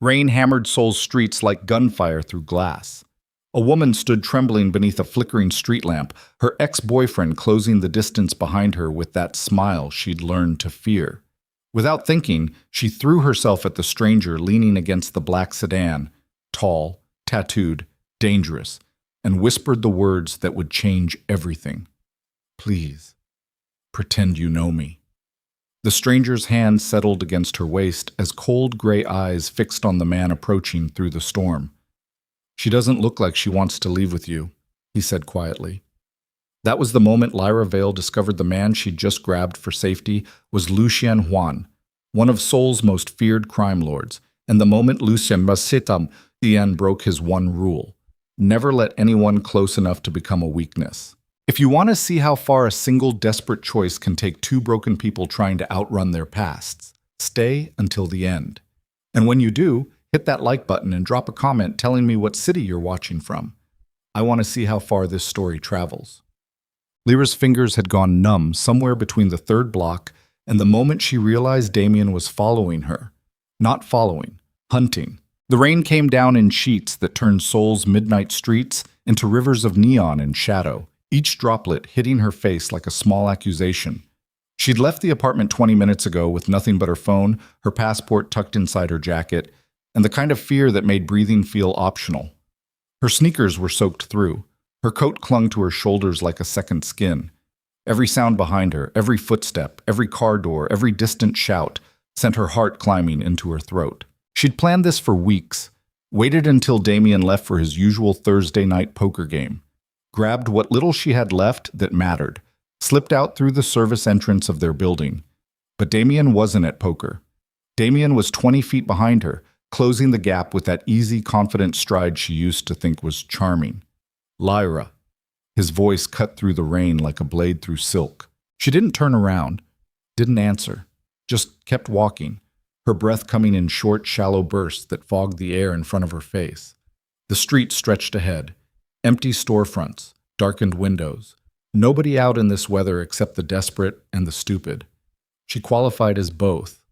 Rain hammered Seoul's streets like gunfire through glass. A woman stood trembling beneath a flickering street lamp, her ex-boyfriend closing the distance behind her with that smile she'd learned to fear. Without thinking, she threw herself at the stranger leaning against the black sedan, tall, tattooed, dangerous, and whispered the words that would change everything. "Please, pretend you know me." The stranger's hand settled against her waist as cold gray eyes fixed on the man approaching through the storm. "She doesn't look like she wants to leave with you," he said quietly. That was the moment Lyra Vale discovered the man she'd just grabbed for safety was Lucien Huan, one of Seoul's most feared crime lords, and the moment Lucien Masitam Ian broke his one rule: never let anyone close enough to become a weakness. If you want to see how far a single desperate choice can take two broken people trying to outrun their pasts, stay until the end. And when you do, hit that like button and drop a comment telling me what city you're watching from. I want to see how far this story travels. Lyra's fingers had gone numb somewhere between the third block and the moment she realized Damien was following her. Not following, hunting. The rain came down in sheets that turned Seoul's midnight streets into rivers of neon and shadow, each droplet hitting her face like a small accusation. She'd left the apartment 20 minutes ago with nothing but her phone, her passport tucked inside her jacket, and the kind of fear that made breathing feel optional. Her sneakers were soaked through. Her coat clung to her shoulders like a second skin. Every sound behind her, every footstep, every car door, every distant shout sent her heart climbing into her throat. She'd planned this for weeks, waited until Damien left for his usual Thursday night poker game, grabbed what little she had left that mattered, slipped out through the service entrance of their building. But Damien wasn't at poker. Damien was 20 feet behind her, closing the gap with that easy, confident stride she used to think was charming. "Lyra." His voice cut through the rain like a blade through silk. She didn't turn around, didn't answer, just kept walking, her breath coming in short, shallow bursts that fogged the air in front of her face. The street stretched ahead. Empty storefronts, darkened windows. Nobody out in this weather except the desperate and the stupid. She qualified as both.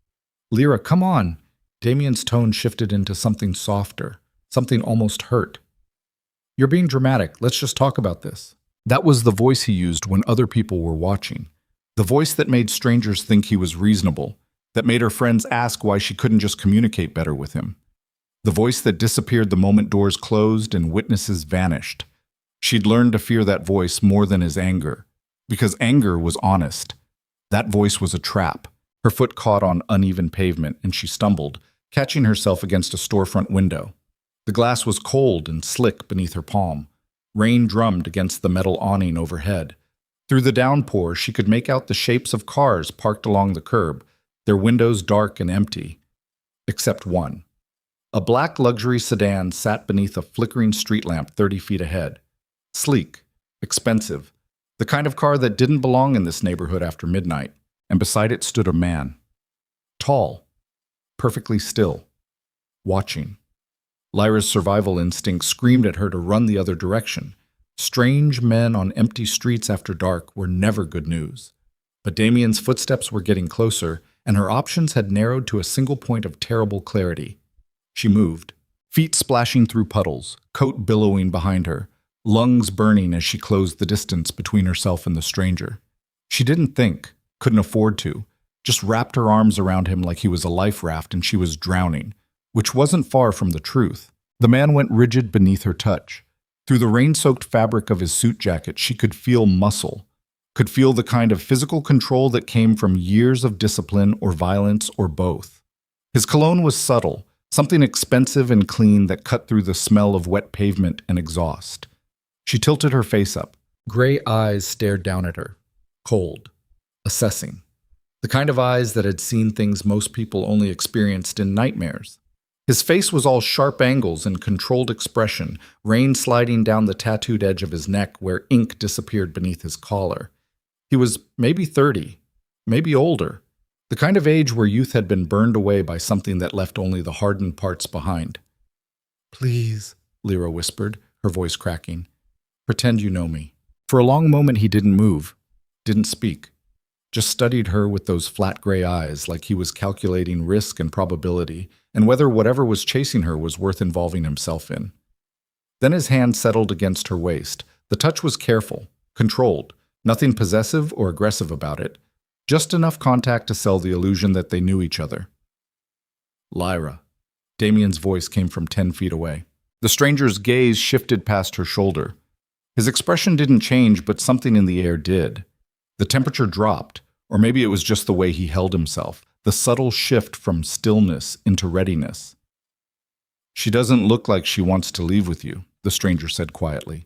"Lyra, come on." Damien's tone shifted into something softer, something almost hurt. "You're being dramatic. Let's just talk about this." That was the voice he used when other people were watching. The voice that made strangers think he was reasonable, that made her friends ask why she couldn't just communicate better with him. The voice that disappeared the moment doors closed and witnesses vanished. She'd learned to fear that voice more than his anger, because anger was honest. That voice was a trap. Her foot caught on uneven pavement and she stumbled, catching herself against a storefront window. The glass was cold and slick beneath her palm. Rain drummed against the metal awning overhead. Through the downpour, she could make out the shapes of cars parked along the curb, their windows dark and empty. Except one. A black luxury sedan sat beneath a flickering street lamp 30 feet ahead. Sleek, expensive, the kind of car that didn't belong in this neighborhood after midnight, and beside it stood a man. Tall, perfectly still, watching. Lyra's survival instinct screamed at her to run the other direction. Strange men on empty streets after dark were never good news. But Damien's footsteps were getting closer, and her options had narrowed to a single point of terrible clarity. She moved, feet splashing through puddles, coat billowing behind her, lungs burning as she closed the distance between herself and the stranger. She didn't think, couldn't afford to, just wrapped her arms around him like he was a life raft and she was drowning, which wasn't far from the truth. The man went rigid beneath her touch. Through the rain-soaked fabric of his suit jacket, she could feel muscle, could feel the kind of physical control that came from years of discipline or violence or both. His cologne was subtle, something expensive and clean that cut through the smell of wet pavement and exhaust. She tilted her face up. Gray eyes stared down at her, cold, assessing. The kind of eyes that had seen things most people only experienced in nightmares. His face was all sharp angles and controlled expression, rain sliding down the tattooed edge of his neck where ink disappeared beneath his collar. He was maybe 30, maybe older, the kind of age where youth had been burned away by something that left only the hardened parts behind. "Please," Lyra whispered, her voice cracking. "Pretend you know me." For a long moment he didn't move, didn't speak. just studied her with those flat gray eyes like he was calculating risk and probability, and whether whatever was chasing her was worth involving himself in. Then his hand settled against her waist. The touch was careful, controlled, nothing possessive or aggressive about it, just enough contact to sell the illusion that they knew each other. Lyra. Damien's voice came from 10 feet away. The stranger's gaze shifted past her shoulder. His expression didn't change, but something in the air did. The temperature dropped, or maybe it was just the way he held himself, the subtle shift from stillness into readiness. "She doesn't look like she wants to leave with you," the stranger said quietly.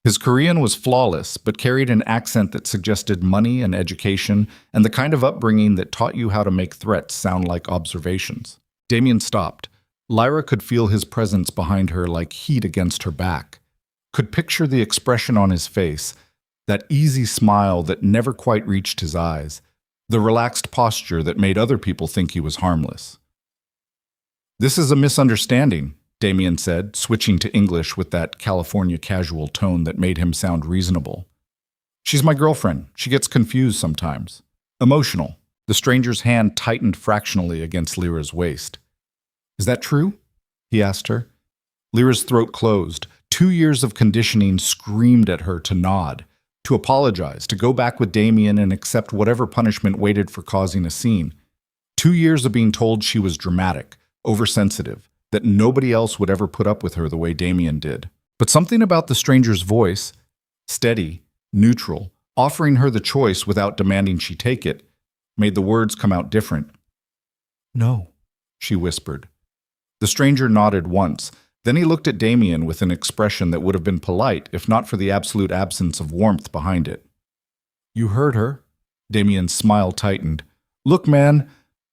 His Korean was flawless, but carried an accent that suggested money and education and the kind of upbringing that taught you how to make threats sound like observations. Damien stopped. Lyra could feel his presence behind her like heat against her back. Could picture the expression on his face, that easy smile that never quite reached his eyes, the relaxed posture that made other people think he was harmless. "This is a misunderstanding," Damien said, switching to English with that California casual tone that made him sound reasonable. "She's my girlfriend. She gets confused sometimes. Emotional." The stranger's hand tightened fractionally against Lyra's waist. "Is that true?" he asked her. Lyra's throat closed. 2 years of conditioning screamed at her to nod, to apologize, to go back with Damien and accept whatever punishment waited for causing a scene. 2 years of being told she was dramatic, oversensitive, that nobody else would ever put up with her the way Damien did. But something about the stranger's voice, steady, neutral, offering her the choice without demanding she take it, made the words come out different. "No," she whispered. The stranger nodded once. Then he looked at Damien with an expression that would have been polite if not for the absolute absence of warmth behind it. "You heard her." Damien's smile tightened. "Look, man,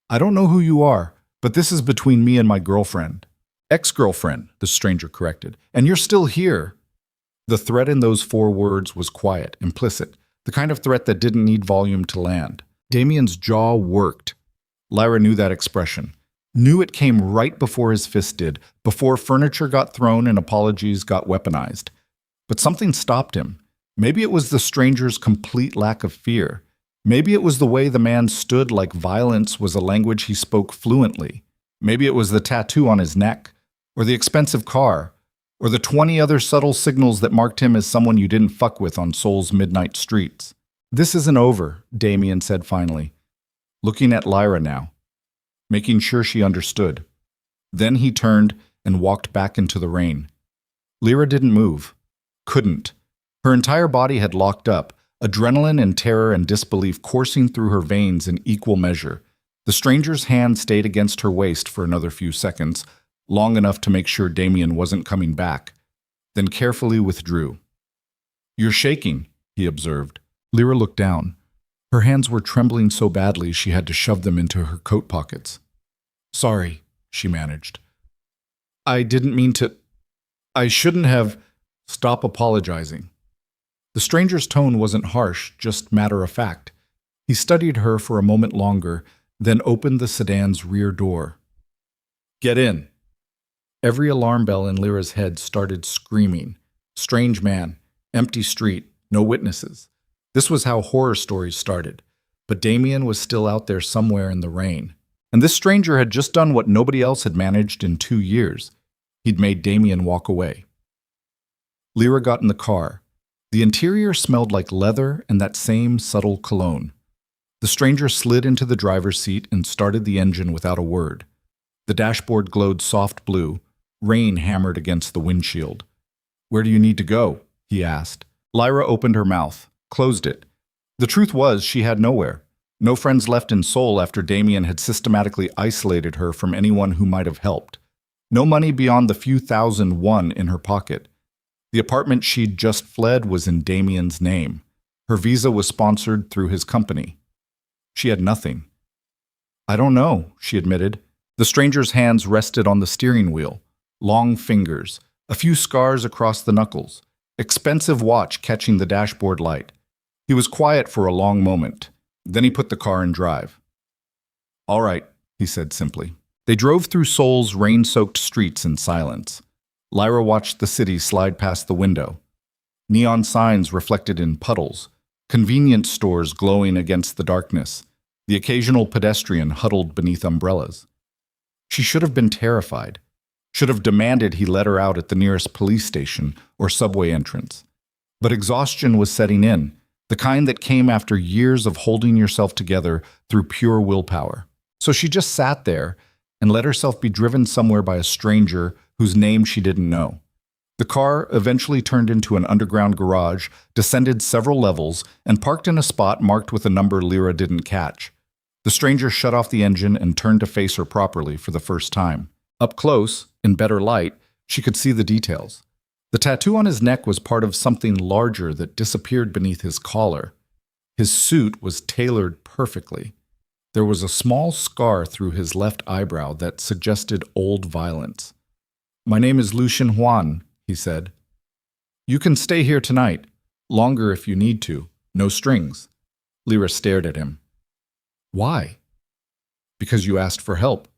I don't know who you are, but this is between me and my girlfriend." "Ex-girlfriend," the stranger corrected. "And you're still here." The threat in those 4 words was quiet, implicit, the kind of threat that didn't need volume to land. Damien's jaw worked. Lyra knew that expression. Knew it came right before his fist did, before furniture got thrown and apologies got weaponized. But something stopped him. Maybe it was the stranger's complete lack of fear. Maybe it was the way the man stood like violence was a language he spoke fluently. Maybe it was the tattoo on his neck, or the expensive car, or the 20 other subtle signals that marked him as someone you didn't fuck with on Seoul's midnight streets. "This isn't over," Damien said finally, looking at Lyra now, making sure she understood. Then he turned and walked back into the rain. Lyra didn't move. Couldn't. Her entire body had locked up, adrenaline and terror and disbelief coursing through her veins in equal measure. The stranger's hand stayed against her waist for another few seconds, long enough to make sure Damien wasn't coming back, then carefully withdrew. "You're shaking," he observed. Lyra looked down. Her hands were trembling so badly she had to shove them into her coat pockets. "Sorry," she managed. "I didn't mean to. I shouldn't have. Stop apologizing." The stranger's tone wasn't harsh, just matter-of-fact. He studied her for a moment longer, then opened the sedan's rear door. "Get in." Every alarm bell in Lyra's head started screaming. Strange man, empty street, no witnesses. This was how horror stories started. But Damien was still out there somewhere in the rain. And this stranger had just done what nobody else had managed in 2 years. He'd made Damien walk away. Lyra got in the car. The interior smelled like leather and that same subtle cologne. The stranger slid into the driver's seat and started the engine without a word. The dashboard glowed soft blue. Rain hammered against the windshield. "Where do you need to go?" he asked. Lyra opened her mouth, closed it. The truth was she had nowhere. No friends left in Seoul after Damien had systematically isolated her from anyone who might have helped. No money beyond the few thousand won in her pocket. The apartment she'd just fled was in Damien's name. Her visa was sponsored through his company. She had nothing. "I don't know," she admitted. The stranger's hands rested on the steering wheel. Long fingers, a few scars across the knuckles, expensive watch catching the dashboard light. He was quiet for a long moment. Then he put the car in drive. "All right," he said simply. They drove through Seoul's rain-soaked streets in silence. Lyra watched the city slide past the window. Neon signs reflected in puddles, convenience stores glowing against the darkness, the occasional pedestrian huddled beneath umbrellas. She should have been terrified, should have demanded he let her out at the nearest police station or subway entrance. But exhaustion was setting in, the kind that came after years of holding yourself together through pure willpower. So she just sat there and let herself be driven somewhere by a stranger whose name she didn't know. The car eventually turned into an underground garage, descended several levels, and parked in a spot marked with a number Lyra didn't catch. The stranger shut off the engine and turned to face her properly for the first time. Up close, in better light, she could see the details. The tattoo on his neck was part of something larger that disappeared beneath his collar. His suit was tailored perfectly. There was a small scar through his left eyebrow that suggested old violence. "My name is Lucian Huan," he said. "You can stay here tonight, longer if you need to, no strings." Lyra stared at him. "Why?" "Because you asked for help.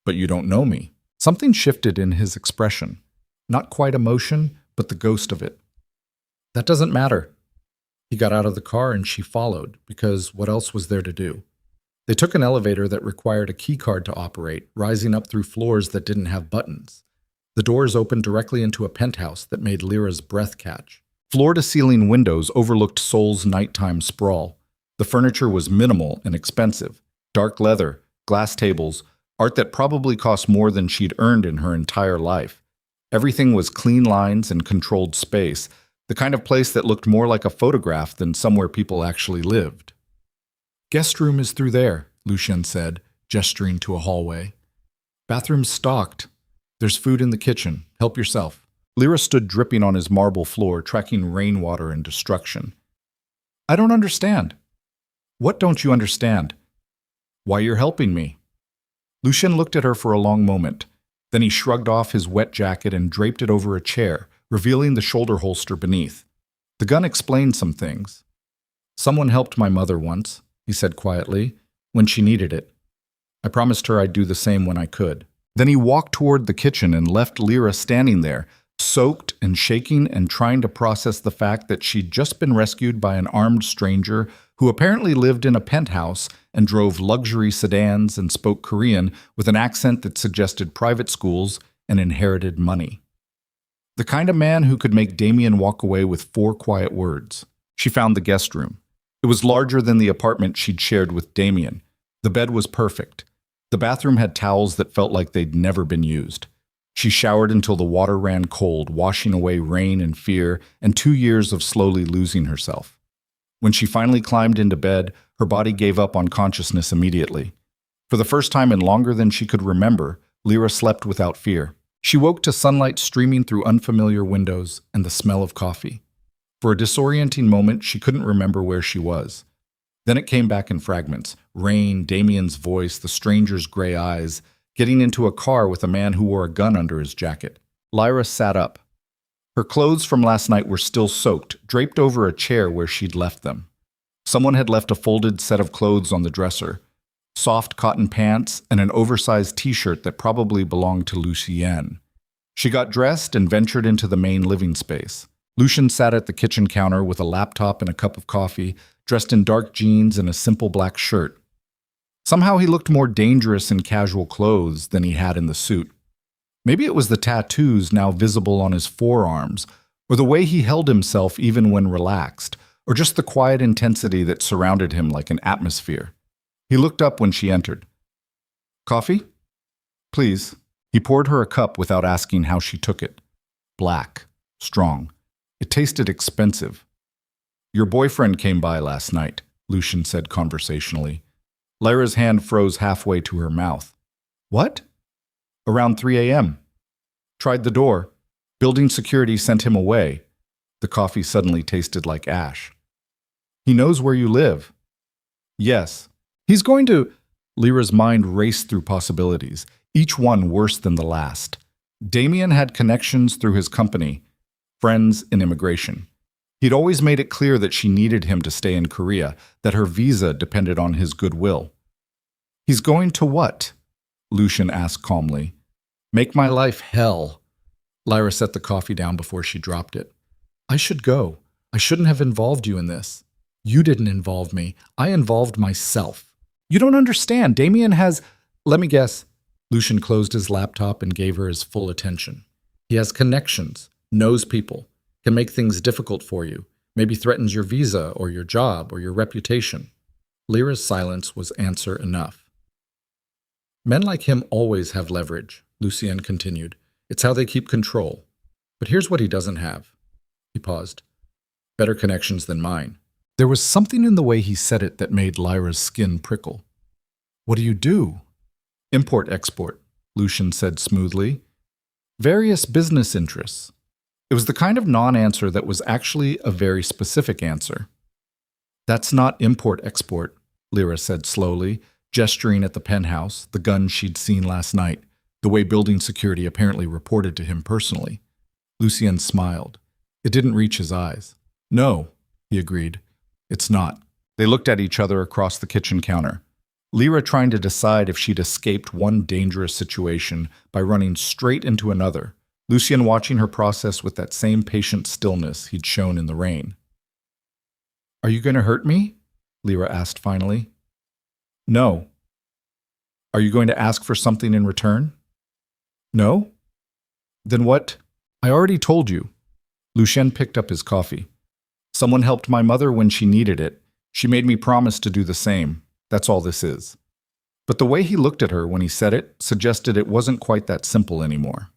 But you don't know me." Something shifted in his expression. Not quite emotion, but the ghost of it. "That doesn't matter." He got out of the car and she followed, because what else was there to do? They took an elevator that required a key card to operate, rising up through floors that didn't have buttons. The doors opened directly into a penthouse that made Lyra's breath catch. Floor-to-ceiling windows overlooked Seoul's nighttime sprawl. The furniture was minimal and expensive. Dark leather, glass tables, art that probably cost more than she'd earned in her entire life. Everything was clean lines and controlled space, the kind of place that looked more like a photograph than somewhere people actually lived. "Guest room is through there," Lucian said, gesturing to a hallway. "Bathroom's stocked. There's food in the kitchen. Help yourself." Lyra stood dripping on his marble floor, tracking rainwater and destruction. "I don't understand." "What don't you understand?" "Why you're helping me." Lucian looked at her for a long moment. Then he shrugged off his wet jacket and draped it over a chair, revealing the shoulder holster beneath. The gun explained some things. "Someone helped my mother once," he said quietly, "when she needed it. I promised her I'd do the same when I could." Then he walked toward the kitchen and left Lyra standing there, soaked and shaking and trying to process the fact that she'd just been rescued by an armed stranger who apparently lived in a penthouse and drove luxury sedans and spoke Korean with an accent that suggested private schools and inherited money. The kind of man who could make Damien walk away with 4 quiet words. She found the guest room. It was larger than the apartment she'd shared with Damien. The bed was perfect. The bathroom had towels that felt like they'd never been used. She showered until the water ran cold, washing away rain and fear and 2 years of slowly losing herself. When she finally climbed into bed, her body gave up on consciousness immediately. For the first time in longer than she could remember, Lyra slept without fear. She woke to sunlight streaming through unfamiliar windows and the smell of coffee. For a disorienting moment, she couldn't remember where she was. Then it came back in fragments. Rain, Damien's voice, the stranger's gray eyes, getting into a car with a man who wore a gun under his jacket. Lyra sat up. Her clothes from last night were still soaked, draped over a chair where she'd left them. Someone had left a folded set of clothes on the dresser. Soft cotton pants and an oversized t-shirt that probably belonged to Lucien. She got dressed and ventured into the main living space. Lucian sat at the kitchen counter with a laptop and a cup of coffee, dressed in dark jeans and a simple black shirt. Somehow he looked more dangerous in casual clothes than he had in the suit. Maybe it was the tattoos now visible on his forearms, or the way he held himself even when relaxed, or just the quiet intensity that surrounded him like an atmosphere. He looked up when she entered. "Coffee?" "Please." He poured her a cup without asking how she took it. Black. Strong. It tasted expensive. "Your boyfriend came by last night," Lucian said conversationally. Lyra's hand froze halfway to her mouth. "What?" "Around 3 a.m. Tried the door. Building security sent him away." The coffee suddenly tasted like ash. "He knows where you live." "Yes. He's going to—" Lyra's mind raced through possibilities, each one worse than the last. Damien had connections through his company, friends in immigration. He'd always made it clear that she needed him to stay in Korea, that her visa depended on his goodwill. "He's going to what?" Lucian asked calmly. "Make my life hell." Lyra set the coffee down before she dropped it. "I should go. I shouldn't have involved you in this." You didn't involve me. I involved myself. You don't understand. Damien has... Let me guess. Lucian closed his laptop and gave her his full attention. He has connections, knows people, can make things difficult for you, maybe threatens your visa or your job or your reputation. Lyra's silence was answer enough. Men like him always have leverage, Lucien continued. It's how they keep control. But here's what he doesn't have. He paused. Better connections than mine. There was something in the way he said it that made Lyra's skin prickle. What do you do? Import-export, Lucian said smoothly. Various business interests. It was the kind of non-answer that was actually a very specific answer. That's not import-export, Lyra said slowly, gesturing at the penthouse, the gun she'd seen last night, the way building security apparently reported to him personally. Lucien smiled. It didn't reach his eyes. No, he agreed. It's not. They looked at each other across the kitchen counter. Lyra trying to decide if she'd escaped one dangerous situation by running straight into another, Lucien watching her process with that same patient stillness he'd shown in the rain. Are you going to hurt me? Lyra asked finally. No. Are you going to ask for something in return? No? Then what? I already told you. Lucien picked up his coffee. Someone helped my mother when she needed it. She made me promise to do the same. That's all this is. But the way he looked at her when he said it suggested it wasn't quite that simple anymore.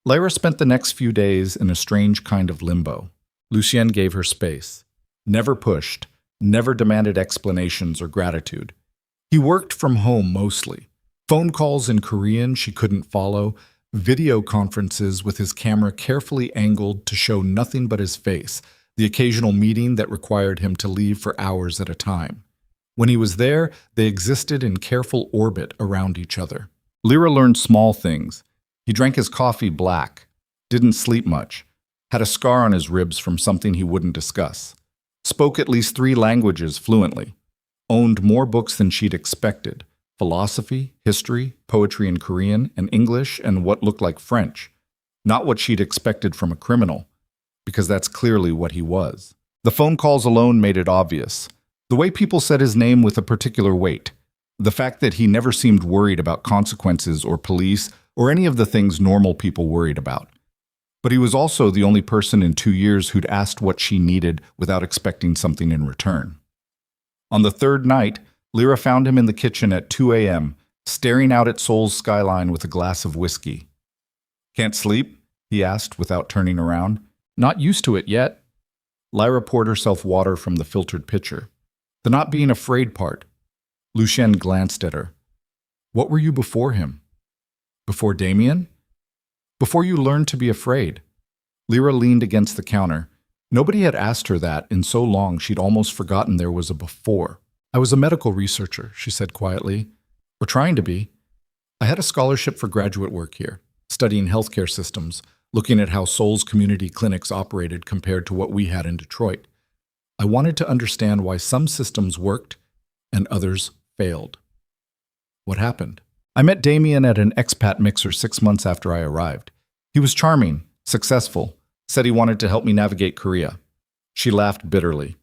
Lyra spent the next few days in a strange kind of limbo. Lucien gave her space. Never pushed, never demanded explanations or gratitude. He worked from home mostly. Phone calls in Korean she couldn't follow, video conferences with his camera carefully angled to show nothing but his face, the occasional meeting that required him to leave for hours at a time. When he was there, they existed in careful orbit around each other. Lyra learned small things. He drank his coffee black, didn't sleep much, had a scar on his ribs from something he wouldn't discuss, spoke at least 3 languages fluently, owned more books than she'd expected, philosophy, history, poetry in Korean, and English, and what looked like French. Not what she'd expected from a criminal, because that's clearly what he was. The phone calls alone made it obvious. The way people said his name with a particular weight. The fact that he never seemed worried about consequences or police or any of the things normal people worried about. But he was also the only person in 2 years who'd asked what she needed without expecting something in return. On the 3rd night, Lyra found him in the kitchen at 2 a.m., staring out at Seoul's skyline with a glass of whiskey. Can't sleep? He asked without turning around. Not used to it yet. Lyra poured herself water from the filtered pitcher. The not being afraid part. Lucien glanced at her. What were you before him? Before Damien? Before you learned to be afraid. Lyra leaned against the counter. Nobody had asked her that in so long she'd almost forgotten there was a before. I was a medical researcher, she said quietly. Or trying to be. I had a scholarship for graduate work here, studying healthcare systems, looking at how Seoul's community clinics operated compared to what we had in Detroit. I wanted to understand why some systems worked and others failed. What happened? I met Damien at an expat mixer 6 months after I arrived. He was charming, successful, said he wanted to help me navigate Korea. She laughed bitterly.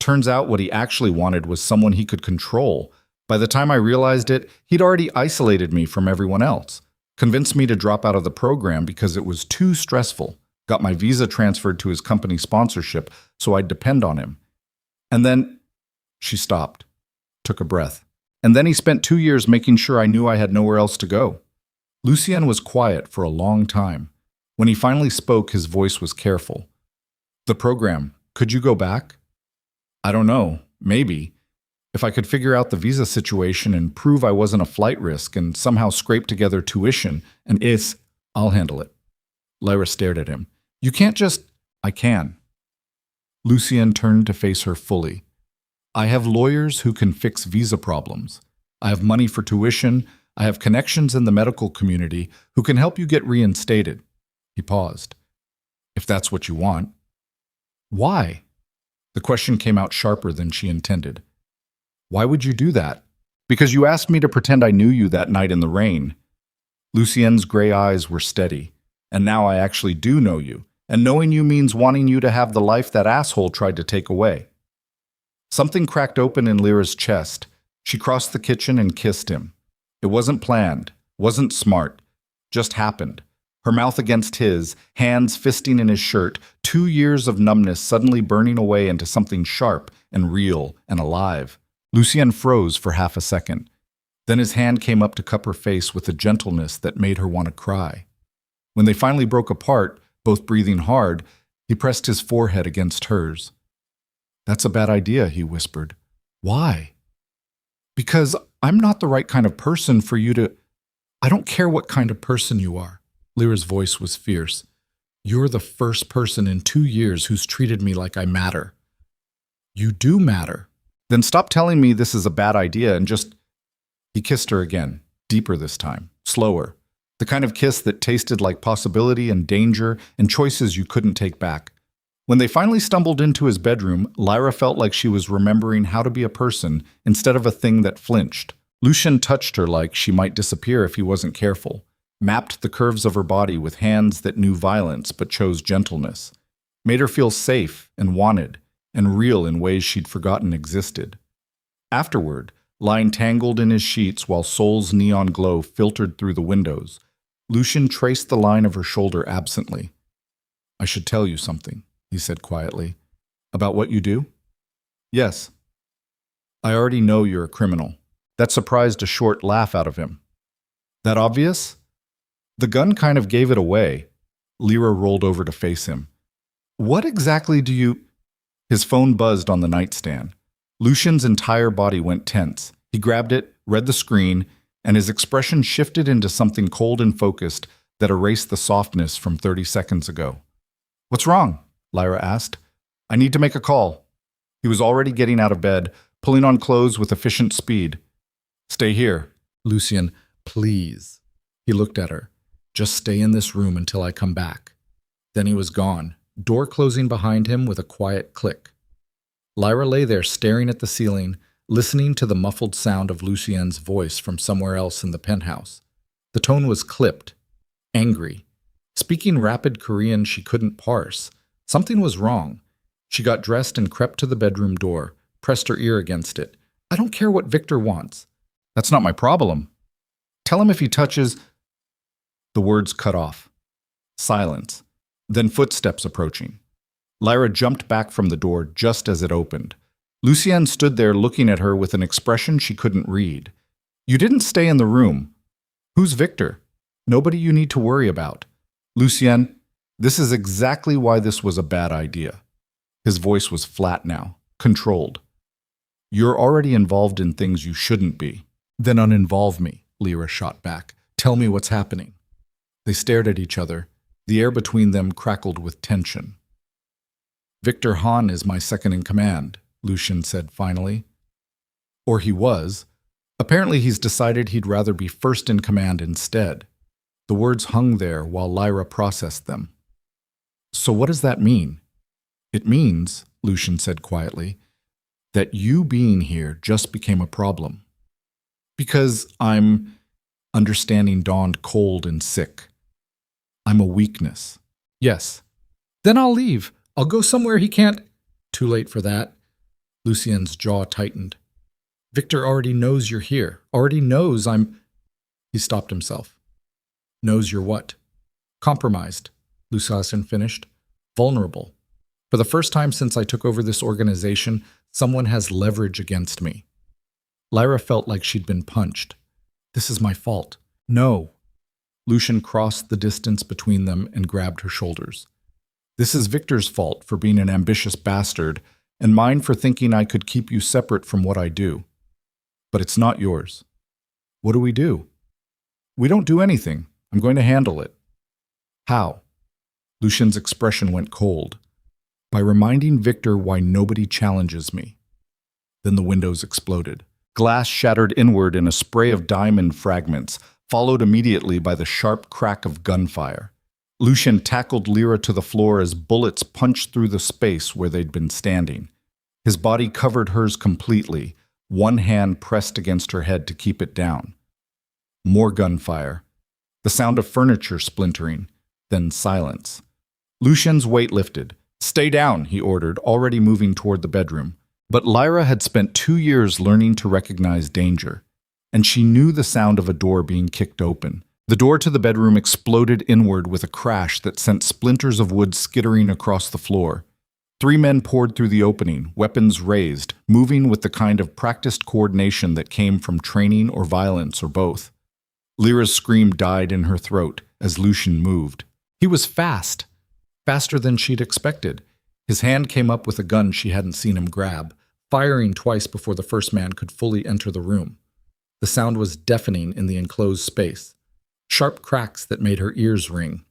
Turns out what he actually wanted was someone he could control. By the time I realized it, he'd already isolated me from everyone else, convinced me to drop out of the program because it was too stressful, got my visa transferred to his company sponsorship so I'd depend on him. And then, she stopped, took a breath. And then he spent 2 years making sure I knew I had nowhere else to go. Lucien was quiet for a long time. When he finally spoke, his voice was careful. The program, could you go back? I don't know, maybe. If I could figure out the visa situation and prove I wasn't a flight risk and somehow scrape together tuition and I'll handle it. Lyra stared at him. You can't just... I can. Lucien turned to face her fully. I have lawyers who can fix visa problems. I have money for tuition. I have connections in the medical community who can help you get reinstated. He paused. If that's what you want. Why? The question came out sharper than she intended. Why would you do that? Because you asked me to pretend I knew you that night in the rain. Lucien's gray eyes were steady. And now I actually do know you. And knowing you means wanting you to have the life that asshole tried to take away. Something cracked open in Lyra's chest. She crossed the kitchen and kissed him. It wasn't planned, wasn't smart, just happened. Her mouth against his, hands fisting in his shirt, 2 years of numbness suddenly burning away into something sharp and real and alive. Lucien froze for half a second. Then his hand came up to cup her face with a gentleness that made her want to cry. When they finally broke apart, both breathing hard, he pressed his forehead against hers. "That's a bad idea," he whispered. "Why?" "Because I'm not the right kind of person for you to—" "I don't care what kind of person you are." Lyra's voice was fierce. "You're the first person in 2 years who's treated me like I matter." "You do matter." "Then stop telling me this is a bad idea and just—" He kissed her again, deeper this time, slower. The kind of kiss that tasted like possibility and danger and choices you couldn't take back. When they finally stumbled into his bedroom, Lyra felt like she was remembering how to be a person instead of a thing that flinched. Lucien touched her like she might disappear if he wasn't careful, mapped the curves of her body with hands that knew violence but chose gentleness, made her feel safe and wanted and real in ways she'd forgotten existed. Afterward, lying tangled in his sheets while Seoul's neon glow filtered through the windows, Lucien traced the line of her shoulder absently. "I should tell you something," he said quietly. "About what you do?" "Yes." "I already know you're a criminal." That surprised a short laugh out of him. "That obvious?" The gun kind of gave it away. Lyra rolled over to face him. "What exactly do you—" His phone buzzed on the nightstand. Lucien's entire body went tense. He grabbed it, read the screen, and his expression shifted into something cold and focused that erased the softness from 30 seconds ago. "What's wrong?" Lyra asked. "I need to make a call." He was already getting out of bed, pulling on clothes with efficient speed. "Stay here." "Lucien, please." He looked at her. "Just stay in this room until I come back." Then he was gone, door closing behind him with a quiet click. Lyra lay there staring at the ceiling, listening to the muffled sound of Lucien's voice from somewhere else in the penthouse. The tone was clipped, angry, speaking rapid Korean she couldn't parse. Something was wrong. She got dressed and crept to the bedroom door, pressed her ear against it. "I don't care what Victor wants." "That's not my problem." "Tell him if he touches—" The words cut off. Silence. Then footsteps approaching. Lyra jumped back from the door just as it opened. Lucien stood there looking at her with an expression she couldn't read. "You didn't stay in the room." "Who's Victor?" "Nobody you need to worry about." "Lucien, this is exactly why this was a bad idea." His voice was flat now, controlled. "You're already involved in things you shouldn't be." "Then uninvolve me," Lyra shot back. "Tell me what's happening." They stared at each other. The air between them crackled with tension. "Victor Han is my second in command," Lucien said finally. "Or he was. Apparently he's decided he'd rather be first in command instead." The words hung there while Lyra processed them. "So what does that mean?" "It means," Lucien said quietly, "that you being here just became a problem." "Because I'm—" Understanding dawned cold and sick. "I'm a weakness." "Yes." "Then I'll leave. I'll go somewhere he can't—" "Too late for that." Lucien's jaw tightened. "Victor already knows you're here. Already knows I'm—" He stopped himself. "Knows you're what?" "Compromised," Lucien finished. "Vulnerable. For the first time since I took over this organization, someone has leverage against me." Lyra felt like she'd been punched. "This is my fault." "No." Lucien crossed the distance between them and grabbed her shoulders. "This is Victor's fault for being an ambitious bastard, and mine for thinking I could keep you separate from what I do. But it's not yours." "What do we do?" "We don't do anything. I'm going to handle it." "How?" Lucien's expression went cold. "By reminding Victor why nobody challenges me." Then the windows exploded. Glass shattered inward in a spray of diamond fragments, followed immediately by the sharp crack of gunfire. Lucien tackled Lyra to the floor as bullets punched through the space where they'd been standing. His body covered hers completely, one hand pressed against her head to keep it down. More gunfire. The sound of furniture splintering, then silence. Lucien's weight lifted. "Stay down," he ordered, already moving toward the bedroom. But Lyra had spent 2 years learning to recognize danger, and she knew the sound of a door being kicked open. The door to the bedroom exploded inward with a crash that sent splinters of wood skittering across the floor. 3 men poured through the opening, weapons raised, moving with the kind of practiced coordination that came from training or violence or both. Lyra's scream died in her throat as Lucian moved. He was fast, faster than she'd expected. His hand came up with a gun she hadn't seen him grab, firing twice before the first man could fully enter the room. The sound was deafening in the enclosed space, sharp cracks that made her ears ring.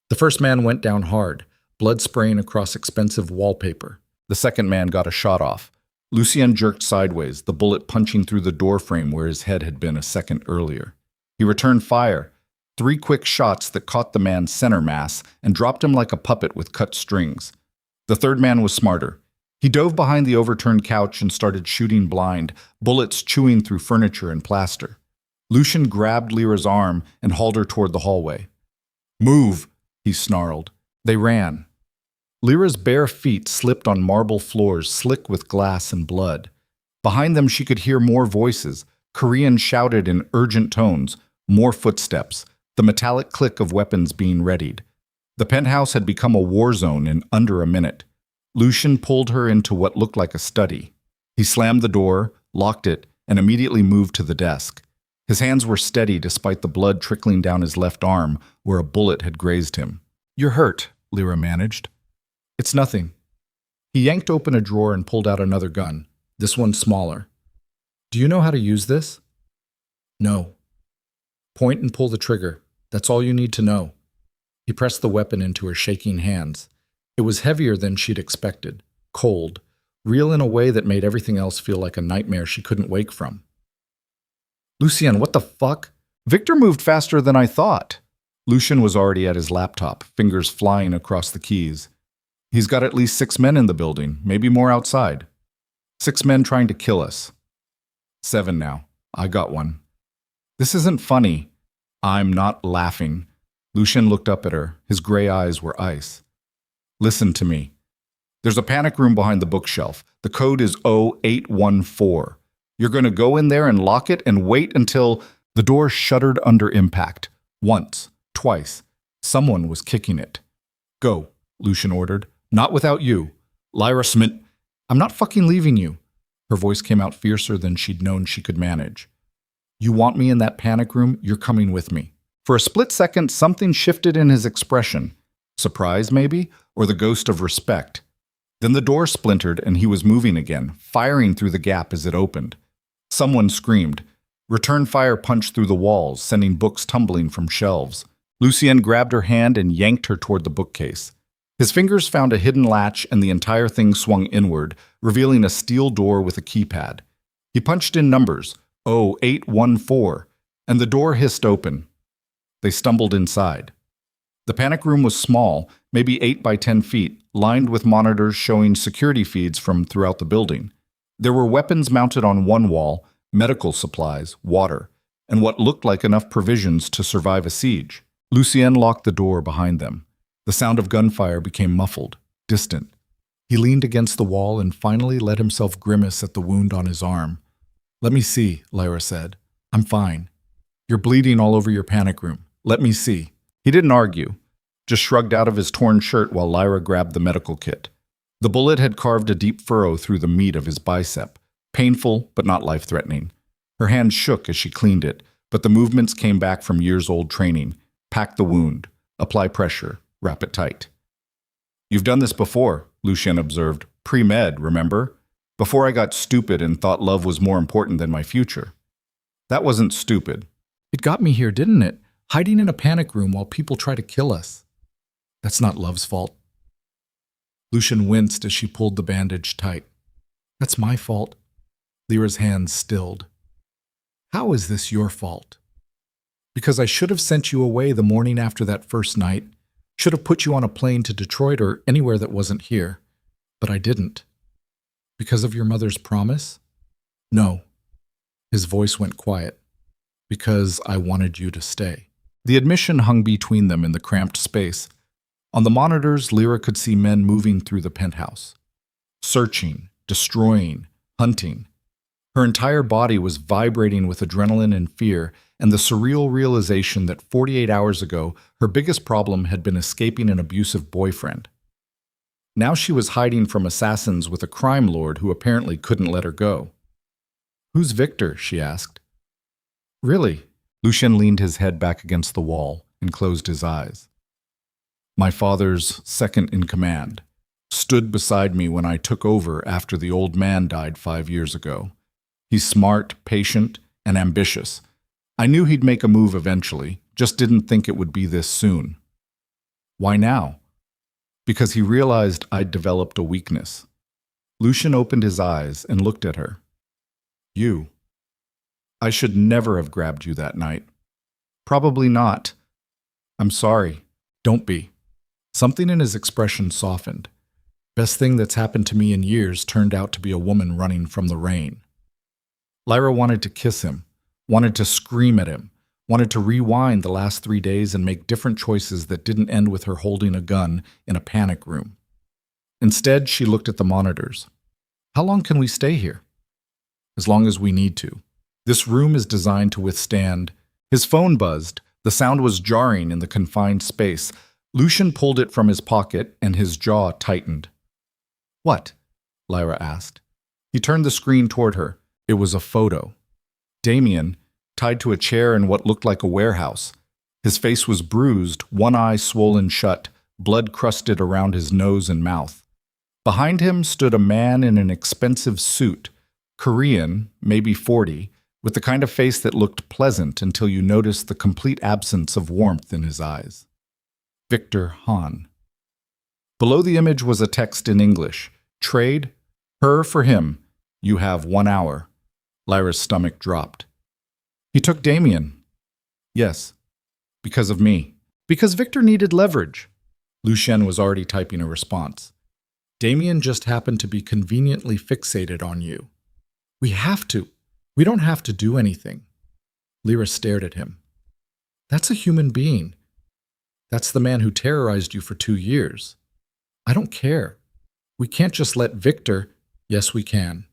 The first man went down hard, blood spraying across expensive wallpaper. The second man got a shot off. Lucien jerked sideways, the bullet punching through the door frame where his head had been a second earlier. He returned fire, 3 quick shots that caught the man's center mass and dropped him like a puppet with cut strings. The third man was smarter. He dove behind the overturned couch and started shooting blind, bullets chewing through furniture and plaster. Lucian grabbed Lyra's arm and hauled her toward the hallway. "Move," he snarled. They ran. Lyra's bare feet slipped on marble floors slick with glass and blood. Behind them she could hear more voices. Korean shouted in urgent tones, more footsteps, the metallic click of weapons being readied. The penthouse had become a war zone in under a minute. Lucian pulled her into what looked like a study. He slammed the door, locked it, and immediately moved to the desk. His hands were steady despite the blood trickling down his left arm where a bullet had grazed him. "You're hurt," Lyra managed. "It's nothing." He yanked open a drawer and pulled out another gun, this one smaller. "Do you know how to use this?" "No." "Point and pull the trigger. That's all you need to know." He pressed the weapon into her shaking hands. It was heavier than she'd expected, cold, real in a way that made everything else feel like a nightmare she couldn't wake from. "Lucien, what the fuck? Victor moved faster than I thought." Lucian was already at his laptop, fingers flying across the keys. "He's got at least 6 men in the building, maybe more outside. 6 men trying to kill us. 7 now. I got one." "This isn't funny." "I'm not laughing." Lucian looked up at her. His gray eyes were ice. "Listen to me. There's a panic room behind the bookshelf. The code is 0814. You're going to go in there and lock it and wait until—" The door shuddered under impact. Once, twice. Someone was kicking it. "Go," Lucian ordered. "Not without you. Lyra Smith." "I'm not fucking leaving you." Her voice came out fiercer than she'd known she could manage. "You want me in that panic room? You're coming with me." For a split second, something shifted in his expression. Surprise, maybe? Or the ghost of respect. Then the door splintered and he was moving again, firing through the gap as it opened. Someone screamed. Return fire punched through the walls, sending books tumbling from shelves. Lucien grabbed her hand and yanked her toward the bookcase. His fingers found a hidden latch and the entire thing swung inward, revealing a steel door with a keypad. He punched in numbers, 0814, and the door hissed open. They stumbled inside. The panic room was small, maybe 8 by 10 feet, lined with monitors showing security feeds from throughout the building. There were weapons mounted on one wall, medical supplies, water, and what looked like enough provisions to survive a siege. Lucien locked the door behind them. The sound of gunfire became muffled, distant. He leaned against the wall and finally let himself grimace at the wound on his arm. "Let me see," Lyra said. "I'm fine. You're bleeding all over your panic room. Let me see." He didn't argue, just shrugged out of his torn shirt while Lyra grabbed the medical kit. The bullet had carved a deep furrow through the meat of his bicep, painful but not life-threatening. Her hand shook as she cleaned it, but the movements came back from years-old training. Pack the wound, apply pressure, wrap it tight. "You've done this before," Lucien observed. "Pre-med, remember? Before I got stupid and thought love was more important than my future." "That wasn't stupid." "It got me here, didn't it? Hiding in a panic room while people try to kill us." "That's not love's fault." Lucien winced as she pulled the bandage tight. "That's my fault." Lyra's hands stilled. "How is this your fault?" "Because I should have sent you away the morning after that first night. Should have put you on a plane to Detroit or anywhere that wasn't here. But I didn't." "Because of your mother's promise?" "No." His voice went quiet. "Because I wanted you to stay." The admission hung between them in the cramped space. On the monitors, Lyra could see men moving through the penthouse. Searching, destroying, hunting. Her entire body was vibrating with adrenaline and fear, and the surreal realization that 48 hours ago, her biggest problem had been escaping an abusive boyfriend. Now she was hiding from assassins with a crime lord who apparently couldn't let her go. "Who's Victor?" she asked. "Really?" Lucien leaned his head back against the wall and closed his eyes. "My father's second in command. Stood beside me when I took over after the old man died 5 years ago. He's smart, patient, and ambitious. I knew he'd make a move eventually, just didn't think it would be this soon." "Why now?" "Because he realized I'd developed a weakness." Lucien opened his eyes and looked at her. "You. I should never have grabbed you that night." "Probably not." "I'm sorry." "Don't be." Something in his expression softened. "Best thing that's happened to me in years turned out to be a woman running from the rain." Lyra wanted to kiss him, wanted to scream at him, wanted to rewind the last 3 days and make different choices that didn't end with her holding a gun in a panic room. Instead, she looked at the monitors. "How long can we stay here?" "As long as we need to. This room is designed to withstand—" His phone buzzed. The sound was jarring in the confined space. Lucien pulled it from his pocket and his jaw tightened. "What?" Lyra asked. He turned the screen toward her. It was a photo. Damien, tied to a chair in what looked like a warehouse. His face was bruised, one eye swollen shut, blood crusted around his nose and mouth. Behind him stood a man in an expensive suit, Korean, maybe 40, with the kind of face that looked pleasant until you noticed the complete absence of warmth in his eyes. Victor Hahn. Below the image was a text in English. "Trade, her for him. You have 1 hour." Lyra's stomach dropped. "He took Damien." "Yes. Because of me." "Because Victor needed leverage." Lucien was already typing a response. "Damien just happened to be conveniently fixated on you." "We have to. We don't have to do anything." Lyra stared at him. "That's a human being. That's the man who terrorized you for 2 years. I don't care. We can't just let Victor—" "Yes, we can."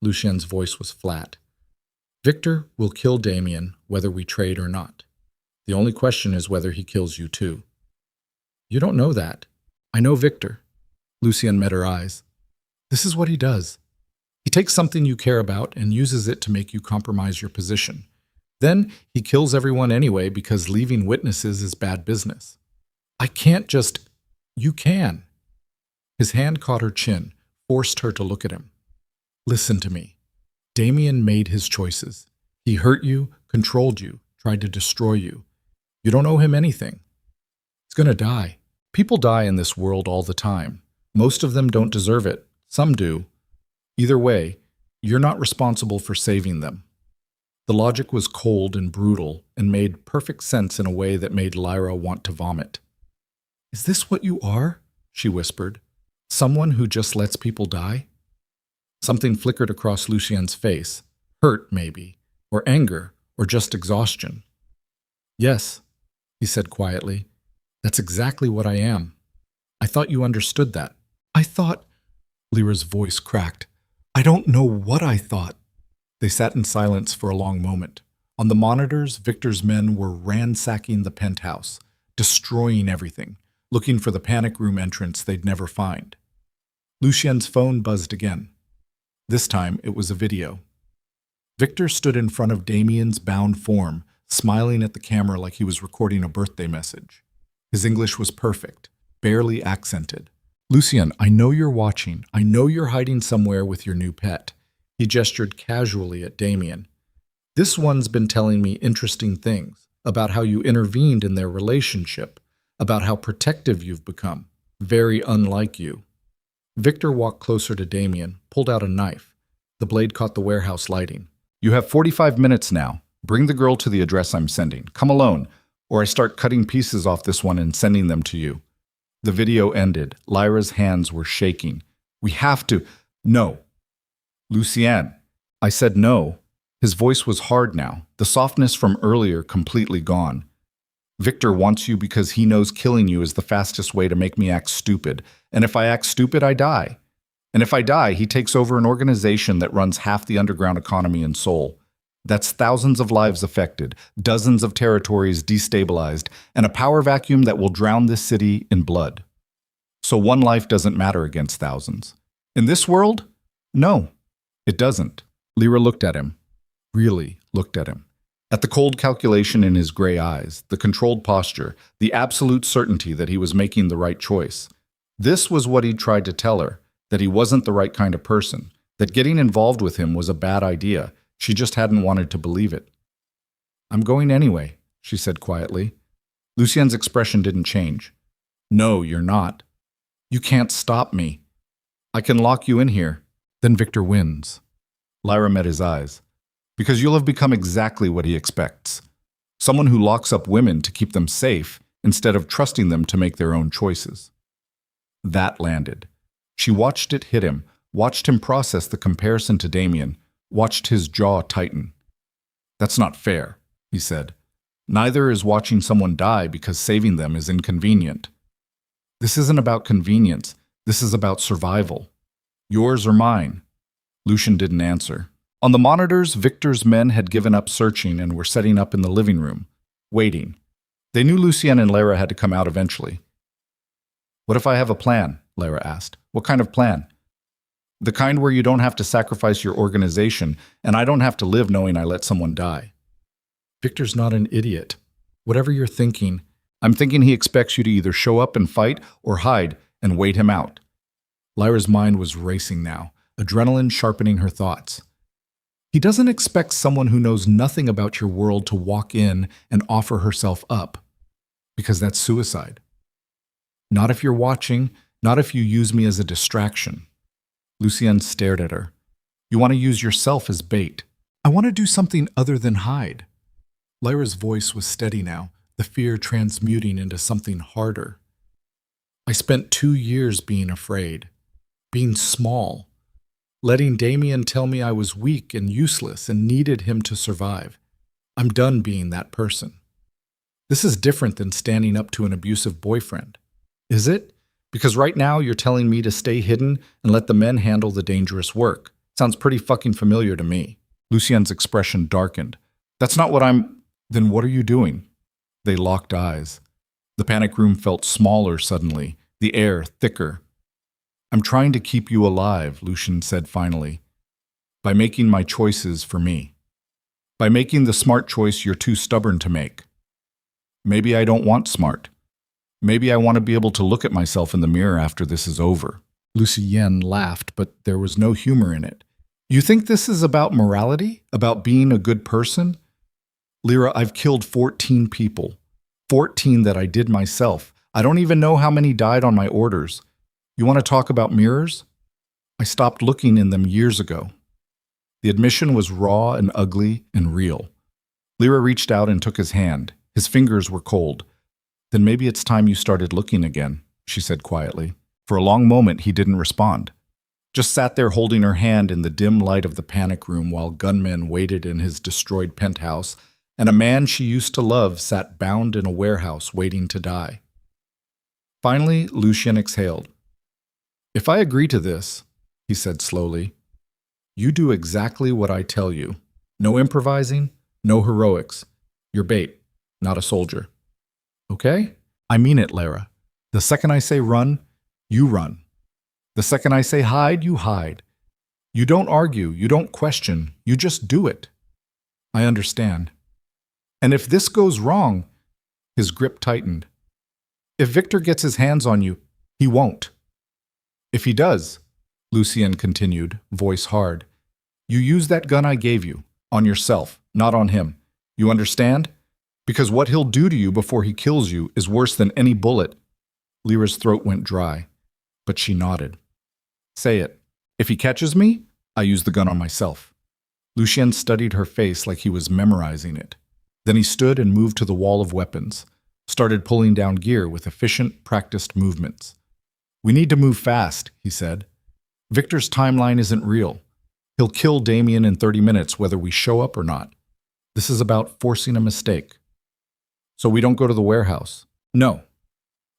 Lucien's voice was flat. "Victor will kill Damien whether we trade or not. The only question is whether he kills you too." "You don't know that. I know Victor." Lucien met her eyes. "This is what he does. He takes something you care about and uses it to make you compromise your position. Then he kills everyone anyway because leaving witnesses is bad business. I can't just—" "You can." His hand caught her chin, forced her to look at him. "Listen to me. Damien made his choices. He hurt you, controlled you, tried to destroy you. You don't owe him anything. He's gonna die. People die in this world all the time. Most of them don't deserve it. Some do. Either way, you're not responsible for saving them." The logic was cold and brutal and made perfect sense in a way that made Lyra want to vomit. "Is this what you are?" she whispered. "Someone who just lets people die?" Something flickered across Lucien's face. Hurt, maybe, or anger, or just exhaustion. "Yes," he said quietly. "That's exactly what I am. I thought you understood that." "I thought—" Lyra's voice cracked. "I don't know what I thought." They sat in silence for a long moment. On the monitors, Victor's men were ransacking the penthouse, destroying everything, looking for the panic room entrance they'd never find. Lucien's phone buzzed again. This time, it was a video. Victor stood in front of Damien's bound form, smiling at the camera like he was recording a birthday message. His English was perfect, barely accented. "Lucien, I know you're watching. I know you're hiding somewhere with your new pet." He gestured casually at Damien. "This one's been telling me interesting things about how you intervened in their relationship, about how protective you've become. Very unlike you." Victor walked closer to Damien, pulled out a knife. The blade caught the warehouse lighting. "You have 45 minutes now. Bring the girl to the address I'm sending. Come alone, or I start cutting pieces off this one and sending them to you." The video ended. Lyra's hands were shaking. "We have to—" "No." "Lucien." I said no. His voice was hard now, the softness from earlier completely gone. "Victor wants you because he knows killing you is the fastest way to make me act stupid. And if I act stupid, I die. And if I die, he takes over an organization that runs half the underground economy in Seoul. That's thousands of lives affected, dozens of territories destabilized, and a power vacuum that will drown this city in blood. So one life doesn't matter against thousands. In this world? No, it doesn't. Lyra looked at him. Really looked at him. At the cold calculation in his gray eyes, the controlled posture, the absolute certainty that he was making the right choice. This was what he'd tried to tell her, that he wasn't the right kind of person, that getting involved with him was a bad idea. She just hadn't wanted to believe it. "I'm going anyway," she said quietly. Lucien's expression didn't change. "No, you're not. You can't stop me. I can lock you in here. Then Victor wins." Lyra met his eyes. "Because you'll have become exactly what he expects. Someone who locks up women to keep them safe instead of trusting them to make their own choices." That landed. She watched it hit him, watched him process the comparison to Damien, watched his jaw tighten. "That's not fair," he said. "Neither is watching someone die because saving them is inconvenient. This isn't about convenience. This is about survival. Yours or mine." Lucien didn't answer. On the monitors, Victor's men had given up searching and were setting up in the living room, waiting. They knew Lucien and Lyra had to come out eventually. "What if I have a plan?" Lyra asked. "What kind of plan?" "The kind where you don't have to sacrifice your organization, and I don't have to live knowing I let someone die." "Victor's not an idiot. Whatever you're thinking, I'm thinking he expects you to either show up and fight or hide and wait him out." Lyra's mind was racing now, adrenaline sharpening her thoughts. "He doesn't expect someone who knows nothing about your world to walk in and offer herself up, because that's suicide. Not if you're watching, not if you use me as a distraction." Lucien stared at her. "You want to use yourself as bait." "I want to do something other than hide." Lyra's voice was steady now, the fear transmuting into something harder. "I spent 2 years being afraid, being small, letting Damien tell me I was weak and useless and needed him to survive. I'm done being that person. This is different than standing up to an abusive boyfriend. Is it? Because right now you're telling me to stay hidden and let the men handle the dangerous work. Sounds pretty fucking familiar to me." Lucien's expression darkened. "That's not what I'm—" "Then what are you doing?" They locked eyes. The panic room felt smaller suddenly, the air thicker. "I'm trying to keep you alive," Lucien said finally, "by making my choices for me. By making the smart choice you're too stubborn to make. Maybe I don't want smart. Maybe I want to be able to look at myself in the mirror after this is over." Lucien laughed, but there was no humor in it. "You think this is about morality? About being a good person?" "Lyra, I've killed 14 people. 14 that I did myself. I don't even know how many died on my orders. You want to talk about mirrors? I stopped looking in them years ago." The admission was raw and ugly and real. Lyra reached out and took his hand. His fingers were cold. "Then maybe it's time you started looking again," she said quietly. For a long moment, he didn't respond. Just sat there holding her hand in the dim light of the panic room while gunmen waited in his destroyed penthouse, and a man she used to love sat bound in a warehouse waiting to die. Finally, Lucien exhaled. "If I agree to this," he said slowly, "you do exactly what I tell you. No improvising, no heroics. You're bait, not a soldier. Okay? I mean it, Lyra. The second I say run, you run. The second I say hide, you hide. You don't argue, you don't question, you just do it. I understand. And if this goes wrong," his grip tightened, "if Victor gets his hands on you, he won't. If he does," Lucien continued, voice hard, "you use that gun I gave you, on yourself, not on him. You understand? Because what he'll do to you before he kills you is worse than any bullet." Lyra's throat went dry, but she nodded. "Say it. If he catches me, I use the gun on myself." Lucien studied her face like he was memorizing it. Then he stood and moved to the wall of weapons, started pulling down gear with efficient, practiced movements. "We need to move fast," he said. "Victor's timeline isn't real. He'll kill Damien in 30 minutes whether we show up or not. This is about forcing a mistake. So we don't go to the warehouse. No.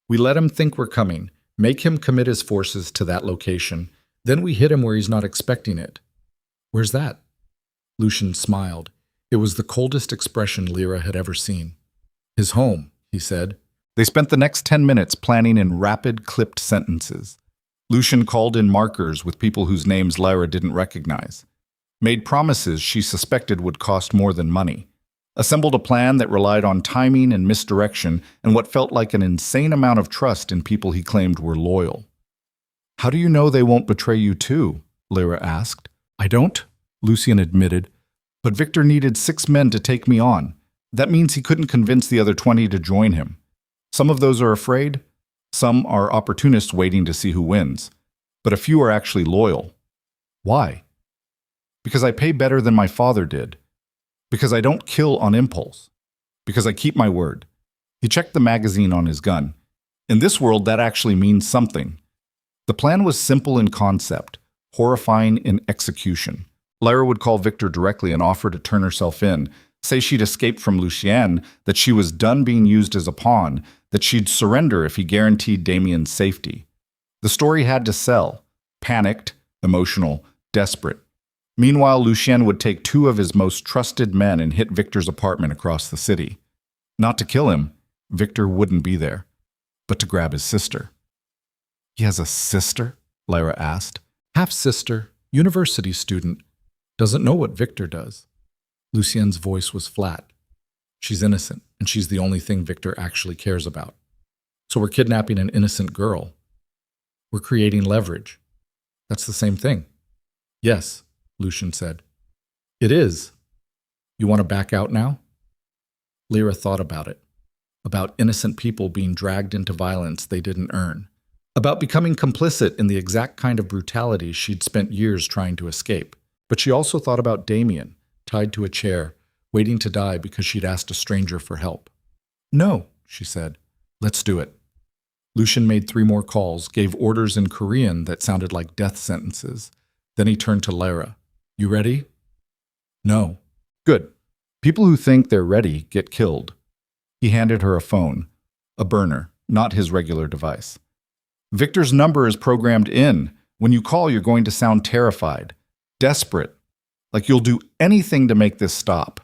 We let him think we're coming, make him commit his forces to that location, Then we hit him where he's not expecting it. Where's that? Lucian smiled. It was the coldest expression Lyra had ever seen. His home, he said. They spent the next 10 minutes planning in rapid, clipped sentences. Lucian called in markers with people whose names Lyra didn't recognize. Made promises she suspected would cost more than money. Assembled a plan that relied on timing and misdirection and what felt like an insane amount of trust in people he claimed were loyal. How do you know they won't betray you too? Lyra asked. I don't, Lucian admitted. But Victor needed 6 men to take me on. That means he couldn't convince the other 20 to join him. Some of those are afraid. Some are opportunists waiting to see who wins. But a few are actually loyal. Why? Because I pay better than my father did. Because I don't kill on impulse. Because I keep my word. He checked the magazine on his gun. In this world, that actually means something. The plan was simple in concept, horrifying in execution. Lyra would call Victor directly and offer to turn herself in, say she'd escaped from Lucien, that she was done being used as a pawn, that she'd surrender if he guaranteed Damien's safety. The story had to sell. Panicked, emotional, desperate. Meanwhile, Lucien would take 2 of his most trusted men and hit Victor's apartment across the city. Not to kill him, Victor wouldn't be there, but to grab his sister. He has a sister? Lyra asked. Half-sister, university student. Doesn't know what Victor does. Lucien's voice was flat. She's innocent, and she's the only thing Victor actually cares about. So we're kidnapping an innocent girl. We're creating leverage. That's the same thing. Yes, Lucian said. It is. You want to back out now? Lyra thought about it. About innocent people being dragged into violence they didn't earn. About becoming complicit in the exact kind of brutality she'd spent years trying to escape. But she also thought about Damien, tied to a chair, waiting to die because she'd asked a stranger for help. No, she said. Let's do it. Lucian made 3 more calls, gave orders in Korean that sounded like death sentences. Then he turned to Lyra. You ready? No. Good. People who think they're ready get killed. He handed her a phone. A burner, not his regular device. Victor's number is programmed in. When you call, you're going to sound terrified, desperate, like you'll do anything to make this stop.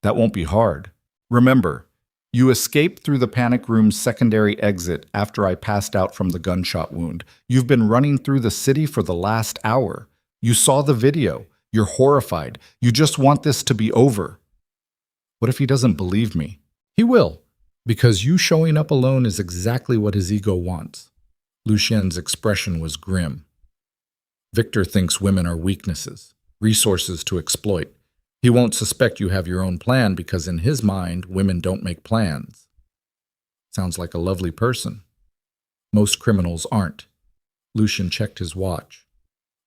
That won't be hard. Remember, you escaped through the panic room's secondary exit after I passed out from the gunshot wound. You've been running through the city for the last hour. You saw the video. You're horrified. You just want this to be over. What if he doesn't believe me? He will, because you showing up alone is exactly what his ego wants. Lucien's expression was grim. Victor thinks women are weaknesses, resources to exploit. He won't suspect you have your own plan because in his mind, women don't make plans. Sounds like a lovely person. Most criminals aren't. Lucian checked his watch.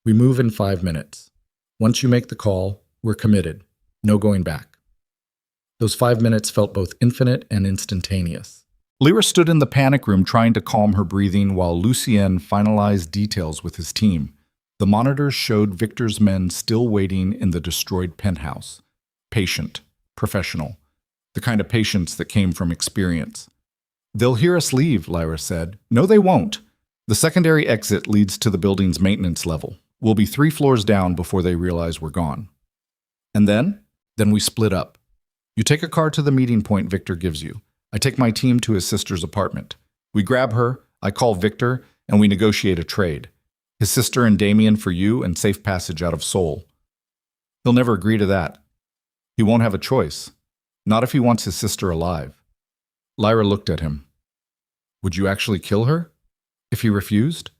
We move in 5 minutes. Once you make the call, we're committed. No going back. Those 5 minutes felt both infinite and instantaneous. Lyra stood in the panic room trying to calm her breathing while Lucien finalized details with his team. The monitors showed Victor's men still waiting in the destroyed penthouse. Patient, professional, the kind of patience that came from experience. They'll hear us leave, Lyra said. No, they won't. The secondary exit leads to the building's maintenance level. We'll be 3 floors down before they realize we're gone. And then? Then we split up. You take a car to the meeting point Victor gives you. I take my team to his sister's apartment. We grab her, I call Victor, and we negotiate a trade. His sister and Damien for you and safe passage out of Seoul. He'll never agree to that. He won't have a choice. Not if he wants his sister alive. Lyra looked at him. Would you actually kill her? If he refused?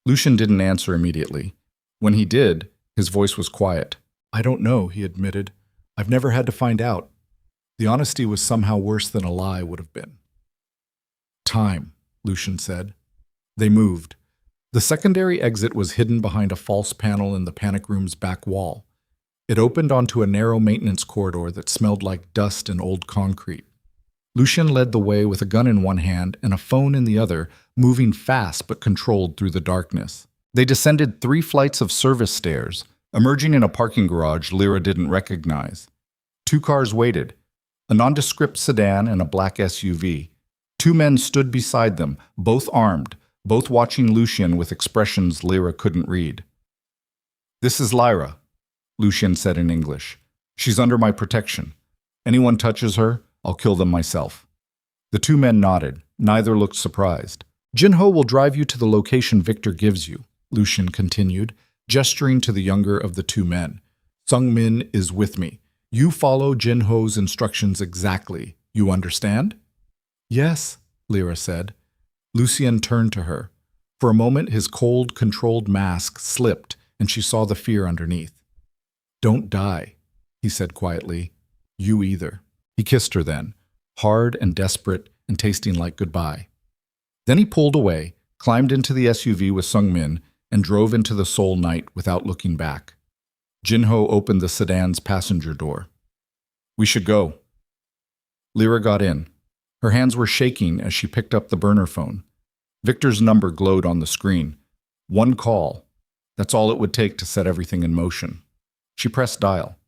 Lucian didn't answer immediately. When he did, his voice was quiet. I don't know, he admitted. I've never had to find out. The honesty was somehow worse than a lie would have been. Time, Lucian said. They moved. The secondary exit was hidden behind a false panel in the panic room's back wall. It opened onto a narrow maintenance corridor that smelled like dust and old concrete. Lucian led the way with a gun in one hand and a phone in the other, moving fast but controlled through the darkness. They descended 3 flights of service stairs, emerging in a parking garage Lyra didn't recognize. 2 cars waited, a nondescript sedan and a black SUV. 2 men stood beside them, both armed, both watching Lucian with expressions Lyra couldn't read. "This is Lyra," Lucian said in English. "She's under my protection. Anyone touches her, I'll kill them myself." The two men nodded. Neither looked surprised. "Jinho will drive you to the location Victor gives you," Lucian continued, gesturing to the younger of the two men. "Sung-min is with me. You follow Jinho's instructions exactly. You understand?" "Yes," Lyra said. Lucian turned to her. For a moment, his cold, controlled mask slipped, and she saw the fear underneath. "Don't die," he said quietly. "You either." He kissed her then, hard and desperate and tasting like goodbye. Then he pulled away, climbed into the SUV with Sung-min, and drove into the Seoul night without looking back. Jinho opened the sedan's passenger door. "We should go." Lyra got in. Her hands were shaking as she picked up the burner phone. Victor's number glowed on the screen. One call. That's all it would take to set everything in motion. She pressed dial.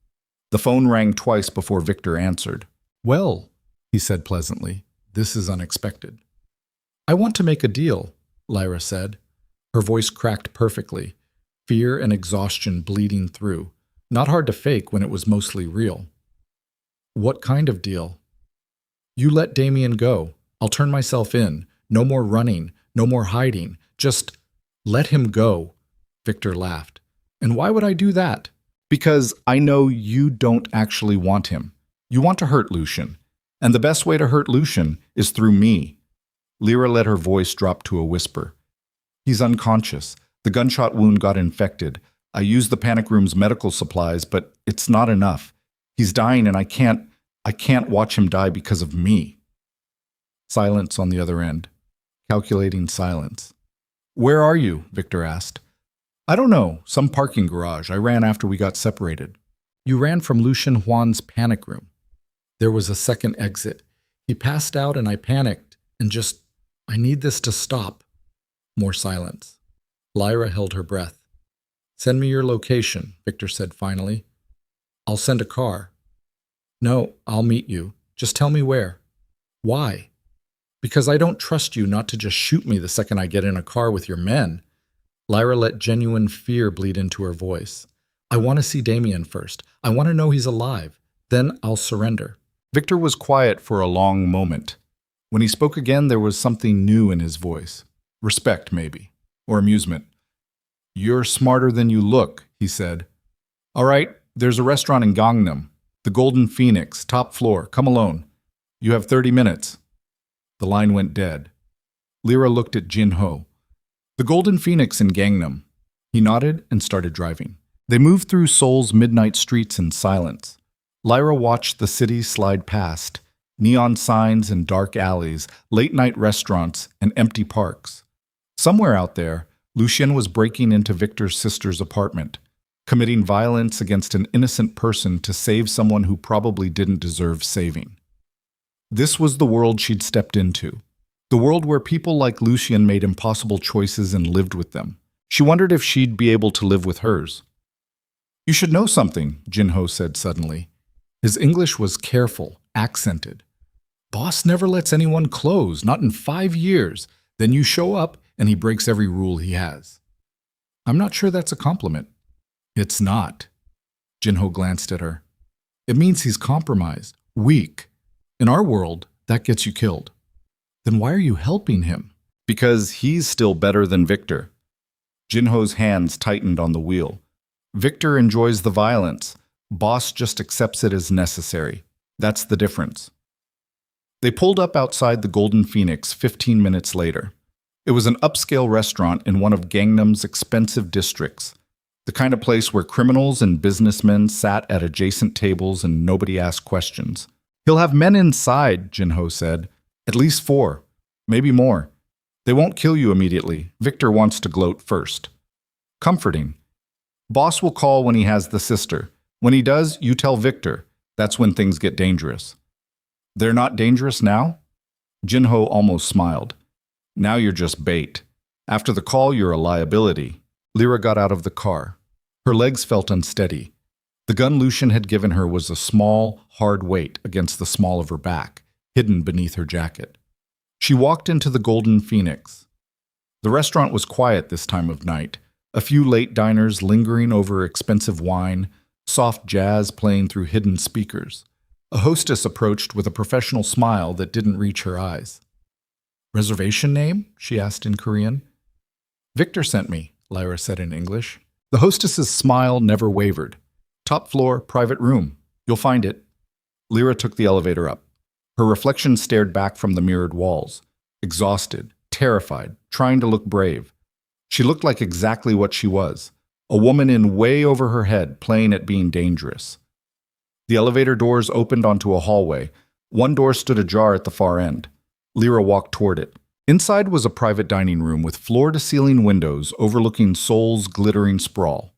The phone rang twice before Victor answered. "Well," he said pleasantly, "this is unexpected." "I want to make a deal," Lyra said. Her voice cracked perfectly, fear and exhaustion bleeding through. Not hard to fake when it was mostly real. "What kind of deal?" "You let Damien go. I'll turn myself in. No more running, no more hiding. Just let him go." Victor laughed. "And why would I do that?" "Because I know you don't actually want him. You want to hurt Lucian. And the best way to hurt Lucian is through me." Lyra let her voice drop to a whisper. "He's unconscious. The gunshot wound got infected. I used the panic room's medical supplies, but it's not enough. He's dying and I can't watch him die because of me." Silence on the other end. Calculating silence. "Where are you?" Victor asked. "I don't know. Some parking garage. I ran after we got separated." "You ran from Lucian Huan's panic room." There was a second exit. "He passed out and I panicked and I need this to stop." More silence. Lyra held her breath. "Send me your location," Victor said finally. "I'll send a car." "No, I'll meet you. Just tell me where." "Why?" "Because I don't trust you not to just shoot me the second I get in a car with your men." Lyra let genuine fear bleed into her voice. "I want to see Damien first. I want to know he's alive. Then I'll surrender." Victor was quiet for a long moment. When he spoke again, there was something new in his voice. Respect, maybe. Or amusement. "You're smarter than you look," he said. "All right, there's a restaurant in Gangnam. The Golden Phoenix, top floor. Come alone. You have 30 minutes. The line went dead. Lyra looked at Jinho. "The Golden Phoenix in Gangnam." He nodded and started driving. They moved through Seoul's midnight streets in silence. Lyra watched the city slide past. Neon signs and dark alleys, late-night restaurants, and empty parks. Somewhere out there, Lucian was breaking into Victor's sister's apartment, committing violence against an innocent person to save someone who probably didn't deserve saving. This was the world she'd stepped into. The world where people like Lucian made impossible choices and lived with them. She wondered if she'd be able to live with hers. "You should know something," Jinho said suddenly. His English was careful, accented. "Boss never lets anyone close, not in 5 years. Then you show up, and he breaks every rule he has." "I'm not sure that's a compliment." "It's not." Jinho glanced at her. "It means he's compromised, weak. In our world, that gets you killed." "Then why are you helping him?" "Because he's still better than Victor." Jinho's hands tightened on the wheel. "Victor enjoys the violence. Boss just accepts it as necessary. That's the difference." They pulled up outside the Golden Phoenix 15 minutes later. It was an upscale restaurant in one of Gangnam's expensive districts, the kind of place where criminals and businessmen sat at adjacent tables and nobody asked questions. "He'll have men inside," Jinho said. "At least 4, maybe more. They won't kill you immediately. Victor wants to gloat first." Comforting. "Boss will call when he has the sister. When he does, you tell Victor. That's when things get dangerous." "They're not dangerous now?" Jinho almost smiled. "Now you're just bait. After the call, you're a liability." Lyra got out of the car. Her legs felt unsteady. The gun Lucian had given her was a small, hard weight against the small of her back, hidden beneath her jacket. She walked into the Golden Phoenix. The restaurant was quiet this time of night. A few late diners lingering over expensive wine, soft jazz playing through hidden speakers. A hostess approached with a professional smile that didn't reach her eyes. "Reservation name?" she asked in Korean. "Victor sent me," Lyra said in English. The hostess's smile never wavered. "Top floor, private room. You'll find it." Lyra took the elevator up. Her reflection stared back from the mirrored walls, exhausted, terrified, trying to look brave. She looked like exactly what she was, a woman in way over her head, playing at being dangerous. The elevator doors opened onto a hallway. One door stood ajar at the far end. Lyra walked toward it. Inside was a private dining room with floor-to-ceiling windows overlooking Seoul's glittering sprawl.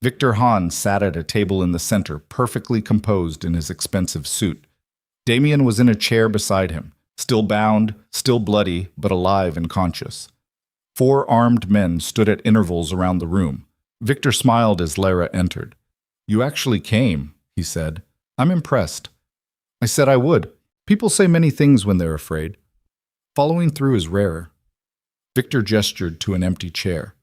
Victor Han sat at a table in the center, perfectly composed in his expensive suit. Damien was in a chair beside him, still bound, still bloody, but alive and conscious. 4 armed men stood at intervals around the room. Victor smiled as Lyra entered. "You actually came," he said. "I'm impressed." "I said I would. People say many things when they're afraid. Following through is rarer." Victor gestured to an empty chair.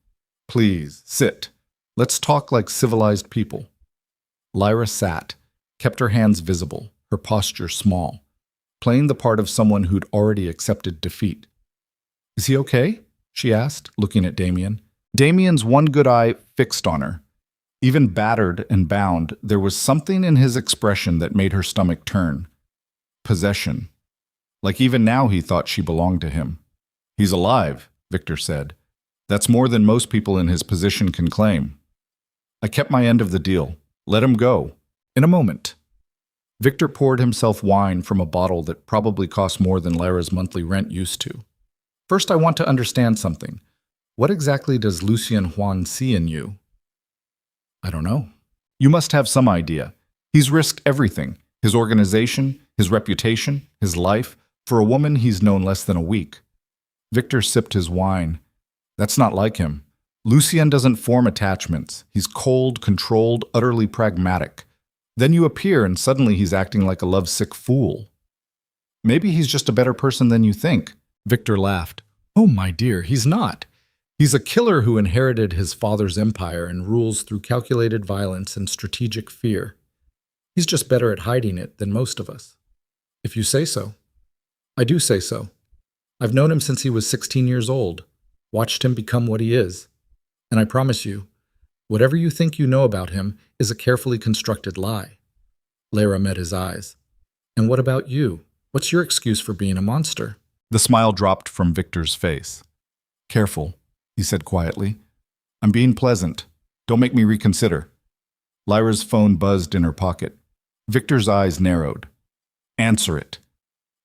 "Please, sit. Let's talk like civilized people." Lyra sat, kept her hands visible, her posture small, playing the part of someone who'd already accepted defeat. "Is he okay?" she asked, looking at Damien. Damien's one good eye fixed on her. Even battered and bound, there was something in his expression that made her stomach turn. Possession. Like even now he thought she belonged to him. "He's alive," Victor said. "That's more than most people in his position can claim. I kept my end of the deal. Let him go. In a moment." Victor poured himself wine from a bottle that probably cost more than Lyra's monthly rent used to. "First, I want to understand something. What exactly does Lucien Juan see in you?" "I don't know." "You must have some idea. He's risked everything. His organization, his reputation, his life, for a woman he's known less than a week." Victor sipped his wine. "That's not like him. Lucien doesn't form attachments. He's cold, controlled, utterly pragmatic. Then you appear and suddenly he's acting like a lovesick fool." "Maybe he's just a better person than you think." Victor laughed. "Oh, my dear, he's not. He's a killer who inherited his father's empire and rules through calculated violence and strategic fear. He's just better at hiding it than most of us." "If you say so." "I do say so. I've known him since he was 16 years old, watched him become what he is. And I promise you, whatever you think you know about him is a carefully constructed lie." Lyra met his eyes. "And what about you? What's your excuse for being a monster?" The smile dropped from Victor's face. "Careful," he said quietly. "I'm being pleasant. Don't make me reconsider." Lyra's phone buzzed in her pocket. Victor's eyes narrowed. "Answer it."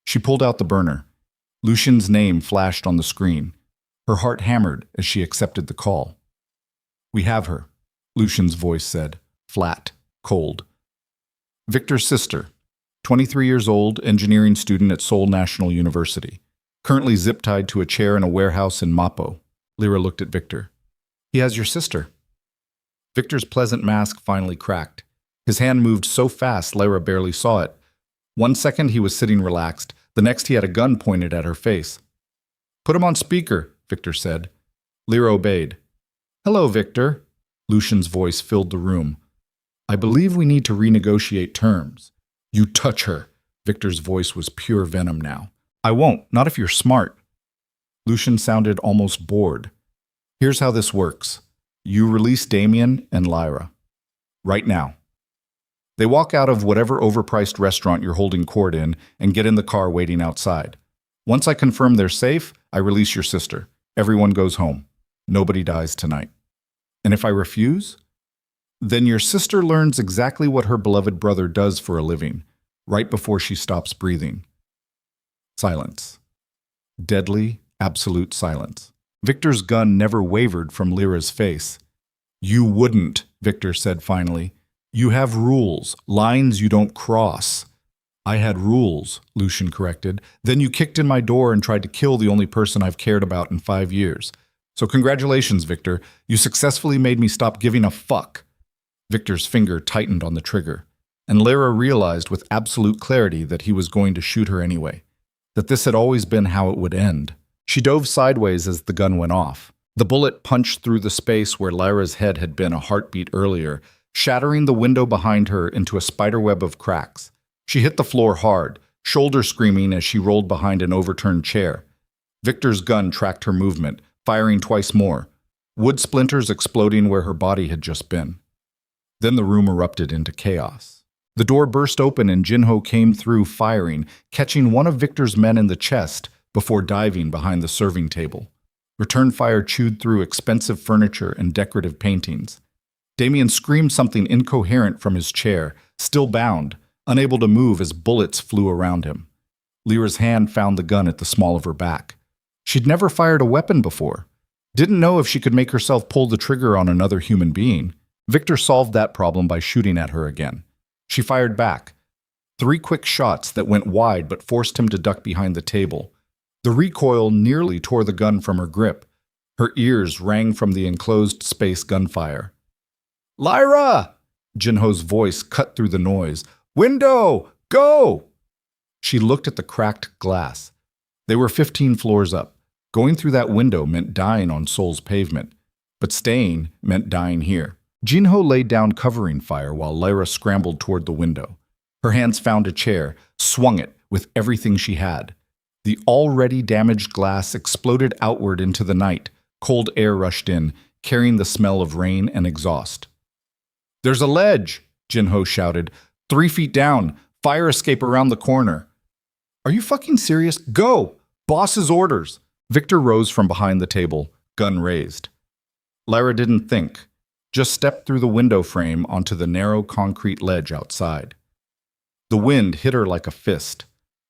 She pulled out the burner. Lucian's name flashed on the screen. Her heart hammered as she accepted the call. "We have her," Lucian's voice said, flat, cold. "Victor's sister, 23 years old, engineering student at Seoul National University. Currently zip-tied to a chair in a warehouse in Mapo." Lyra looked at Victor. "He has your sister." Victor's pleasant mask finally cracked. His hand moved so fast Lyra barely saw it. One second he was sitting relaxed, the next he had a gun pointed at her face. "Put him on speaker," Victor said. Lyra obeyed. "Hello, Victor." Lucian's voice filled the room. "I believe we need to renegotiate terms." "You touch her." Victor's voice was pure venom now. "I won't, not if you're smart." Lucian sounded almost bored. "Here's how this works. You release Damien and Lyra. Right now. They walk out of whatever overpriced restaurant you're holding court in and get in the car waiting outside. Once I confirm they're safe, I release your sister. Everyone goes home. Nobody dies tonight. And if I refuse, then your sister learns exactly what her beloved brother does for a living, right before she stops breathing." Silence. Deadly, absolute silence. Victor's gun never wavered from Lyra's face. "You wouldn't," Victor said finally. "You have rules, lines you don't cross." "I had rules," Lucian corrected. "Then you kicked in my door and tried to kill the only person I've cared about in 5 years. So congratulations, Victor. You successfully made me stop giving a fuck." Victor's finger tightened on the trigger, and Lyra realized with absolute clarity that he was going to shoot her anyway, that this had always been how it would end. She dove sideways as the gun went off. The bullet punched through the space where Lyra's head had been a heartbeat earlier, shattering the window behind her into a spiderweb of cracks. She hit the floor hard, shoulder screaming as she rolled behind an overturned chair. Victor's gun tracked her movement, firing twice more, wood splinters exploding where her body had just been. Then the room erupted into chaos. The door burst open and Jinho came through firing, catching one of Victor's men in the chest before diving behind the serving table. Return fire chewed through expensive furniture and decorative paintings. Damien screamed something incoherent from his chair, still bound, unable to move as bullets flew around him. Lyra's hand found the gun at the small of her back. She'd never fired a weapon before. Didn't know if she could make herself pull the trigger on another human being. Victor solved that problem by shooting at her again. She fired back. 3 quick shots that went wide but forced him to duck behind the table. The recoil nearly tore the gun from her grip. Her ears rang from the enclosed space gunfire. "Lyra!" Jinho's voice cut through the noise. "Window! Go!" She looked at the cracked glass. They were 15 floors up. Going through that window meant dying on Seoul's pavement, but staying meant dying here. Jinho laid down covering fire while Lyra scrambled toward the window. Her hands found a chair, swung it with everything she had. The already damaged glass exploded outward into the night. Cold air rushed in, carrying the smell of rain and exhaust. "There's a ledge!" Jinho shouted. 3 feet down, fire escape around the corner. "Are you fucking serious? Go! Boss's orders!" Victor rose from behind the table, gun raised. Lyra didn't think, just stepped through the window frame onto the narrow concrete ledge outside. The wind hit her like a fist.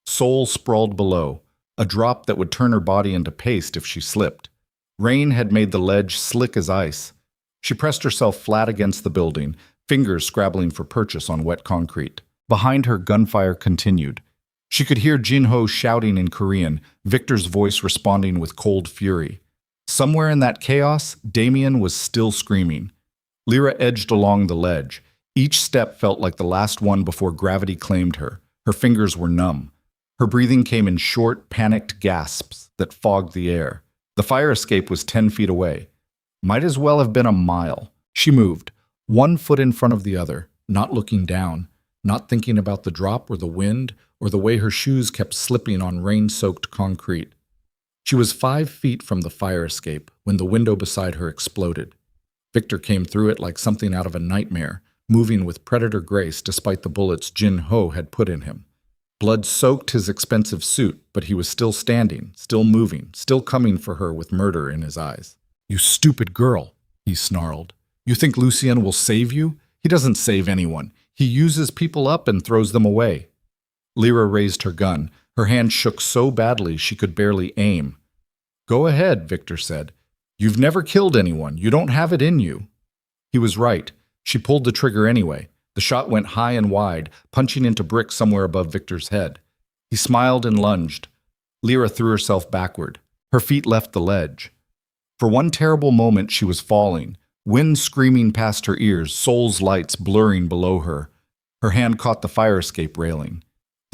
Seoul sprawled below, a drop that would turn her body into paste if she slipped. Rain had made the ledge slick as ice. She pressed herself flat against the building, fingers scrabbling for purchase on wet concrete. Behind her, gunfire continued. She could hear Jinho shouting in Korean, Victor's voice responding with cold fury. Somewhere in that chaos, Damien was still screaming. Lyra edged along the ledge. Each step felt like the last one before gravity claimed her. Her fingers were numb. Her breathing came in short, panicked gasps that fogged the air. The fire escape was 10 feet away. Might as well have been a mile. She moved, 1 foot in front of the other, not looking down, not thinking about the drop or the wind or the way her shoes kept slipping on rain-soaked concrete. She was 5 feet from the fire escape when the window beside her exploded. Victor came through it like something out of a nightmare, moving with predator grace despite the bullets Jinho had put in him. Blood soaked his expensive suit, but he was still standing, still moving, still coming for her with murder in his eyes. "You stupid girl," he snarled. "You think Lucien will save you? He doesn't save anyone. He uses people up and throws them away." Lyra raised her gun. Her hand shook so badly she could barely aim. "Go ahead," Victor said. "You've never killed anyone. You don't have it in you." He was right. She pulled the trigger anyway. The shot went high and wide, punching into brick somewhere above Victor's head. He smiled and lunged. Lyra threw herself backward. Her feet left the ledge. For one terrible moment she was falling, wind screaming past her ears, Seoul's lights blurring below her. Her hand caught the fire escape railing.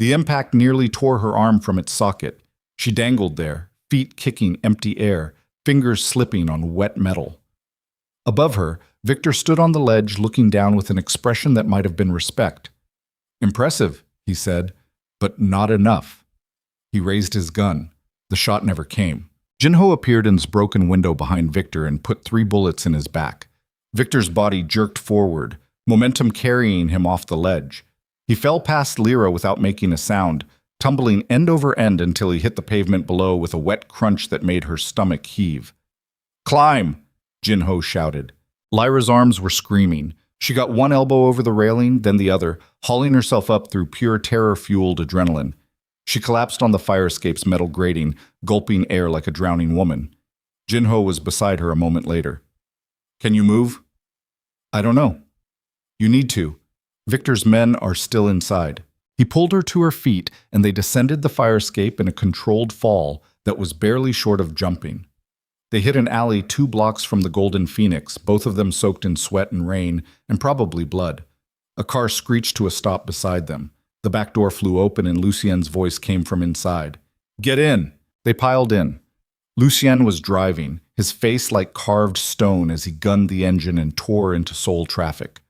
The impact nearly tore her arm from its socket. She dangled there, feet kicking empty air, fingers slipping on wet metal. Above her, Victor stood on the ledge looking down with an expression that might have been respect. "Impressive," he said, "but not enough." He raised his gun. The shot never came. Jinho appeared in this broken window behind Victor and put 3 bullets in his back. Victor's body jerked forward, momentum carrying him off the ledge. He fell past Lyra without making a sound, tumbling end over end until he hit the pavement below with a wet crunch that made her stomach heave. "Climb!" Jinho shouted. Lyra's arms were screaming. She got one elbow over the railing, then the other, hauling herself up through pure terror-fueled adrenaline. She collapsed on the fire escape's metal grating, gulping air like a drowning woman. Jinho was beside her a moment later. "Can you move?" "I don't know." "You need to. Victor's men are still inside." He pulled her to her feet, and they descended the fire escape in a controlled fall that was barely short of jumping. They hit an alley 2 blocks from the Golden Phoenix, both of them soaked in sweat and rain, and probably blood. A car screeched to a stop beside them. The back door flew open and Lucien's voice came from inside. "Get in!" They piled in. Lucien was driving, his face like carved stone as he gunned the engine and tore into Seoul traffic.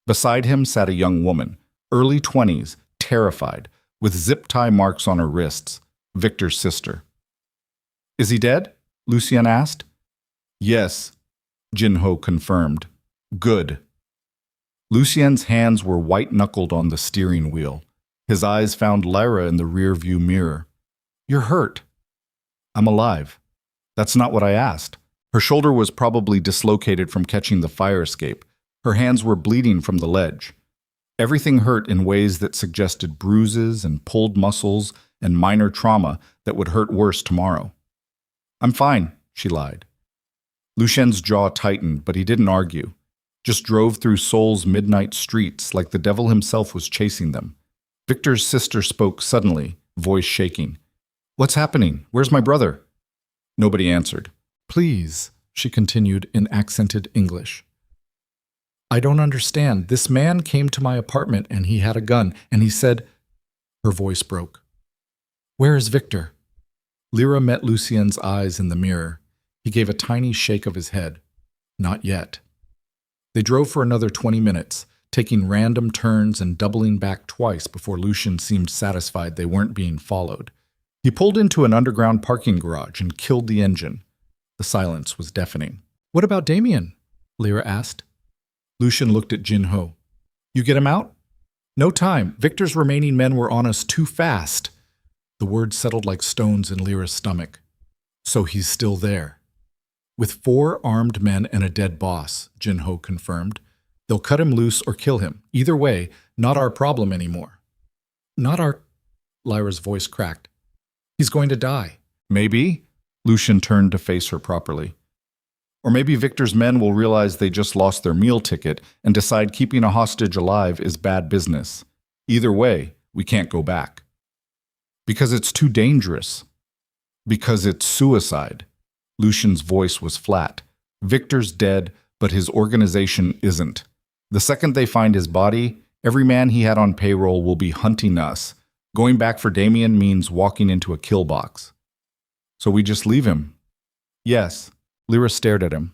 Beside him sat a young woman, early 20s, terrified, with zip-tie marks on her wrists, Victor's sister. "Is he dead?" Lucien asked. "Yes," Jin-ho confirmed. "Good." Lucien's hands were white-knuckled on the steering wheel. His eyes found Lyra in the rear-view mirror. "You're hurt." "I'm alive." "That's not what I asked." Her shoulder was probably dislocated from catching the fire escape. Her hands were bleeding from the ledge. Everything hurt in ways that suggested bruises and pulled muscles and minor trauma that would hurt worse tomorrow. "I'm fine," she lied. Lucien's jaw tightened, but he didn't argue. Just drove through Seoul's midnight streets like the devil himself was chasing them. Victor's sister spoke suddenly, voice shaking. "What's happening? Where's my brother?" Nobody answered. "Please," she continued in accented English. "I don't understand. This man came to my apartment and he had a gun, and he said—" Her voice broke. "Where is Victor?" Lyra met Lucien's eyes in the mirror. He gave a tiny shake of his head. "Not yet." They drove for another 20 minutes, taking random turns and doubling back twice before Lucien seemed satisfied they weren't being followed. He pulled into an underground parking garage and killed the engine. The silence was deafening. "What about Damien?" Lyra asked. Lucien looked at Jin-ho. "You get him out?" "No time. Victor's remaining men were on us too fast." The words settled like stones in Lyra's stomach. "So he's still there." "With 4 armed men and a dead boss," Jin-ho confirmed. "They'll cut him loose or kill him. Either way, not our problem anymore." "Not our—" Lyra's voice cracked. "He's going to die." "Maybe." Lucien turned to face her properly. "Or maybe Victor's men will realize they just lost their meal ticket and decide keeping a hostage alive is bad business. Either way, we can't go back." "Because it's too dangerous." "Because it's suicide." Lucien's voice was flat. "Victor's dead, but his organization isn't. The second they find his body, every man he had on payroll will be hunting us. Going back for Damien means walking into a kill box." "So we just leave him?" "Yes." Lyra stared at him.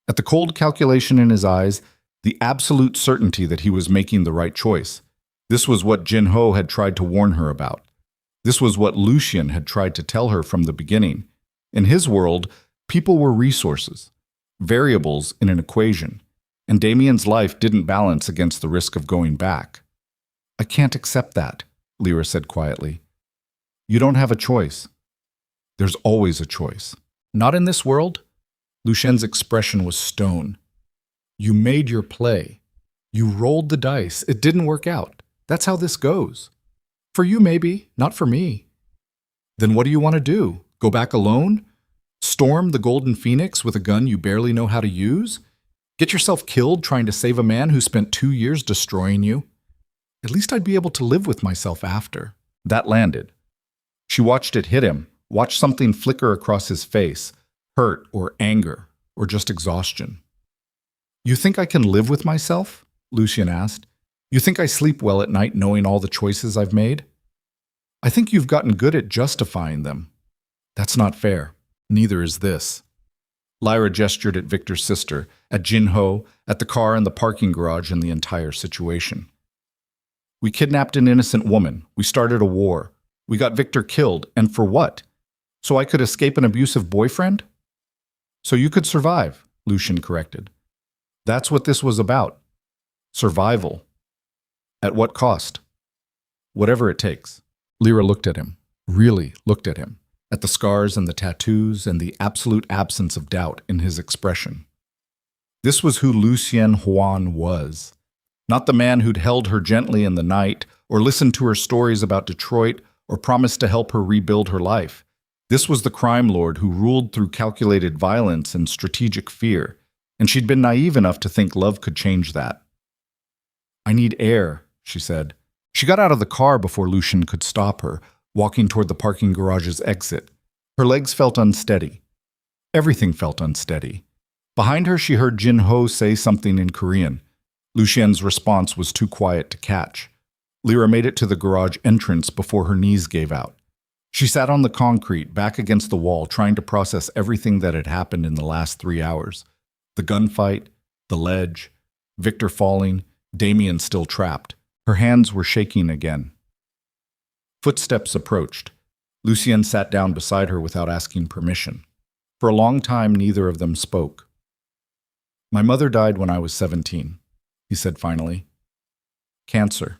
At the cold calculation in his eyes, the absolute certainty that he was making the right choice. This was what Jin-ho had tried to warn her about. This was what Lucien had tried to tell her from the beginning. In his world, people were resources, variables in an equation, and Damien's life didn't balance against the risk of going back. "I can't accept that," Lyra said quietly. "You don't have a choice." "There's always a choice." "Not in this world?" Lucien's expression was stone. "You made your play. You rolled the dice. It didn't work out. That's how this goes. For you, maybe, not for me." "Then what do you want to do? Go back alone? Storm the Golden Phoenix with a gun you barely know how to use? Get yourself killed trying to save a man who spent 2 years destroying you? At least I'd be able to live with myself after." That landed. She watched it hit him, watched something flicker across his face, hurt or anger or just exhaustion. "You think I can live with myself?" Lucien asked. "You think I sleep well at night knowing all the choices I've made?" "I think you've gotten good at justifying them." "That's not fair. Neither is this." Lyra gestured at Victor's sister, at Jin-ho, at the car in the parking garage, and the entire situation. "We kidnapped an innocent woman. We started a war. We got Victor killed. And for what? So I could escape an abusive boyfriend?" "So you could survive," Lucien corrected. "That's what this was about. Survival. At what cost?" "Whatever it takes." Lyra looked at him, really looked at him, at the scars and the tattoos and the absolute absence of doubt in his expression. This was who Lucien Huan was. Not the man who'd held her gently in the night, or listened to her stories about Detroit, or promised to help her rebuild her life. This was the crime lord who ruled through calculated violence and strategic fear, and she'd been naive enough to think love could change that. "I need air," she said. She got out of the car before Lucien could stop her, walking toward the parking garage's exit. Her legs felt unsteady. Everything felt unsteady. Behind her, she heard Jin-ho say something in Korean. Lucien's response was too quiet to catch. Lyra made it to the garage entrance before her knees gave out. She sat on the concrete, back against the wall, trying to process everything that had happened in the last 3 hours. The gunfight, the ledge, Victor falling, Damien still trapped. Her hands were shaking again. Footsteps approached. Lucien sat down beside her without asking permission. For a long time, neither of them spoke. "My mother died when I was 17, he said finally. "Cancer.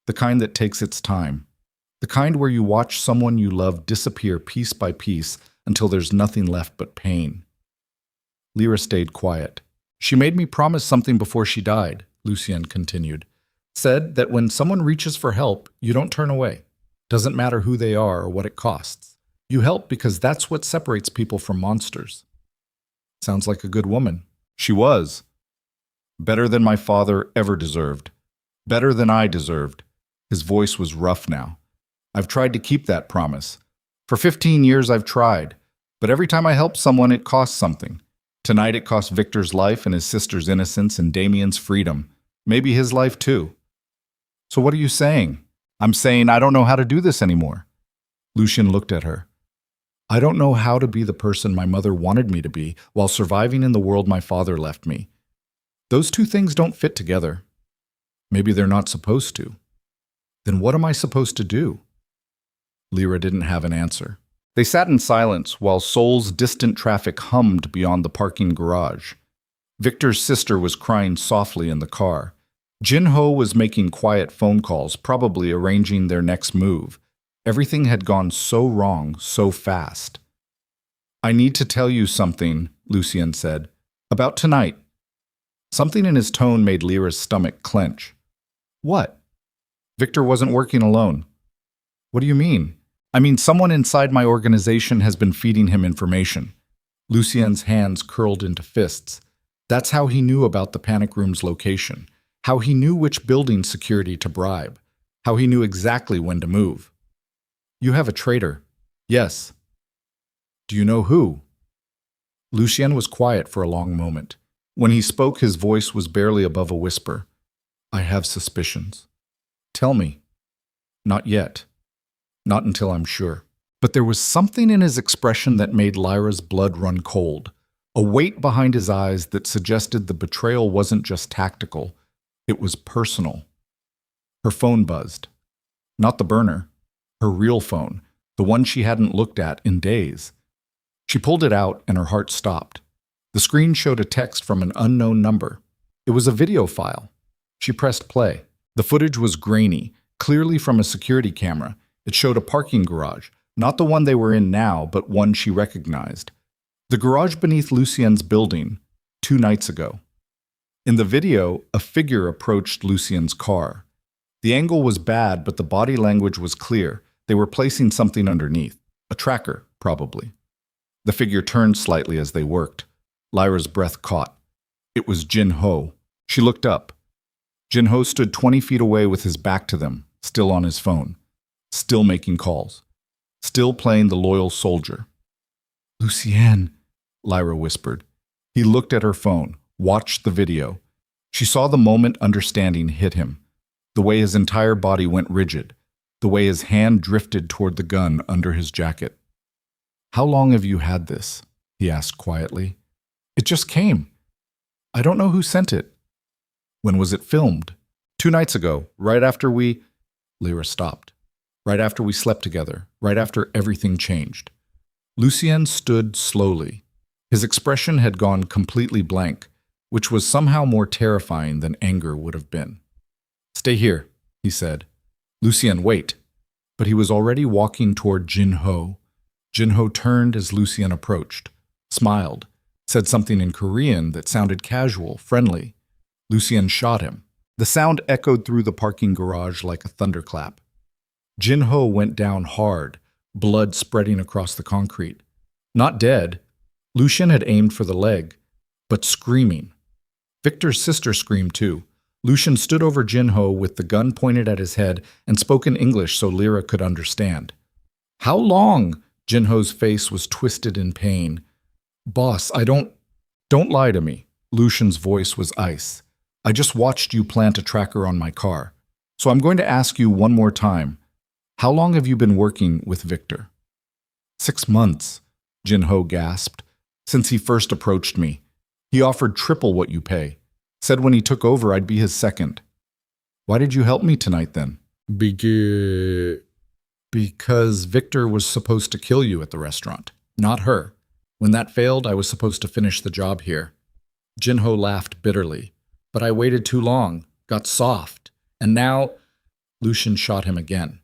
The kind that takes its time. The kind where you watch someone you love disappear piece by piece until there's nothing left but pain." Lyra stayed quiet. "She made me promise something before she died," Lucien continued. "Said that when someone reaches for help, you don't turn away. Doesn't matter who they are or what it costs. You help because that's what separates people from monsters." Sounds like a good woman. She was. Better than my father ever deserved. Better than I deserved. His voice was rough now. "I've tried to keep that promise. For 15 years I've tried, but every time I help someone it costs something. Tonight it cost Victor's life and his sister's innocence and Damien's freedom. Maybe his life too." "So what are you saying?" "I'm saying I don't know how to do this anymore." Lucien looked at her. "I don't know how to be the person my mother wanted me to be while surviving in the world my father left me. Those two things don't fit together. Maybe they're not supposed to. Then what am I supposed to do?" Lyra didn't have an answer. They sat in silence while Seoul's distant traffic hummed beyond the parking garage. Victor's sister was crying softly in the car. Jin-ho was making quiet phone calls, probably arranging their next move. Everything had gone so wrong, so fast. "I need to tell you something," Lucien said. "About tonight." Something in his tone made Lyra's stomach clench. "What?" "Victor wasn't working alone." "What do you mean?" "I mean, someone inside my organization has been feeding him information." Lucien's hands curled into fists. That's how he knew about the panic room's location, how he knew which building security to bribe, how he knew exactly when to move. "You have a traitor." "Yes." "Do you know who?" Lucien was quiet for a long moment. When he spoke, his voice was barely above a whisper. "I have suspicions." "Tell me." "Not yet. Not until I'm sure." But there was something in his expression that made Lyra's blood run cold, a weight behind his eyes that suggested the betrayal wasn't just tactical, it was personal. Her phone buzzed. Not the burner, her real phone, the one she hadn't looked at in days. She pulled it out and her heart stopped. The screen showed a text from an unknown number. It was a video file. She pressed play. The footage was grainy, clearly from a security camera. It showed a parking garage, not the one they were in now, but one she recognized. The garage beneath Lucien's building, 2 nights ago. In the video, a figure approached Lucien's car. The angle was bad, but the body language was clear. They were placing something underneath. A tracker, probably. The figure turned slightly as they worked. Lyra's breath caught. It was Jin-ho. She looked up. Jin-ho stood 20 feet away with his back to them, still on his phone, still making calls, still playing the loyal soldier. "Lucien," Lyra whispered. He looked at her phone, watched the video. She saw the moment understanding hit him, the way his entire body went rigid, the way his hand drifted toward the gun under his jacket. "How long have you had this?" he asked quietly. "It just came. I don't know who sent it." "When was it filmed?" 2 nights ago, right after we—" Lyra stopped. "Right after we slept together, right after everything changed." Lucien stood slowly. His expression had gone completely blank, which was somehow more terrifying than anger would have been. "Stay here," he said. "Lucien, wait." But he was already walking toward Jin-ho. Jin-ho turned as Lucien approached, smiled, said something in Korean that sounded casual, friendly. Lucien shot him. The sound echoed through the parking garage like a thunderclap. Jin-ho went down hard, blood spreading across the concrete. Not dead. Lucien had aimed for the leg, but screaming. Victor's sister screamed too. Lucien stood over Jin-ho with the gun pointed at his head and spoke in English so Lyra could understand. "How long?" Jin-ho's face was twisted in pain. "Boss, I don't lie to me." Lucien's voice was ice. "I just watched you plant a tracker on my car. So I'm going to ask you one more time. How long have you been working with Victor? 6 months, Jin-ho gasped. Since he first approached me. He offered triple what you pay. Said when he took over I'd be his second. Why did you help me tonight then? Because Victor was supposed to kill you at the restaurant, not her. When that failed, I was supposed to finish the job here. Jin-ho laughed bitterly. But I waited too long, got soft, and now… Lucian shot him again.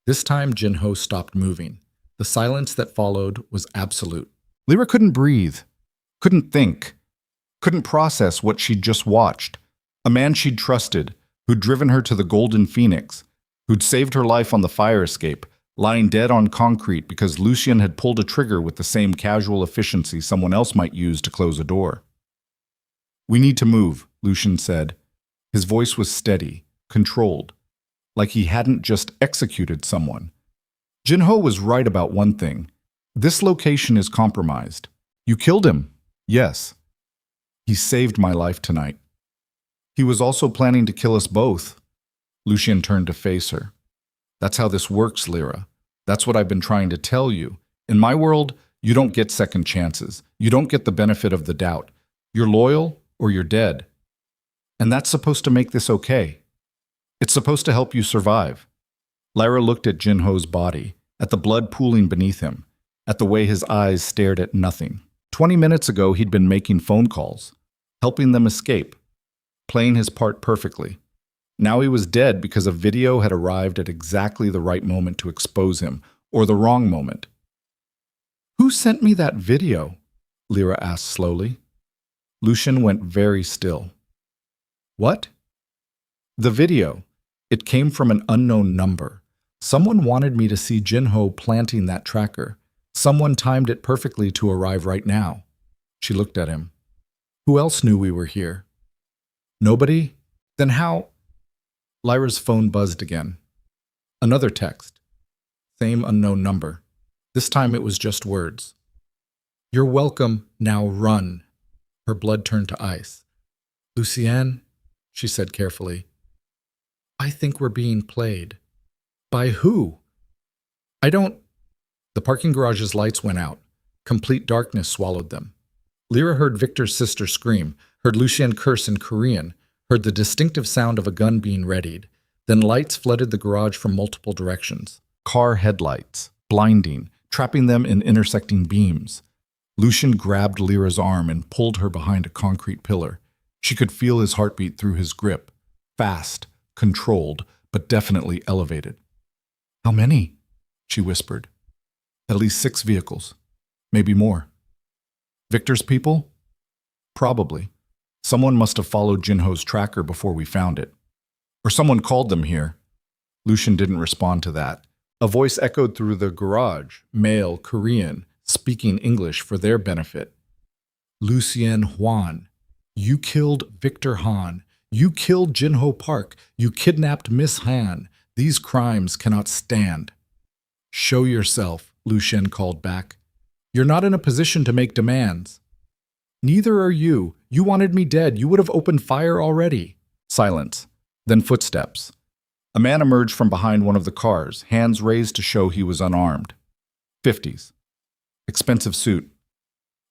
This time Jin-ho stopped moving. The silence that followed was absolute. Lyra couldn't breathe, couldn't think, couldn't process what she'd just watched. A man she'd trusted, who'd driven her to the Golden Phoenix, who'd saved her life on the fire escape, lying dead on concrete because Lucian had pulled a trigger with the same casual efficiency someone else might use to close a door. We need to move, Lucian said. His voice was steady, controlled, like he hadn't just executed someone. Jin-ho was right about one thing. This location is compromised. You killed him. Yes. He saved my life tonight. He was also planning to kill us both. Lucian turned to face her. That's how this works, Lyra. That's what I've been trying to tell you. In my world, you don't get second chances. You don't get the benefit of the doubt. You're loyal or you're dead. And that's supposed to make this okay. It's supposed to help you survive. Lyra looked at Jin-ho's body, at the blood pooling beneath him, at the way his eyes stared at nothing. 20 minutes ago, he'd been making phone calls, helping them escape, playing his part perfectly. Now he was dead because a video had arrived at exactly the right moment to expose him, or the wrong moment. Who sent me that video? Lyra asked slowly. Lucian went very still. What? The video. It came from an unknown number. Someone wanted me to see Jin-ho planting that tracker. Someone timed it perfectly to arrive right now. She looked at him. Who else knew we were here? Nobody? Then how? Lyra's phone buzzed again. Another text. Same unknown number. This time it was just words. You're welcome, now run. Her blood turned to ice. Lucienne, she said carefully. I think we're being played. By who? I don't… The parking garage's lights went out. Complete darkness swallowed them. Lyra heard Victor's sister scream, heard Lucienne curse in Korean, heard the distinctive sound of a gun being readied. Then lights flooded the garage from multiple directions. Car headlights, blinding, trapping them in intersecting beams. Lucian grabbed Lyra's arm and pulled her behind a concrete pillar. She could feel his heartbeat through his grip. Fast, controlled, but definitely elevated. How many? She whispered. At least 6 vehicles. Maybe more. Victor's people? Probably. Someone must have followed Jin-ho's tracker before we found it. Or someone called them here. Lucian didn't respond to that. A voice echoed through the garage, male, Korean, speaking English for their benefit. Lucien Hwan. You killed Victor Han. You killed Jin-ho Park. You kidnapped Miss Han. These crimes cannot stand. Show yourself, Lucien called back. You're not in a position to make demands. Neither are you. You wanted me dead. You would have opened fire already. Silence. Then footsteps. A man emerged from behind one of the cars, hands raised to show he was unarmed. 50s. Expensive suit.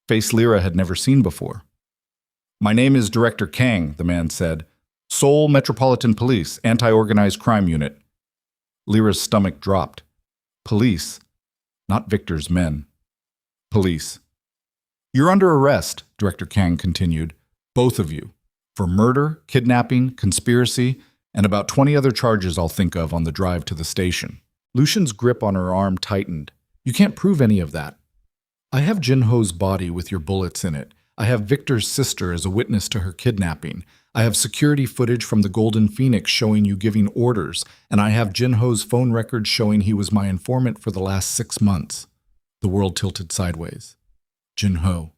Face Lyra had never seen before. My name is Director Kang, the man said. Seoul Metropolitan Police, Anti-Organized Crime Unit. Lyra's stomach dropped. Police. Not Victor's men. Police. You're under arrest, Director Kang continued. Both of you. For murder, kidnapping, conspiracy, and about 20 other charges I'll think of on the drive to the station. Lucian's grip on her arm tightened. You can't prove any of that. I have Jin-ho's body with your bullets in it. I have Victor's sister as a witness to her kidnapping. I have security footage from the Golden Phoenix showing you giving orders, and I have Jin-ho's phone records showing he was my informant for the last 6 months. The world tilted sideways. Jin-ho,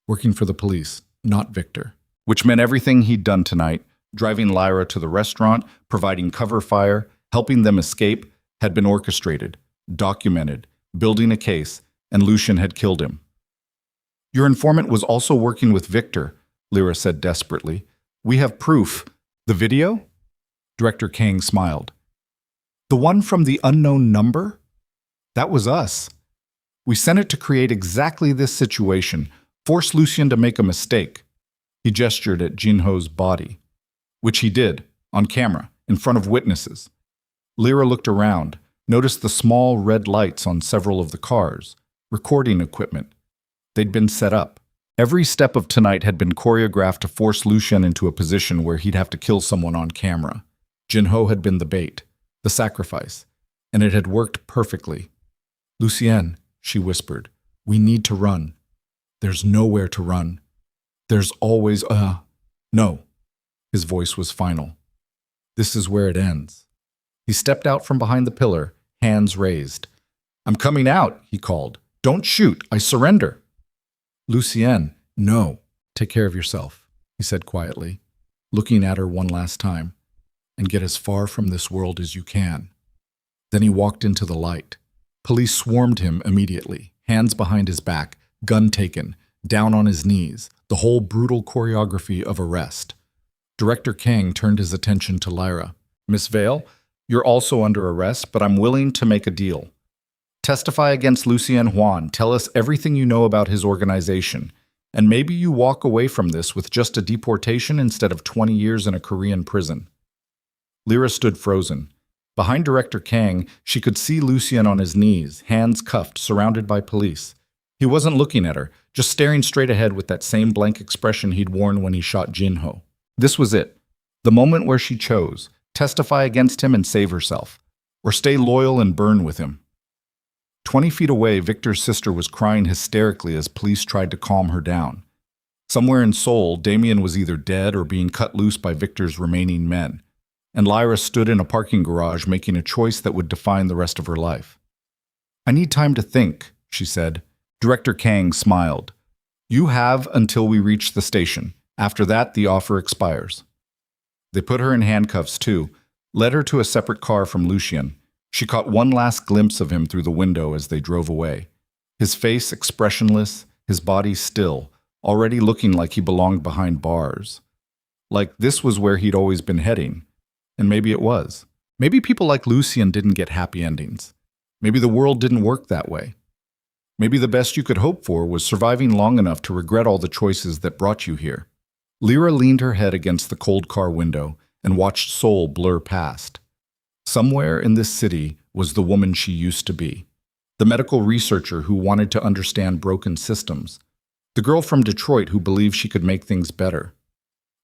working for the police, not Victor. Which meant everything he'd done tonight, driving Lyra to the restaurant, providing cover fire, helping them escape, had been orchestrated, documented, building a case, and Lucian had killed him. Your informant was also working with Victor, Lyra said desperately. We have proof. The video? Director Kang smiled. The one from the unknown number? That was us. We sent it to create exactly this situation, force Lucien to make a mistake. He gestured at Jinho's body, which he did, on camera, in front of witnesses. Lyra looked around, noticed the small red lights on several of the cars, recording equipment. They'd been set up. Every step of tonight had been choreographed to force Lucien into a position where he'd have to kill someone on camera. Jinho had been the bait, the sacrifice, and it had worked perfectly. "Lucien," she whispered, "we need to run." "There's nowhere to run. There's always No." His voice was final. "This is where it ends." He stepped out from behind the pillar, hands raised. "I'm coming out," he called. "Don't shoot. I surrender." "Lucien, no. Take care of yourself," he said quietly, looking at her one last time, "and get as far from this world as you can." Then he walked into the light. Police swarmed him immediately, hands behind his back, gun taken, down on his knees, the whole brutal choreography of arrest. Director Kang turned his attention to Lyra. "Miss Vale, you're also under arrest, but I'm willing to make a deal. Testify against Lucien Huan, tell us everything you know about his organization, and maybe you walk away from this with just a deportation instead of 20 years in a Korean prison." Lyra stood frozen. Behind Director Kang, she could see Lucien on his knees, hands cuffed, surrounded by police. He wasn't looking at her, just staring straight ahead with that same blank expression he'd worn when he shot Jinho. This was it, the moment where she chose, testify against him and save herself, or stay loyal and burn with him. 20 feet away, Victor's sister was crying hysterically as police tried to calm her down. Somewhere in Seoul, Damien was either dead or being cut loose by Victor's remaining men, and Lyra stood in a parking garage making a choice that would define the rest of her life. "I need time to think," she said. Director Kang smiled. "You have until we reach the station. After that, the offer expires." They put her in handcuffs too, led her to a separate car from Lucien. She caught one last glimpse of him through the window as they drove away. His face expressionless, his body still, already looking like he belonged behind bars. Like this was where he'd always been heading. And maybe it was. Maybe people like Lucien didn't get happy endings. Maybe the world didn't work that way. Maybe the best you could hope for was surviving long enough to regret all the choices that brought you here. Lyra leaned her head against the cold car window and watched Seoul blur past. Somewhere in this city was the woman she used to be. The medical researcher who wanted to understand broken systems. The girl from Detroit who believed she could make things better.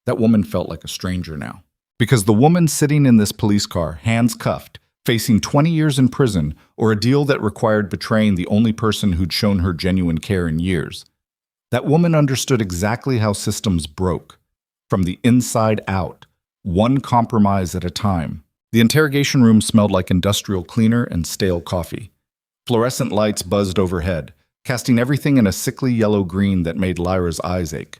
That woman felt like a stranger now. Because the woman sitting in this police car, hands cuffed, facing 20 years in prison or a deal that required betraying the only person who'd shown her genuine care in years. That woman understood exactly how systems broke, from the inside out, one compromise at a time. The interrogation room smelled like industrial cleaner and stale coffee. Fluorescent lights buzzed overhead, casting everything in a sickly yellow-green that made Lyra's eyes ache.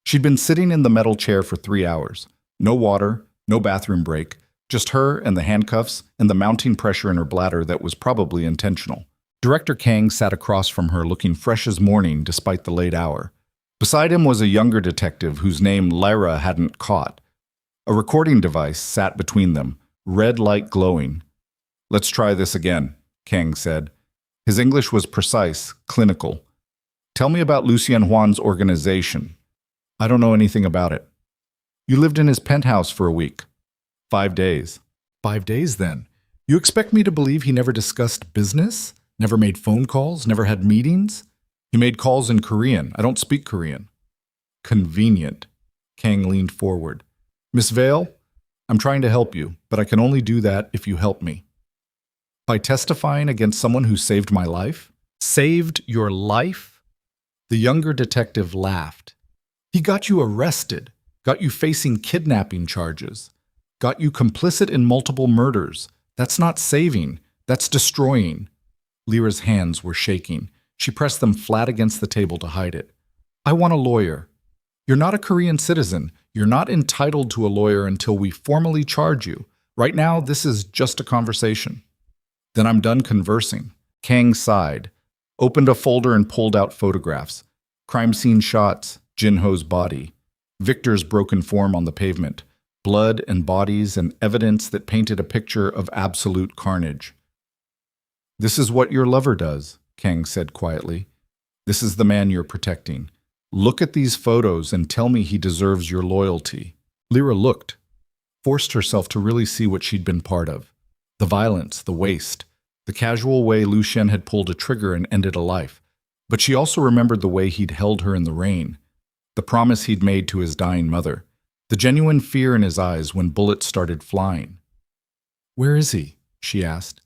She'd been sitting in the metal chair for 3 hours. No water, no bathroom break, just her and the handcuffs and the mounting pressure in her bladder that was probably intentional. Director Kang sat across from her looking fresh as morning despite the late hour. Beside him was a younger detective whose name Lyra hadn't caught. A recording device sat between them, red light glowing. "Let's try this again," Kang said. His English was precise, clinical. "Tell me about Lucien Huan's organization." "I don't know anything about it." "You lived in his penthouse for a week." 5 days. 5 days, then? You expect me to believe he never discussed business? Never made phone calls? Never had meetings? He made calls in Korean. I don't speak Korean. Convenient. Kang leaned forward. "Miss Vale, I'm trying to help you, but I can only do that if you help me." "By testifying against someone who saved my life?" "Saved your life?" The younger detective laughed. "He got you arrested, got you facing kidnapping charges, got you complicit in multiple murders. That's not saving, that's destroying." Lyra's hands were shaking. She pressed them flat against the table to hide it. "I want a lawyer. You're not a Korean citizen. You're not entitled to a lawyer until we formally charge you. Right now, this is just a conversation." "Then I'm done conversing." Kang sighed, opened a folder and pulled out photographs. Crime scene shots, Jinho's body, Victor's broken form on the pavement, blood and bodies and evidence that painted a picture of absolute carnage. "This is what your lover does," Kang said quietly. "This is the man you're protecting. Look at these photos and tell me he deserves your loyalty." Lyra looked, forced herself to really see what she'd been part of. The violence, the waste, the casual way Lucien had pulled a trigger and ended a life. But she also remembered the way he'd held her in the rain, the promise he'd made to his dying mother, the genuine fear in his eyes when bullets started flying. "Where is he?" she asked.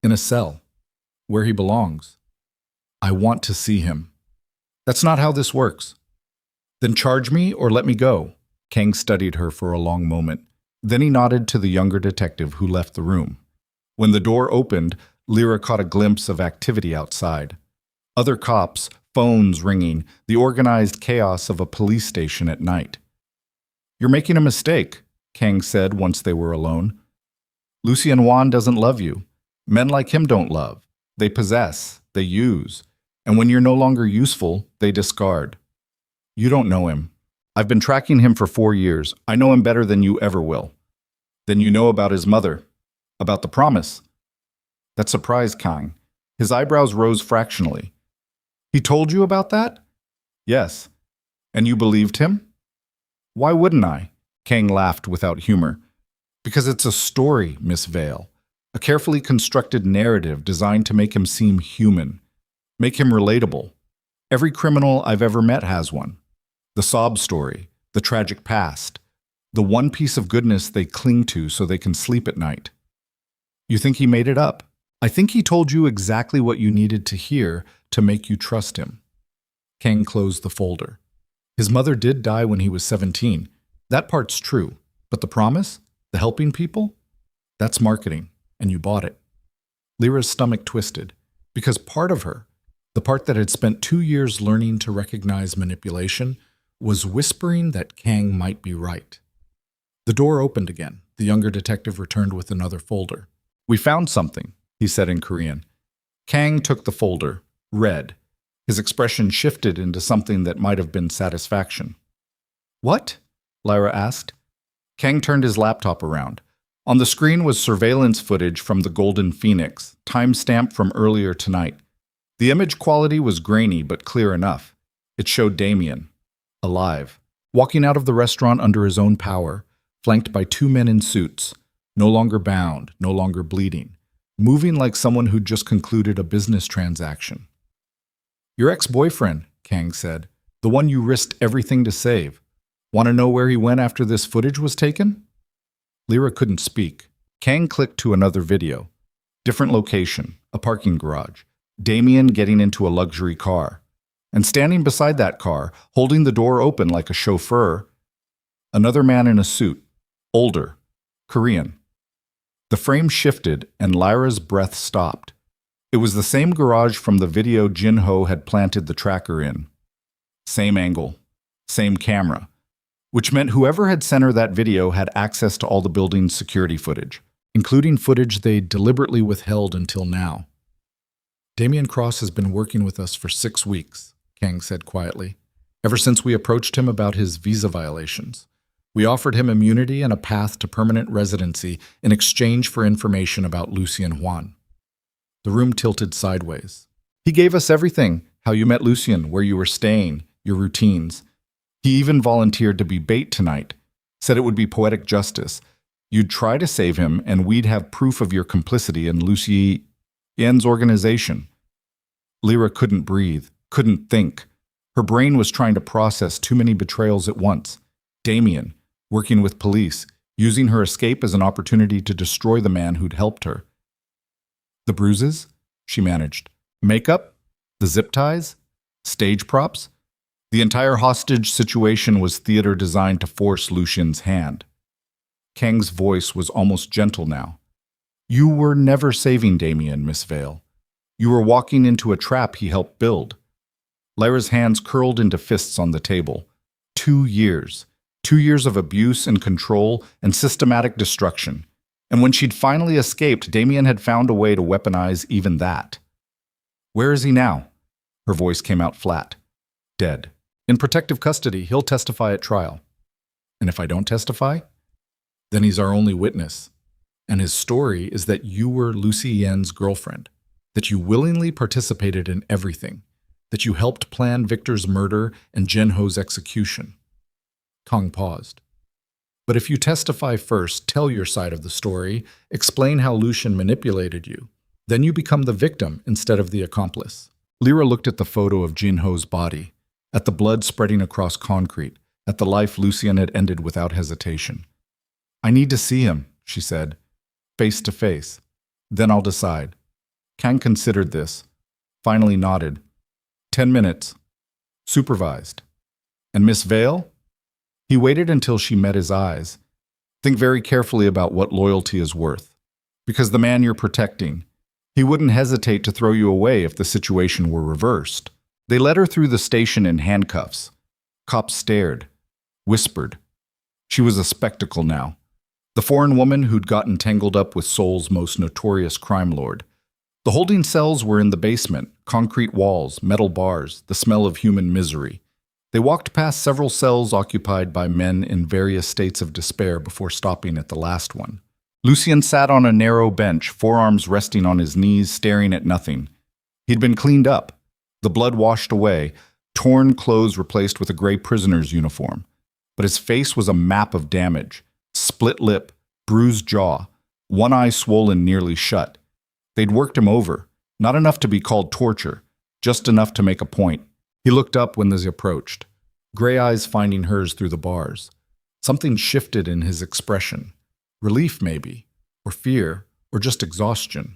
"In a cell, where he belongs. I want to see him." "That's not how this works." "Then charge me or let me go." Kang studied her for a long moment. Then he nodded to the younger detective who left the room. When the door opened, Lyra caught a glimpse of activity outside. Other cops, phones ringing, the organized chaos of a police station at night. "You're making a mistake," Kang said once they were alone. "Lucien Juan doesn't love you. Men like him don't love. They possess, they use. And when you're no longer useful, they discard. You don't know him. I've been tracking him for 4 years. I know him better than you ever will." "Then you know about his mother, about the promise." That surprised Kang. His eyebrows rose fractionally. "He told you about that?" "Yes." "And you believed him?" "Why wouldn't I?" Kang laughed without humor. "Because it's a story, Miss Vale. A carefully constructed narrative designed to make him seem human, make him relatable. Every criminal I've ever met has one. The sob story, the tragic past, the one piece of goodness they cling to so they can sleep at night." "You think he made it up?" "I think he told you exactly what you needed to hear to make you trust him." Kang closed the folder. "His mother did die when he was 17. That part's true. But the promise? The helping people? That's marketing, and you bought it." Lyra's stomach twisted, because part of her, the part that had spent 2 years learning to recognize manipulation, was whispering that Kang might be right. The door opened again. The younger detective returned with another folder. "We found something," he said in Korean. Kang took the folder, read. His expression shifted into something that might have been satisfaction. "What?" Lyra asked. Kang turned his laptop around. On the screen was surveillance footage from the Golden Phoenix, time-stamped from earlier tonight. The image quality was grainy but clear enough. It showed Damien, alive, walking out of the restaurant under his own power, flanked by 2 men in suits, no longer bound, no longer bleeding, moving like someone who'd just concluded a business transaction. "Your ex-boyfriend," Kang said, "the one you risked everything to save. Want to know where he went after this footage was taken?" Lyra couldn't speak. Kang clicked to another video. Different location, a parking garage. Damien getting into a luxury car. And standing beside that car, holding the door open like a chauffeur, another man in a suit, older, Korean. The frame shifted and Lyra's breath stopped. It was the same garage from the video Jin-ho had planted the tracker in. Same angle, same camera, which meant whoever had sent her that video had access to all the building's security footage, including footage they'd deliberately withheld until now. "Damien Cross has been working with us for 6 weeks, Kang said quietly, ever since we approached him about his visa violations. We offered him immunity and a path to permanent residency in exchange for information about Lucien Juan." The room tilted sideways. "He gave us everything, how you met Lucien, where you were staying, your routines. He even volunteered to be bait tonight, said it would be poetic justice. You'd try to save him and we'd have proof of your complicity in Lucien's organization." Lyra couldn't breathe, couldn't think. Her brain was trying to process too many betrayals at once. Damien, working with police, using her escape as an opportunity to destroy the man who'd helped her. The bruises? She managed. Makeup? The zip ties? Stage props? The entire hostage situation was theater designed to force Lucien's hand. Kang's voice was almost gentle now. "You were never saving Damien, Miss Vale. You were walking into a trap he helped build." Lyra's hands curled into fists on the table. 2 years. 2 years of abuse and control and systematic destruction. And when she'd finally escaped, Damien had found a way to weaponize even that. "Where is he now?" Her voice came out flat. "Dead. In protective custody, he'll testify at trial." "And if I don't testify?" Then he's our only witness. And his story is that you were Lucy Yen's girlfriend, that you willingly participated in everything, that you helped plan Victor's murder and Jinho's execution. Kang paused. But if you testify first, tell your side of the story, explain how Lucian manipulated you, then you become the victim instead of the accomplice. Lyra looked at the photo of Jinho's body, at the blood spreading across concrete, at the life Lucian had ended without hesitation. I need to see him, she said, face to face. Then I'll decide. Kang considered this, finally nodded. 10 minutes. Supervised. And Miss Vale? He waited until she met his eyes. Think very carefully about what loyalty is worth. Because the man you're protecting, he wouldn't hesitate to throw you away if the situation were reversed. They led her through the station in handcuffs. Cops stared, whispered. She was a spectacle now. The foreign woman who'd gotten tangled up with Seoul's most notorious crime lord. The holding cells were in the basement, concrete walls, metal bars, the smell of human misery. They walked past several cells occupied by men in various states of despair before stopping at the last one. Lucian sat on a narrow bench, forearms resting on his knees, staring at nothing. He'd been cleaned up, the blood washed away, torn clothes replaced with a gray prisoner's uniform. But his face was a map of damage. Split lip, bruised jaw, one eye swollen nearly shut. They'd worked him over, not enough to be called torture, just enough to make a point. He looked up when they approached, gray eyes finding hers through the bars. Something shifted in his expression. Relief, maybe, or fear, or just exhaustion.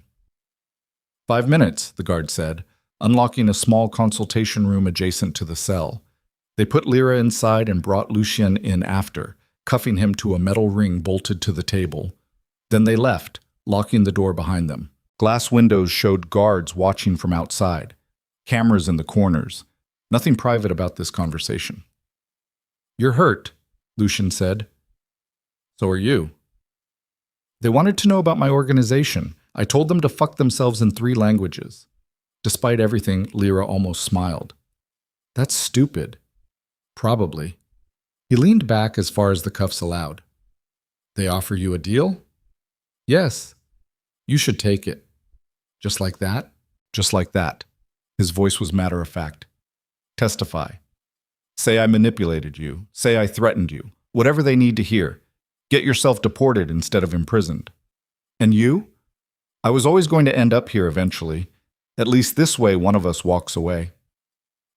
5 minutes, the guard said, unlocking a small consultation room adjacent to the cell. They put Lyra inside and brought Lucian in after, cuffing him to a metal ring bolted to the table. Then they left, locking the door behind them. Glass windows showed guards watching from outside, cameras in the corners. Nothing private about this conversation. You're hurt, Lucian said. So are you. They wanted to know about my organization. I told them to fuck themselves in 3 languages. Despite everything, Lyra almost smiled. That's stupid. Probably. He leaned back as far as the cuffs allowed. They offer you a deal? Yes. You should take it. Just like that? Just like that. His voice was matter of fact. Testify. Say I manipulated you. Say I threatened you. Whatever they need to hear. Get yourself deported instead of imprisoned. And you? I was always going to end up here eventually. At least this way one of us walks away.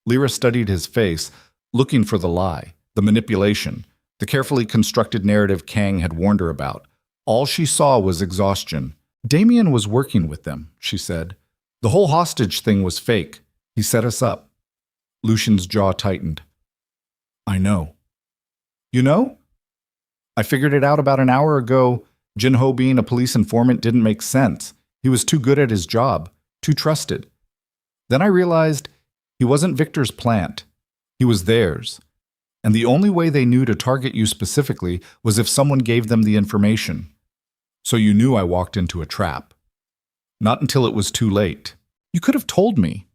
Lyra studied his face, looking for the lie, the manipulation, the carefully constructed narrative Kang had warned her about. All she saw was exhaustion. Damien was working with them, she said. The whole hostage thing was fake. He set us up. Lucian's jaw tightened. I know. You know? I figured it out about an hour ago. Jinho being a police informant didn't make sense. He was too good at his job, too trusted. Then I realized he wasn't Victor's plant. He was theirs. And the only way they knew to target you specifically was if someone gave them the information. So you knew I walked into a trap. Not until it was too late. You could have told me.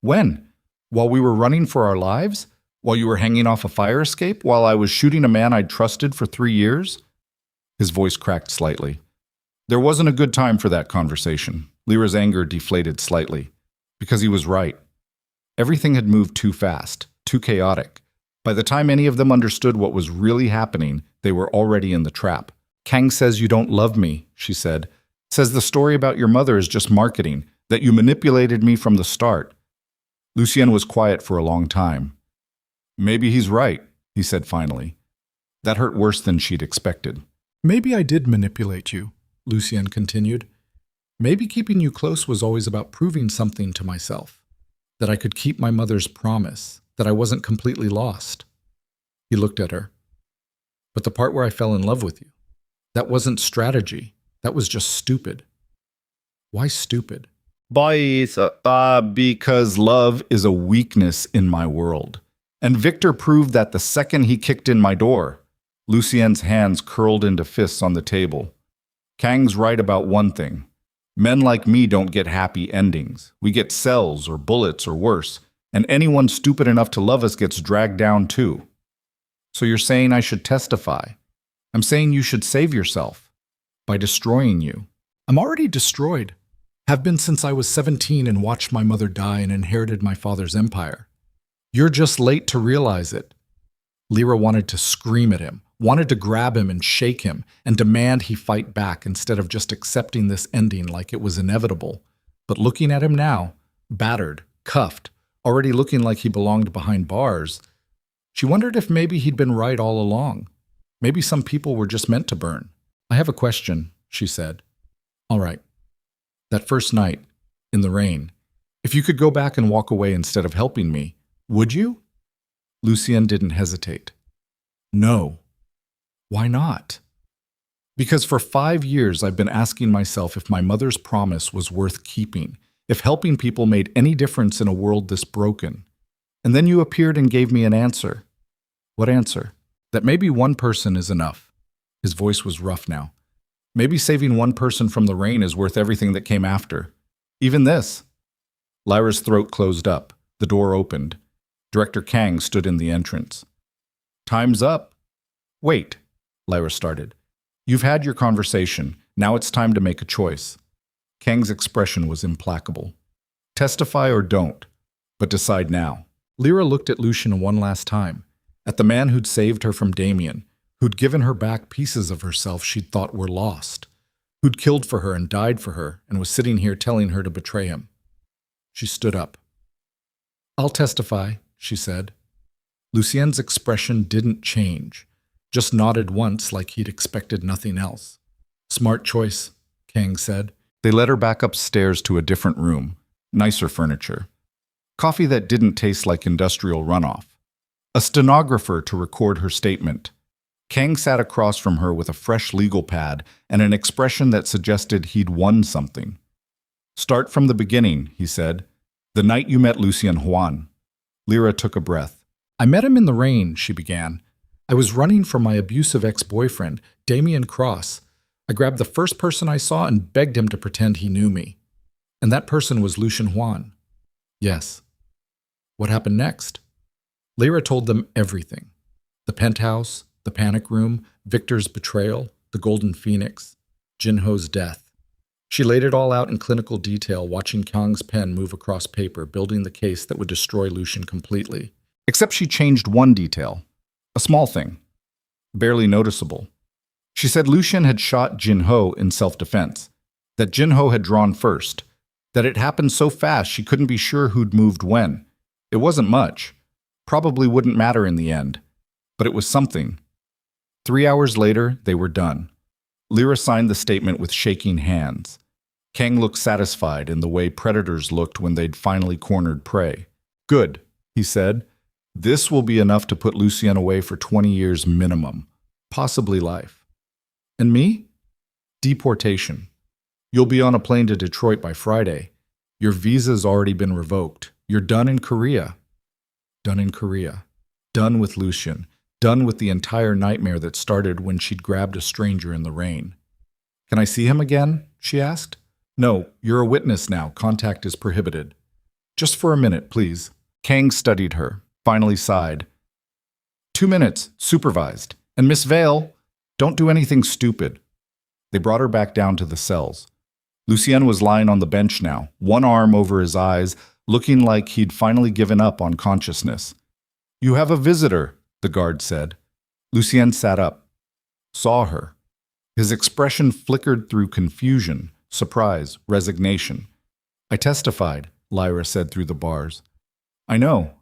When? While we were running for our lives? While you were hanging off a fire escape? While I was shooting a man I'd trusted for 3 years? His voice cracked slightly. There wasn't a good time for that conversation. Lyra's anger deflated slightly. Because he was right. Everything had moved too fast, too chaotic. By the time any of them understood what was really happening, they were already in the trap. Kang says you don't love me, she said. Says the story about your mother is just marketing, that you manipulated me from the start. Lucien was quiet for a long time. Maybe he's right, he said finally. That hurt worse than she'd expected. Maybe I did manipulate you, Lucien continued. Maybe keeping you close was always about proving something to myself. That I could keep my mother's promise, that I wasn't completely lost. He looked at her. But the part where I fell in love with you, that wasn't strategy. That was just stupid. Why stupid? Because love is a weakness in my world. And Victor proved that the second he kicked in my door. Lucien's hands curled into fists on the table. Kang's right about one thing. Men like me don't get happy endings. We get cells or bullets or worse. And anyone stupid enough to love us gets dragged down too. So you're saying I should testify? I'm saying you should save yourself by destroying you. I'm already destroyed. Have been since I was 17 and watched my mother die and inherited my father's empire. You're just late to realize it. Lyra wanted to scream at him, wanted to grab him and shake him, and demand he fight back instead of just accepting this ending like it was inevitable. But looking at him now, battered, cuffed, already looking like he belonged behind bars, she wondered if maybe he'd been right all along. Maybe some people were just meant to burn. I have a question, she said. All right. That first night, in the rain, if you could go back and walk away instead of helping me, would you? Lucien didn't hesitate. No. Why not? Because for 5 years I've been asking myself if my mother's promise was worth keeping, if helping people made any difference in a world this broken. And then you appeared and gave me an answer. What answer? That maybe one person is enough. His voice was rough now. Maybe saving one person from the rain is worth everything that came after. Even this. Lyra's throat closed up. The door opened. Director Kang stood in the entrance. Time's up. Wait, Lyra started. You've had your conversation. Now it's time to make a choice. Kang's expression was implacable. Testify or don't, but decide now. Lyra looked at Lucien one last time, at the man who'd saved her from Damien, who'd given her back pieces of herself she'd thought were lost, who'd killed for her and died for her and was sitting here telling her to betray him. She stood up. I'll testify, she said. Lucien's expression didn't change, just nodded once like he'd expected nothing else. Smart choice, Kang said. They led her back upstairs to a different room, nicer furniture. Coffee that didn't taste like industrial runoff. A stenographer to record her statement. Kang sat across from her with a fresh legal pad and an expression that suggested he'd won something. Start from the beginning, he said. The night you met Lucien Huan. Lyra took a breath. I met him in the rain, she began. I was running from my abusive ex-boyfriend, Damien Cross. I grabbed the first person I saw and begged him to pretend he knew me. And that person was Lucien Huan. Yes. What happened next? Lyra told them everything. The penthouse, the panic room, Victor's betrayal, the Golden Phoenix, Jinho's death. She laid it all out in clinical detail, watching Kang's pen move across paper, building the case that would destroy Lucien completely. Except she changed one detail. A small thing. Barely noticeable. She said Lucien had shot Jinho in self-defense, that Jinho had drawn first, that it happened so fast she couldn't be sure who'd moved when. It wasn't much. Probably wouldn't matter in the end. But it was something. 3 hours later, they were done. Lyra signed the statement with shaking hands. Kang looked satisfied in the way predators looked when they'd finally cornered prey. Good, he said. This will be enough to put Lucien away for 20 years minimum, possibly life. And me? Deportation. You'll be on a plane to Detroit by Friday. Your visa's already been revoked. You're done in Korea. Done in Korea. Done with Lucien. Done with the entire nightmare that started when she'd grabbed a stranger in the rain. Can I see him again? She asked. No, you're a witness now. Contact is prohibited. Just for a minute, please. Kang studied her, finally sighed. 2 minutes, supervised. And Miss Vale, don't do anything stupid. They brought her back down to the cells. Lucien was lying on the bench now, one arm over his eyes, looking like he'd finally given up on consciousness. You have a visitor, the guard said. Lucien sat up, saw her. His expression flickered through confusion, surprise, resignation. I testified, Lyra said through the bars. I know.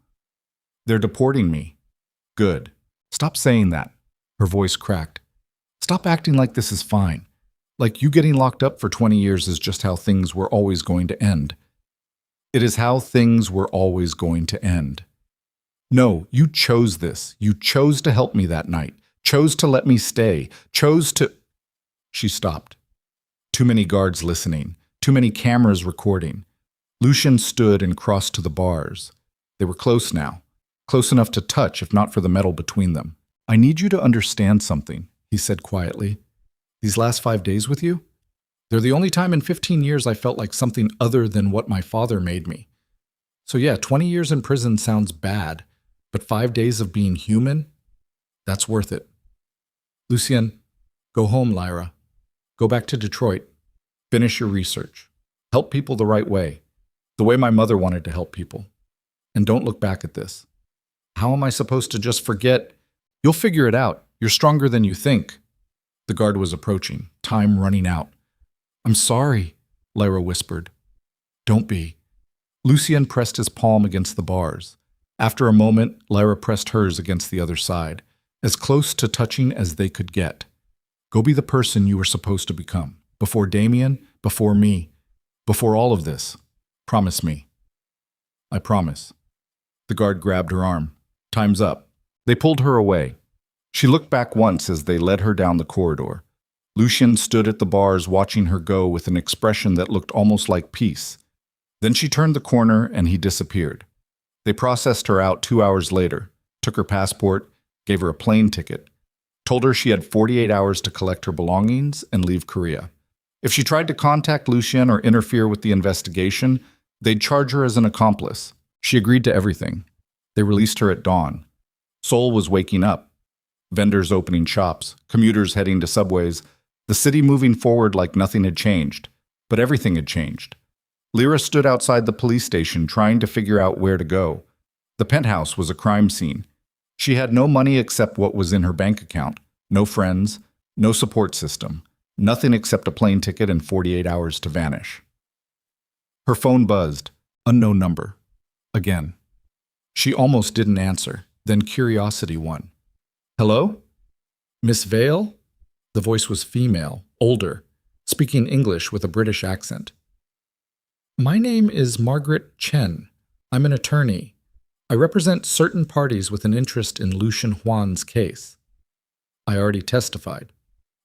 They're deporting me. Good. Stop saying that. Her voice cracked. Stop acting like this is fine. Like you getting locked up for 20 years is just how things were always going to end. It is how things were always going to end. No, you chose this. You chose to help me that night. Chose to let me stay. Chose to... She stopped. Too many guards listening. Too many cameras recording. Lucien stood and crossed to the bars. They were close now. Close enough to touch, if not for the metal between them. I need you to understand something, he said quietly. These last 5 days with you? They're the only time in 15 years I felt like something other than what my father made me. So yeah, 20 years in prison sounds bad, but 5 days of being human? That's worth it. Lucien, Go home, Lyra. Go back to Detroit. Finish your research. Help people the right way. The way my mother wanted to help people. And don't look back at this. How am I supposed to just forget? You'll figure it out. You're stronger than you think. The guard was approaching, time running out. I'm sorry, Lyra whispered. Don't be. Lucien pressed his palm against the bars. After a moment, Lyra pressed hers against the other side, as close to touching as they could get. Go be the person you were supposed to become. Before Damien, before me, before all of this. Promise me. I promise. The guard grabbed her arm. Time's up. They pulled her away. She looked back once as they led her down the corridor. Lucien stood at the bars watching her go with an expression that looked almost like peace. Then she turned the corner and he disappeared. They processed her out 2 hours later, took her passport, gave her a plane ticket, told her she had 48 hours to collect her belongings and leave Korea. If she tried to contact Lucien or interfere with the investigation, they'd charge her as an accomplice. She agreed to everything. They released her at dawn. Seoul was waking up. Vendors opening shops, commuters heading to subways, the city moving forward like nothing had changed. But everything had changed. Lyra stood outside the police station trying to figure out where to go. The penthouse was a crime scene. She had no money except what was in her bank account, no friends, no support system, nothing except a plane ticket and 48 hours to vanish. Her phone buzzed. Unknown number. Again. She almost didn't answer. Then curiosity won. Hello? Miss Vale? The voice was female, older, speaking English with a British accent. My name is Margaret Chen. I'm an attorney. I represent certain parties with an interest in Lucien Huan's case. I already testified.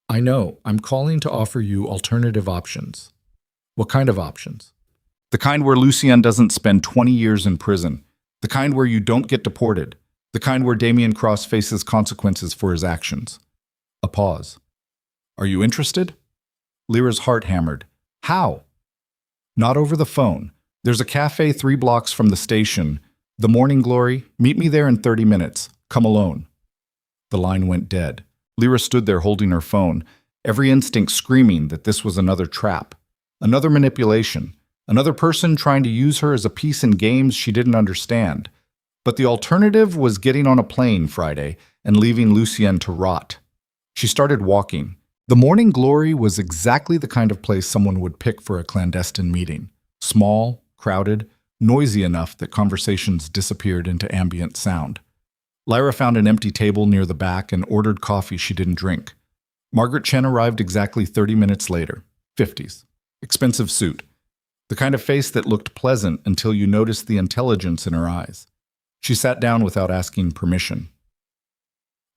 I know. I'm calling to offer you alternative options. What kind of options? The kind where Lucien doesn't spend 20 years in prison. The kind where you don't get deported. The kind where Damien Cross faces consequences for his actions. A pause. Are you interested? Lyra's heart hammered. How? Not over the phone. There's a cafe 3 blocks from the station. The Morning Glory. Meet me there in 30 minutes. Come alone. The line went dead. Lyra stood there holding her phone, every instinct screaming that this was another trap, another manipulation, another person trying to use her as a piece in games she didn't understand. But the alternative was getting on a plane Friday and leaving Lucien to rot. She started walking. The Morning Glory was exactly the kind of place someone would pick for a clandestine meeting. Small, crowded, noisy enough that conversations disappeared into ambient sound. Lyra found an empty table near the back and ordered coffee she didn't drink. Margaret Chen arrived exactly 30 minutes later. 50s. Expensive suit. The kind of face that looked pleasant until you noticed the intelligence in her eyes. She sat down without asking permission.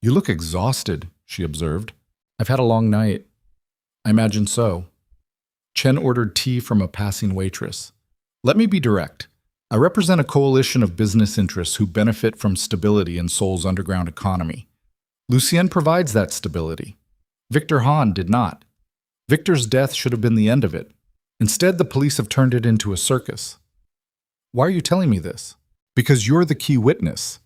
You look exhausted, she observed. I've had a long night. I imagine so. Chen ordered tea from a passing waitress. Let me be direct. I represent a coalition of business interests who benefit from stability in Seoul's underground economy. Lucien provides that stability. Victor Han did not. Victor's death should have been the end of it. Instead, the police have turned it into a circus. Why are you telling me this? Because you're the key witness.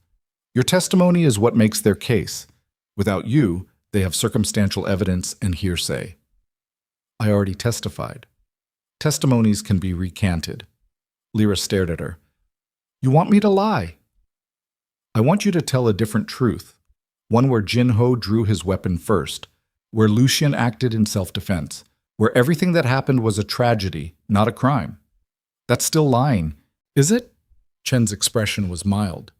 Your testimony is what makes their case. Without you, they have circumstantial evidence and hearsay. I already testified. Testimonies can be recanted. Lyra stared at her. You want me to lie? I want you to tell a different truth. One where Jin Ho drew his weapon first, where Lucien acted in self-defense, where everything that happened was a tragedy, not a crime. That's still lying, is it? Chen's expression was mild.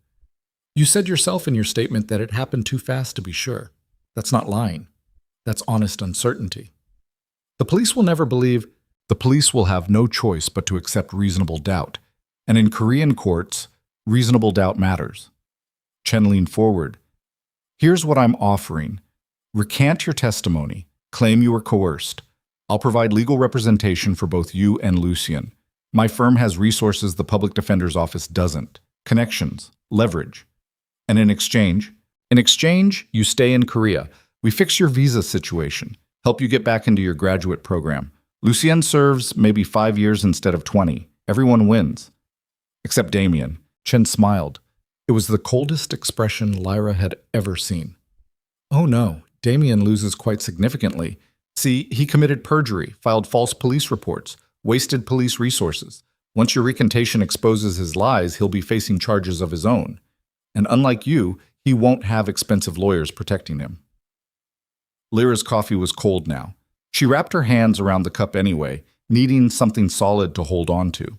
You said yourself in your statement that it happened too fast to be sure. That's not lying. That's honest uncertainty. The police will never believe. The police will have no choice but to accept reasonable doubt. And in Korean courts, reasonable doubt matters. Chen leaned forward. Here's what I'm offering. Recant your testimony. Claim you were coerced. I'll provide legal representation for both you and Lucien. My firm has resources the public defender's office doesn't. Connections, leverage. And in exchange, you stay in Korea. We fix your visa situation, help you get back into your graduate program. Lucien serves maybe 5 years instead of 20. Everyone wins. Except Damien. Chen smiled. It was the coldest expression Lyra had ever seen. Oh no, Damien loses quite significantly. See, he committed perjury, filed false police reports, wasted police resources. Once your recantation exposes his lies, he'll be facing charges of his own. And unlike you, he won't have expensive lawyers protecting him. Lyra's coffee was cold now. She wrapped her hands around the cup anyway, needing something solid to hold on to.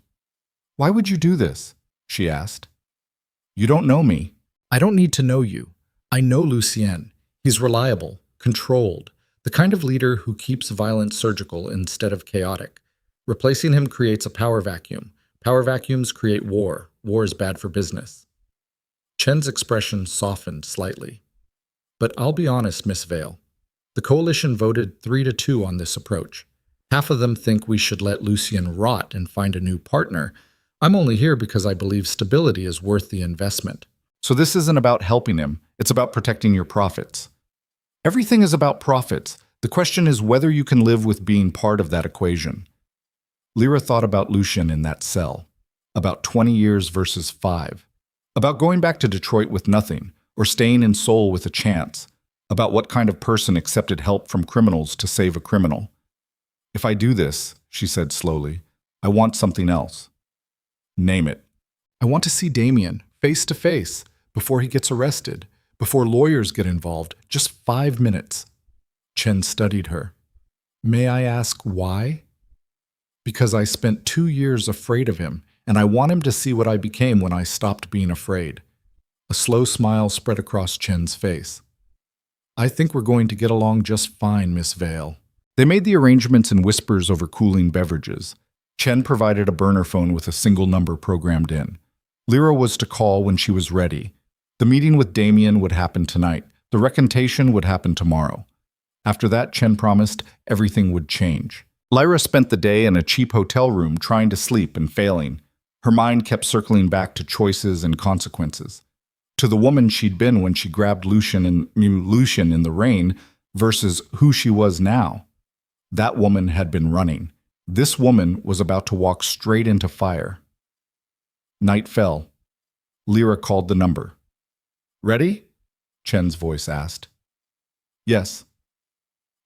"Why would you do this?" she asked. "You don't know me." "I don't need to know you. I know Lucien. He's reliable, controlled, the kind of leader who keeps violence surgical instead of chaotic. Replacing him creates a power vacuum. Power vacuums create war. War is bad for business." Chen's expression softened slightly. "But I'll be honest, Miss Vale. The coalition voted 3-2 on this approach. Half of them think we should let Lucien rot and find a new partner. I'm only here because I believe stability is worth the investment." "So this isn't about helping him. It's about protecting your profits." "Everything is about profits. The question is whether you can live with being part of that equation." Lyra thought about Lucien in that cell. About 20 years versus 5. About going back to Detroit with nothing, or staying in Seoul with a chance. About what kind of person accepted help from criminals to save a criminal. "If I do this," she said slowly, "I want something else." "Name it." "I want to see Damien, face to face, before he gets arrested, before lawyers get involved, just 5 minutes. Chen studied her. "May I ask why?" "Because I spent 2 years afraid of him, and I want him to see what I became when I stopped being afraid." A slow smile spread across Chen's face. "I think we're going to get along just fine, Miss Vale." They made the arrangements in whispers over cooling beverages. Chen provided a burner phone with a single number programmed in. Lyra was to call when she was ready. The meeting with Damien would happen tonight. The recantation would happen tomorrow. After that, Chen promised, everything would change. Lyra spent the day in a cheap hotel room trying to sleep and failing. Her mind kept circling back to choices and consequences. To the woman she'd been when she grabbed Lucien in the rain versus who she was now. That woman had been running. This woman was about to walk straight into fire. Night fell. Lyra called the number. "Ready?" Chen's voice asked. "Yes."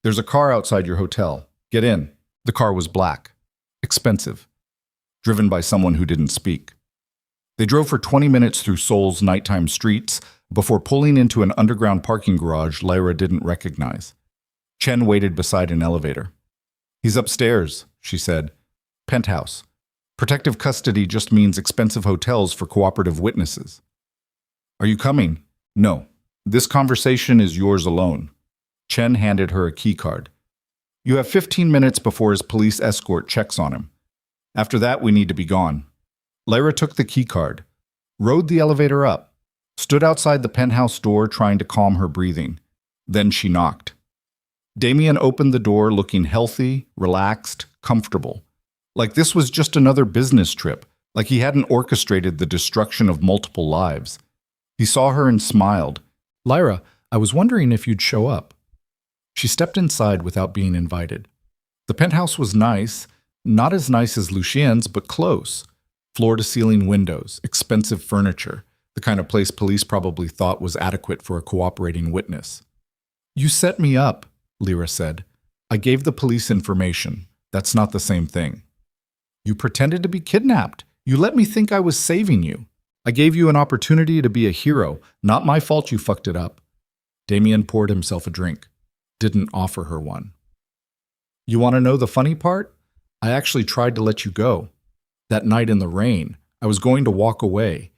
"There's a car outside your hotel. Get in." The car was black. Expensive. Driven by someone who didn't speak. They drove for 20 minutes through Seoul's nighttime streets before pulling into an underground parking garage Lyra didn't recognize. Chen waited beside an elevator. "He's upstairs," she said. "Penthouse. Protective custody just means expensive hotels for cooperative witnesses." "Are you coming?" "No. This conversation is yours alone." Chen handed her a key card. "You have 15 minutes before his police escort checks on him. After that, we need to be gone." Lyra took the key card, rode the elevator up, stood outside the penthouse door trying to calm her breathing. Then she knocked. Damien opened the door looking healthy, relaxed, comfortable. Like this was just another business trip, like he hadn't orchestrated the destruction of multiple lives. He saw her and smiled. "Lyra, I was wondering if you'd show up." She stepped inside without being invited. The penthouse was nice, not as nice as Lucien's, but close. Floor-to-ceiling windows, expensive furniture, the kind of place police probably thought was adequate for a cooperating witness. "You set me up," Lyra said. "I gave the police information. That's not the same thing." "You pretended to be kidnapped. You let me think I was saving you. I gave you an opportunity to be a hero. Not my fault you fucked it up." Damien poured himself a drink. Didn't offer her one. "You want to know the funny part? I actually tried to let you go. That night in the rain, I was going to walk away.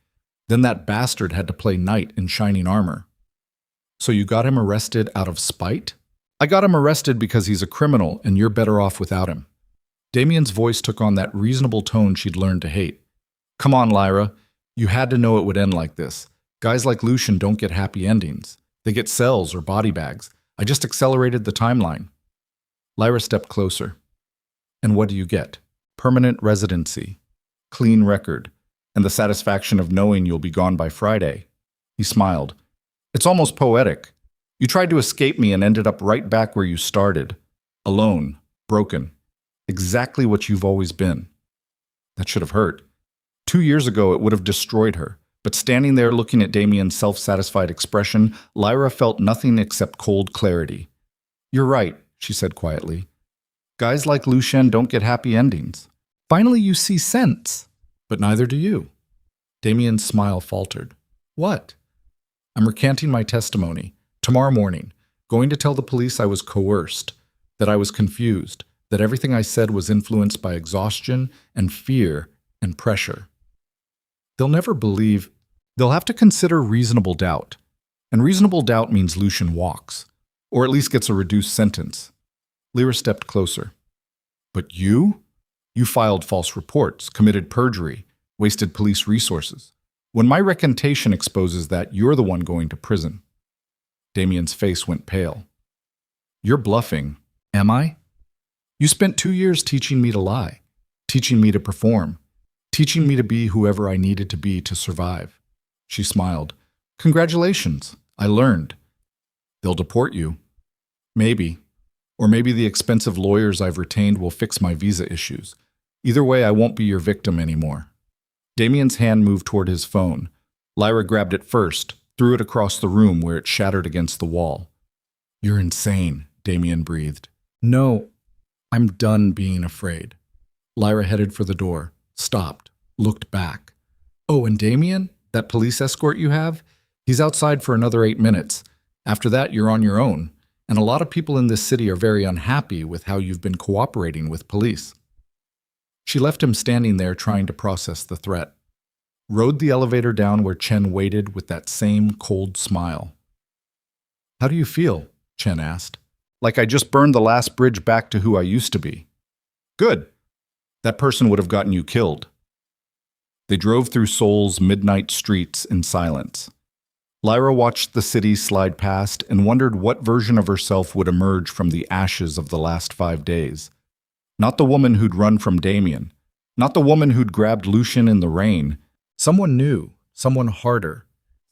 Then that bastard had to play knight in shining armor." "So you got him arrested out of spite?" "I got him arrested because he's a criminal and you're better off without him." Damien's voice took on that reasonable tone she'd learned to hate. "Come on, Lyra. You had to know it would end like this. Guys like Lucien don't get happy endings. They get cells or body bags. I just accelerated the timeline." Lyra stepped closer. "And what do you get? Permanent residency, clean record, and the satisfaction of knowing you'll be gone by Friday." He smiled. "It's almost poetic. You tried to escape me and ended up right back where you started. Alone, broken. Exactly what you've always been." That should have hurt. 2 years ago, it would have destroyed her. But standing there looking at Damien's self-satisfied expression, Lyra felt nothing except cold clarity. "You're right," she said quietly. "Guys like Lucien don't get happy endings. Finally you see sense. But neither do you." Damien's smile faltered. "What?" "I'm recanting my testimony. Tomorrow morning. Going to tell the police I was coerced, that I was confused, that everything I said was influenced by exhaustion and fear and pressure. They'll never believe. They'll have to consider reasonable doubt. And reasonable doubt means Lucien walks, or at least gets a reduced sentence." Lyra stepped closer. "But you? You filed false reports, committed perjury, wasted police resources. When my recantation exposes that, you're the one going to prison." Damien's face went pale. "You're bluffing." "Am I? You spent 2 years teaching me to lie, teaching me to perform, teaching me to be whoever I needed to be to survive." She smiled. "Congratulations, I learned." "They'll deport you." "Maybe. Or maybe the expensive lawyers I've retained will fix my visa issues. Either way, I won't be your victim anymore." Damien's hand moved toward his phone. Lyra grabbed it first, threw it across the room where it shattered against the wall. "You're insane," Damien breathed. "No, I'm done being afraid." Lyra headed for the door, stopped, looked back. "Oh, and Damien, that police escort you have? He's outside for another 8 minutes. After that, you're on your own. And a lot of people in this city are very unhappy with how you've been cooperating with police." She left him standing there trying to process the threat. Rode the elevator down where Chen waited with that same cold smile. "How do you feel?" Chen asked. "Like I just burned the last bridge back to who I used to be." "Good. That person would have gotten you killed." They drove through Seoul's midnight streets in silence. Lyra watched the city slide past and wondered what version of herself would emerge from the ashes of the last 5 days. Not the woman who'd run from Damien. Not the woman who'd grabbed Lucien in the rain. Someone new, someone harder.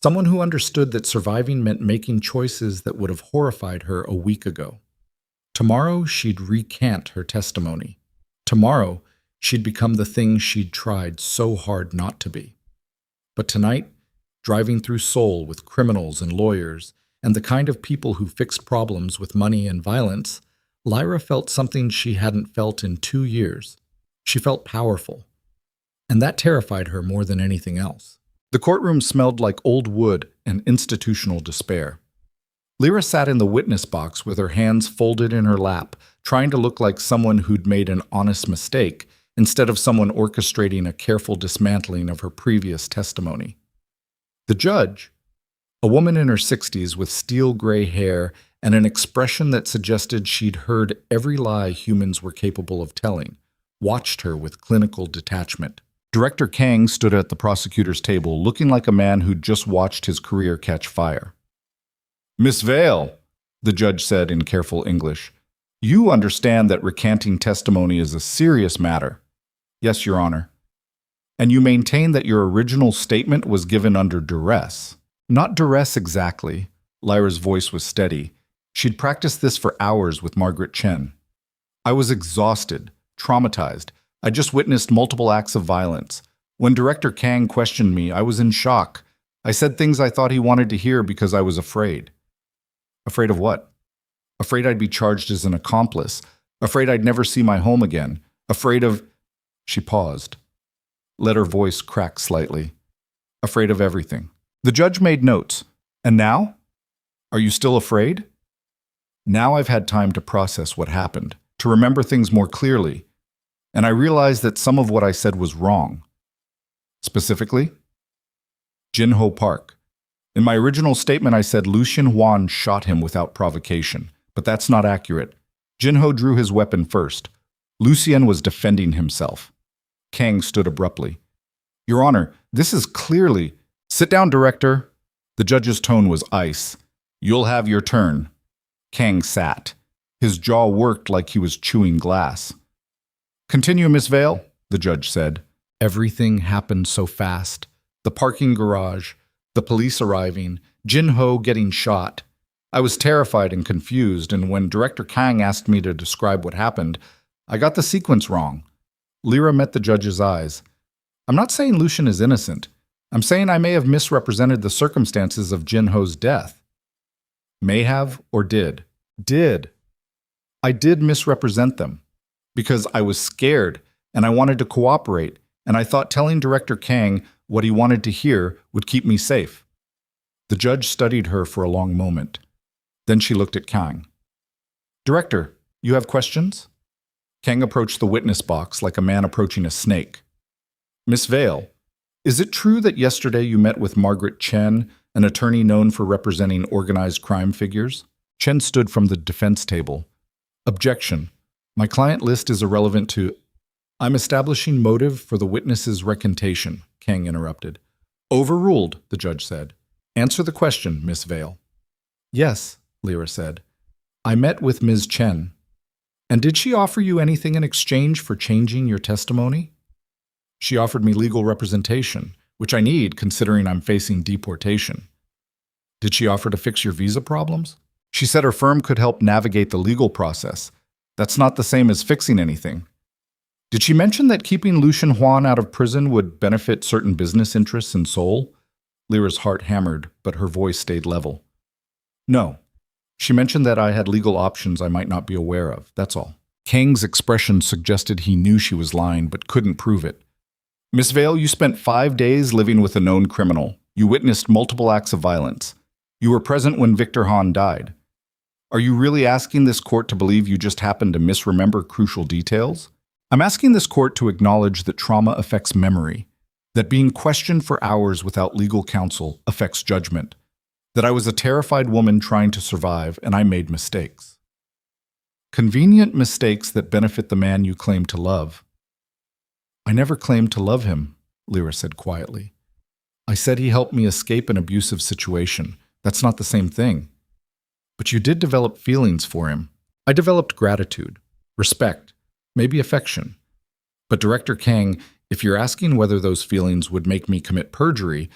Someone who understood that surviving meant making choices that would have horrified her a week ago. Tomorrow, she'd recant her testimony. Tomorrow, she'd become the thing she'd tried so hard not to be. But tonight, driving through Seoul with criminals and lawyers, and the kind of people who fixed problems with money and violence, Lyra felt something she hadn't felt in 2 years. She felt powerful. And that terrified her more than anything else. The courtroom smelled like old wood and institutional despair. Lyra sat in the witness box with her hands folded in her lap, trying to look like someone who'd made an honest mistake, instead of someone orchestrating a careful dismantling of her previous testimony. The judge, a woman in her 60s with steel gray hair and an expression that suggested she'd heard every lie humans were capable of telling, watched her with clinical detachment. Director Kang stood at the prosecutor's table, looking like a man who'd just watched his career catch fire. "Miss Vale," the judge said in careful English, "you understand that recanting testimony is a serious matter." "Yes, Your Honor." "And you maintain that your original statement was given under duress." "Not duress exactly." Lyra's voice was steady. She'd practiced this for hours with Margaret Chen. "I was exhausted, traumatized. I just witnessed multiple acts of violence. When Director Kang questioned me, I was in shock. I said things I thought he wanted to hear because I was afraid." "Afraid of what?" "Afraid I'd be charged as an accomplice. Afraid I'd never see my home again. Afraid of—" She paused. Let her voice crack slightly. "Afraid of everything." The judge made notes. "And now? Are you still afraid?" "Now I've had time to process what happened, to remember things more clearly. And I realized that some of what I said was wrong." "Specifically?" "Jinho Park. In my original statement, I said Lucien Huan shot him without provocation, but that's not accurate. Jinho drew his weapon first. Lucien was defending himself." Kang stood abruptly. "Your Honor, this is clearly—" "Sit down, Director." The judge's tone was ice. "You'll have your turn." Kang sat. His jaw worked like he was chewing glass. "Continue, Miss Vale," the judge said. Everything happened so fast. The parking garage, the police arriving, Jinho getting shot. I was terrified and confused, and when Director Kang asked me to describe what happened, I got the sequence wrong. Lyra met the judge's eyes. "I'm not saying Lucien is innocent. I'm saying I may have misrepresented the circumstances of Jinho's death. May have or did? Did. I did misrepresent them because I was scared and I wanted to cooperate, and I thought telling Director Kang what he wanted to hear would keep me safe. The judge studied her for a long moment. Then she looked at Kang. Director, you have questions? Kang approached the witness box like a man approaching a snake. Miss Vale, is it true that yesterday you met with Margaret Chen, an attorney known for representing organized crime figures? Chen stood from the defense table. Objection. My client list is irrelevant to... I'm establishing motive for the witness's recantation, Kang interrupted. Overruled, the judge said. Answer the question, Miss Vale. Yes, Lyra said. I met with Ms. Chen. And did she offer you anything in exchange for changing your testimony? She offered me legal representation, which I need considering I'm facing deportation. Did she offer to fix your visa problems? She said her firm could help navigate the legal process. That's not the same as fixing anything. Did she mention that keeping Lucian Huan out of prison would benefit certain business interests in Seoul? Lyra's heart hammered, but her voice stayed level. No. She mentioned that I had legal options I might not be aware of, that's all. Kang's expression suggested he knew she was lying, but couldn't prove it. Miss Vale, you spent 5 days living with a known criminal. You witnessed multiple acts of violence. You were present when Victor Han died. Are you really asking this court to believe you just happened to misremember crucial details? I'm asking this court to acknowledge that trauma affects memory, that being questioned for hours without legal counsel affects judgment, that I was a terrified woman trying to survive and I made mistakes. Convenient mistakes that benefit the man you claim to love. I never claimed to love him, Lyra said quietly. I said he helped me escape an abusive situation. That's not the same thing. But you did develop feelings for him. I developed gratitude, respect, maybe affection. But Director Kang, if you're asking whether those feelings would make me commit perjury,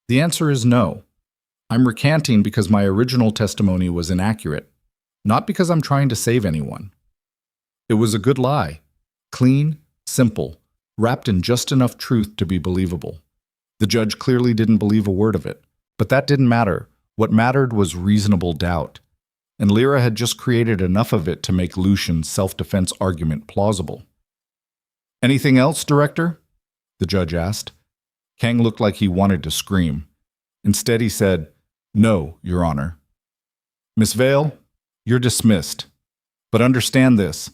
the answer is no. I'm recanting because my original testimony was inaccurate, not because I'm trying to save anyone. It was a good lie, clean, simple, wrapped in just enough truth to be believable. The judge clearly didn't believe a word of it, but that didn't matter. What mattered was reasonable doubt, and Lyra had just created enough of it to make Lucian's self-defense argument plausible. Anything else, Director? The judge asked. Kang looked like he wanted to scream. Instead, he said, No, Your Honor. Miss Vale, you're dismissed. But understand this.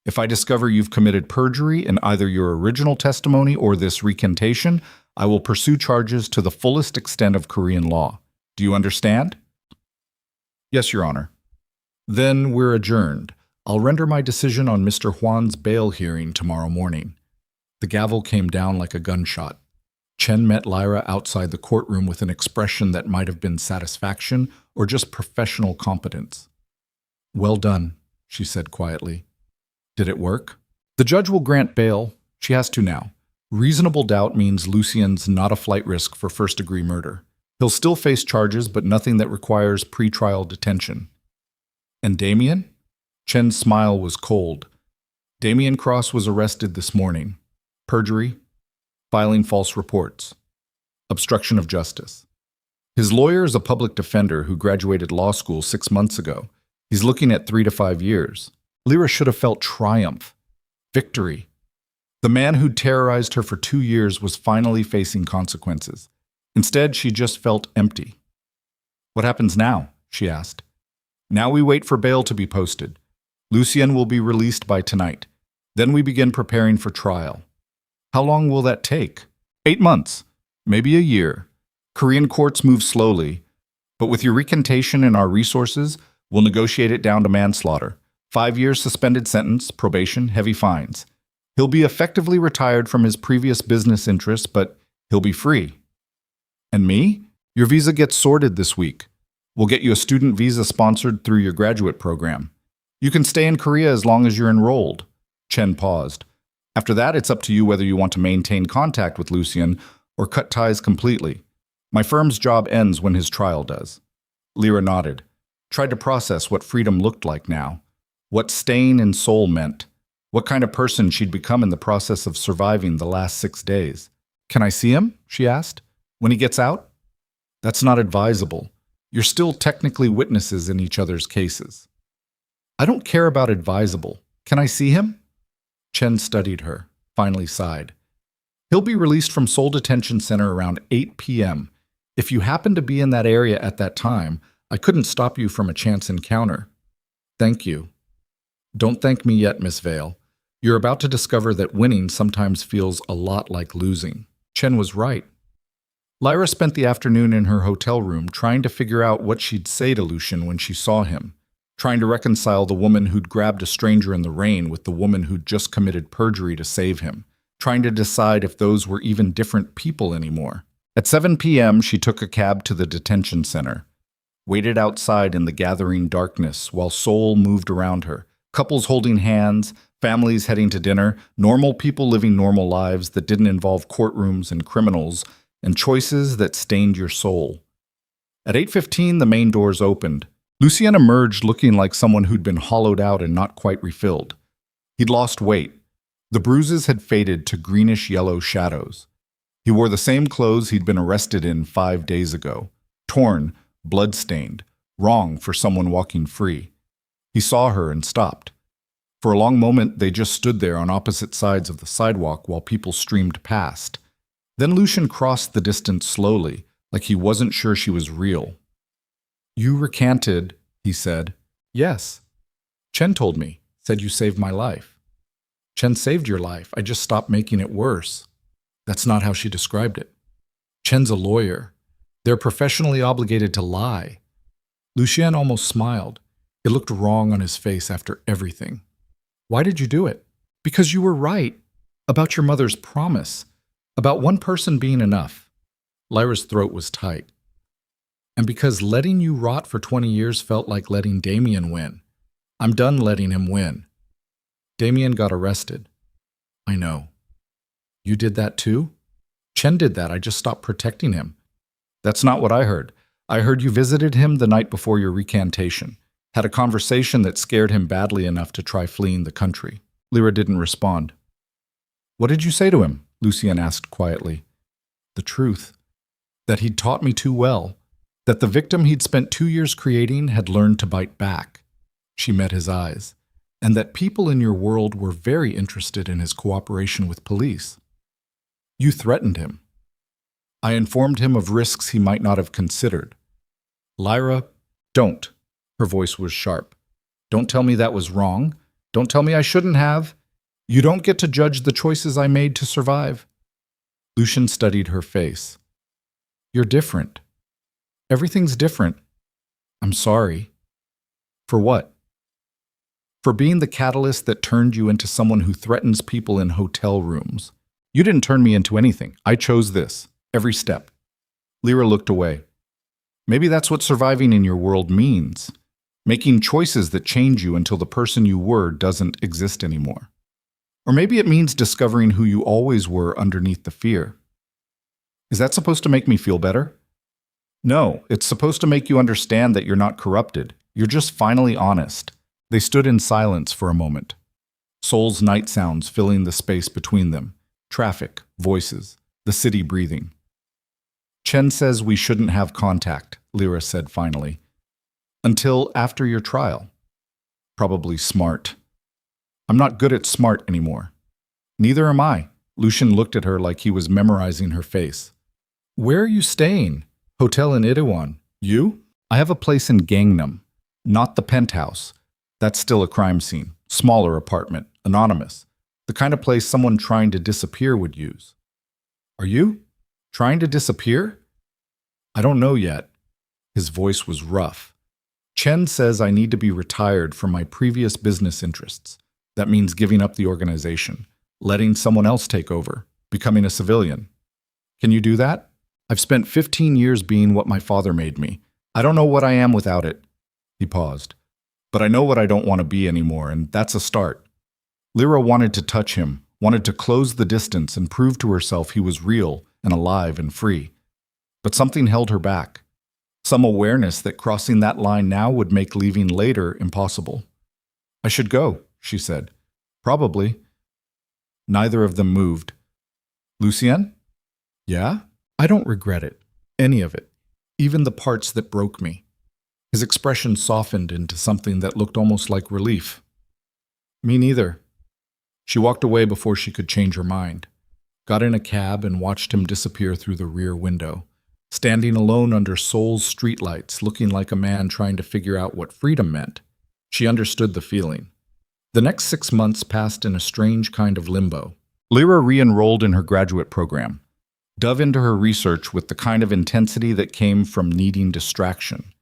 If I discover you've committed perjury in either your original testimony or this recantation, I will pursue charges to the fullest extent of Korean law. Do you understand? Yes, Your Honor. Then we're adjourned. I'll render my decision on Mr. Huan's bail hearing tomorrow morning. The gavel came down like a gunshot. Chen met Lyra outside the courtroom with an expression that might have been satisfaction or just professional competence. Well done, she said quietly. Did it work? The judge will grant bail. She has to now. Reasonable doubt means Lucian's not a flight risk for first-degree murder. He'll still face charges, but nothing that requires pretrial detention. And Damien? Chen's smile was cold. Damien Cross was arrested this morning. Perjury, filing false reports, obstruction of justice. His lawyer is a public defender who graduated law school 6 months ago. He's looking at 3 to 5 years. Lyra should have felt triumph, victory. The man who'd terrorized her for 2 years was finally facing consequences. Instead, she just felt empty. What happens now? She asked. Now we wait for bail to be posted. Lucien will be released by tonight. Then we begin preparing for trial. How long will that take? 8 months, maybe a year. Korean courts move slowly, but with your recantation and our resources, we'll negotiate it down to manslaughter. 5 years suspended sentence, probation, heavy fines. He'll be effectively retired from his previous business interests, but he'll be free. And me? Your visa gets sorted this week. We'll get you a student visa sponsored through your graduate program. You can stay in Korea as long as you're enrolled. Chen paused. After that, it's up to you whether you want to maintain contact with Lucien or cut ties completely. My firm's job ends when his trial does. Lyra nodded, tried to process what freedom looked like now, what staying in Seoul meant, what kind of person she'd become in the process of surviving the last 6 days. Can I see him? She asked. When he gets out? That's not advisable. You're still technically witnesses in each other's cases. I don't care about advisable. Can I see him? Chen studied her, finally sighed. He'll be released from Seoul Detention Center around 8 p.m. If you happen to be in that area at that time, I couldn't stop you from a chance encounter. Thank you. Don't thank me yet, Miss Vale. You're about to discover that winning sometimes feels a lot like losing. Chen was right. Lyra spent the afternoon in her hotel room trying to figure out what she'd say to Lucian when she saw him, trying to reconcile the woman who'd grabbed a stranger in the rain with the woman who'd just committed perjury to save him, trying to decide if those were even different people anymore. At 7 p.m., she took a cab to the detention center, waited outside in the gathering darkness while Seoul moved around her, couples holding hands, families heading to dinner, normal people living normal lives that didn't involve courtrooms and criminals, and choices that stained your soul. At 8:15, the main doors opened. Lucien emerged looking like someone who'd been hollowed out and not quite refilled. He'd lost weight. The bruises had faded to greenish-yellow shadows. He wore the same clothes he'd been arrested in 5 days ago, torn, blood-stained, wrong for someone walking free. He saw her and stopped. For a long moment, they just stood there on opposite sides of the sidewalk while people streamed past. Then Lucian crossed the distance slowly, like he wasn't sure she was real. You recanted, he said. Yes. Chen told me, said you saved my life. Chen saved your life. I just stopped making it worse. That's not how she described it. Chen's a lawyer. They're professionally obligated to lie. Lucien almost smiled. It looked wrong on his face after everything. Why did you do it? Because you were right. About your mother's promise. About one person being enough. Lyra's throat was tight. And because letting you rot for 20 years felt like letting Damien win. I'm done letting him win. Damien got arrested. I know. You did that too? Chen did that. I just stopped protecting him. That's not what I heard. I heard you visited him the night before your recantation. Had a conversation that scared him badly enough to try fleeing the country. Lyra didn't respond. What did you say to him? Lucien asked quietly. The truth. That he'd taught me too well. That the victim he'd spent 2 years creating had learned to bite back. She met his eyes. And that people in your world were very interested in his cooperation with police. You threatened him. I informed him of risks he might not have considered. Lyra, don't. Her voice was sharp. Don't tell me that was wrong. Don't tell me I shouldn't have. You don't get to judge the choices I made to survive. Lucien studied her face. You're different. Everything's different. I'm sorry. For what? For being the catalyst that turned you into someone who threatens people in hotel rooms. You didn't turn me into anything. I chose this. Every step. Lyra looked away. Maybe that's what surviving in your world means. Making choices that change you until the person you were doesn't exist anymore. Or maybe it means discovering who you always were underneath the fear. Is that supposed to make me feel better? No, it's supposed to make you understand that you're not corrupted. You're just finally honest. They stood in silence for a moment. Seoul's night sounds filling the space between them. Traffic, voices, the city breathing. Chen says we shouldn't have contact, Lyra said finally. Until after your trial. Probably smart. I'm not good at smart anymore. Neither am I. Lucien looked at her like he was memorizing her face. Where are you staying? Hotel in Itaewon. You? I have a place in Gangnam. Not the penthouse. That's still a crime scene. Smaller apartment. Anonymous. The kind of place someone trying to disappear would use. Are you? Trying to disappear? I don't know yet. His voice was rough. Chen says I need to be retired from my previous business interests. That means giving up the organization, letting someone else take over, becoming a civilian. Can you do that? I've spent 15 years being what my father made me. I don't know what I am without it. He paused. But I know what I don't want to be anymore, and that's a start. Lyra wanted to touch him, wanted to close the distance and prove to herself he was real and alive and free. But something held her back. Some awareness that crossing that line now would make leaving later impossible. I should go, she said. Probably. Neither of them moved. Lucien? Yeah? I don't regret it. Any of it. Even the parts that broke me. His expression softened into something that looked almost like relief. Me neither. She walked away before she could change her mind, got in a cab and watched him disappear through the rear window, standing alone under Seoul's streetlights, looking like a man trying to figure out what freedom meant. She understood the feeling. The next 6 months passed in a strange kind of limbo. Lyra re-enrolled in her graduate program, dove into her research with the kind of intensity that came from needing distraction.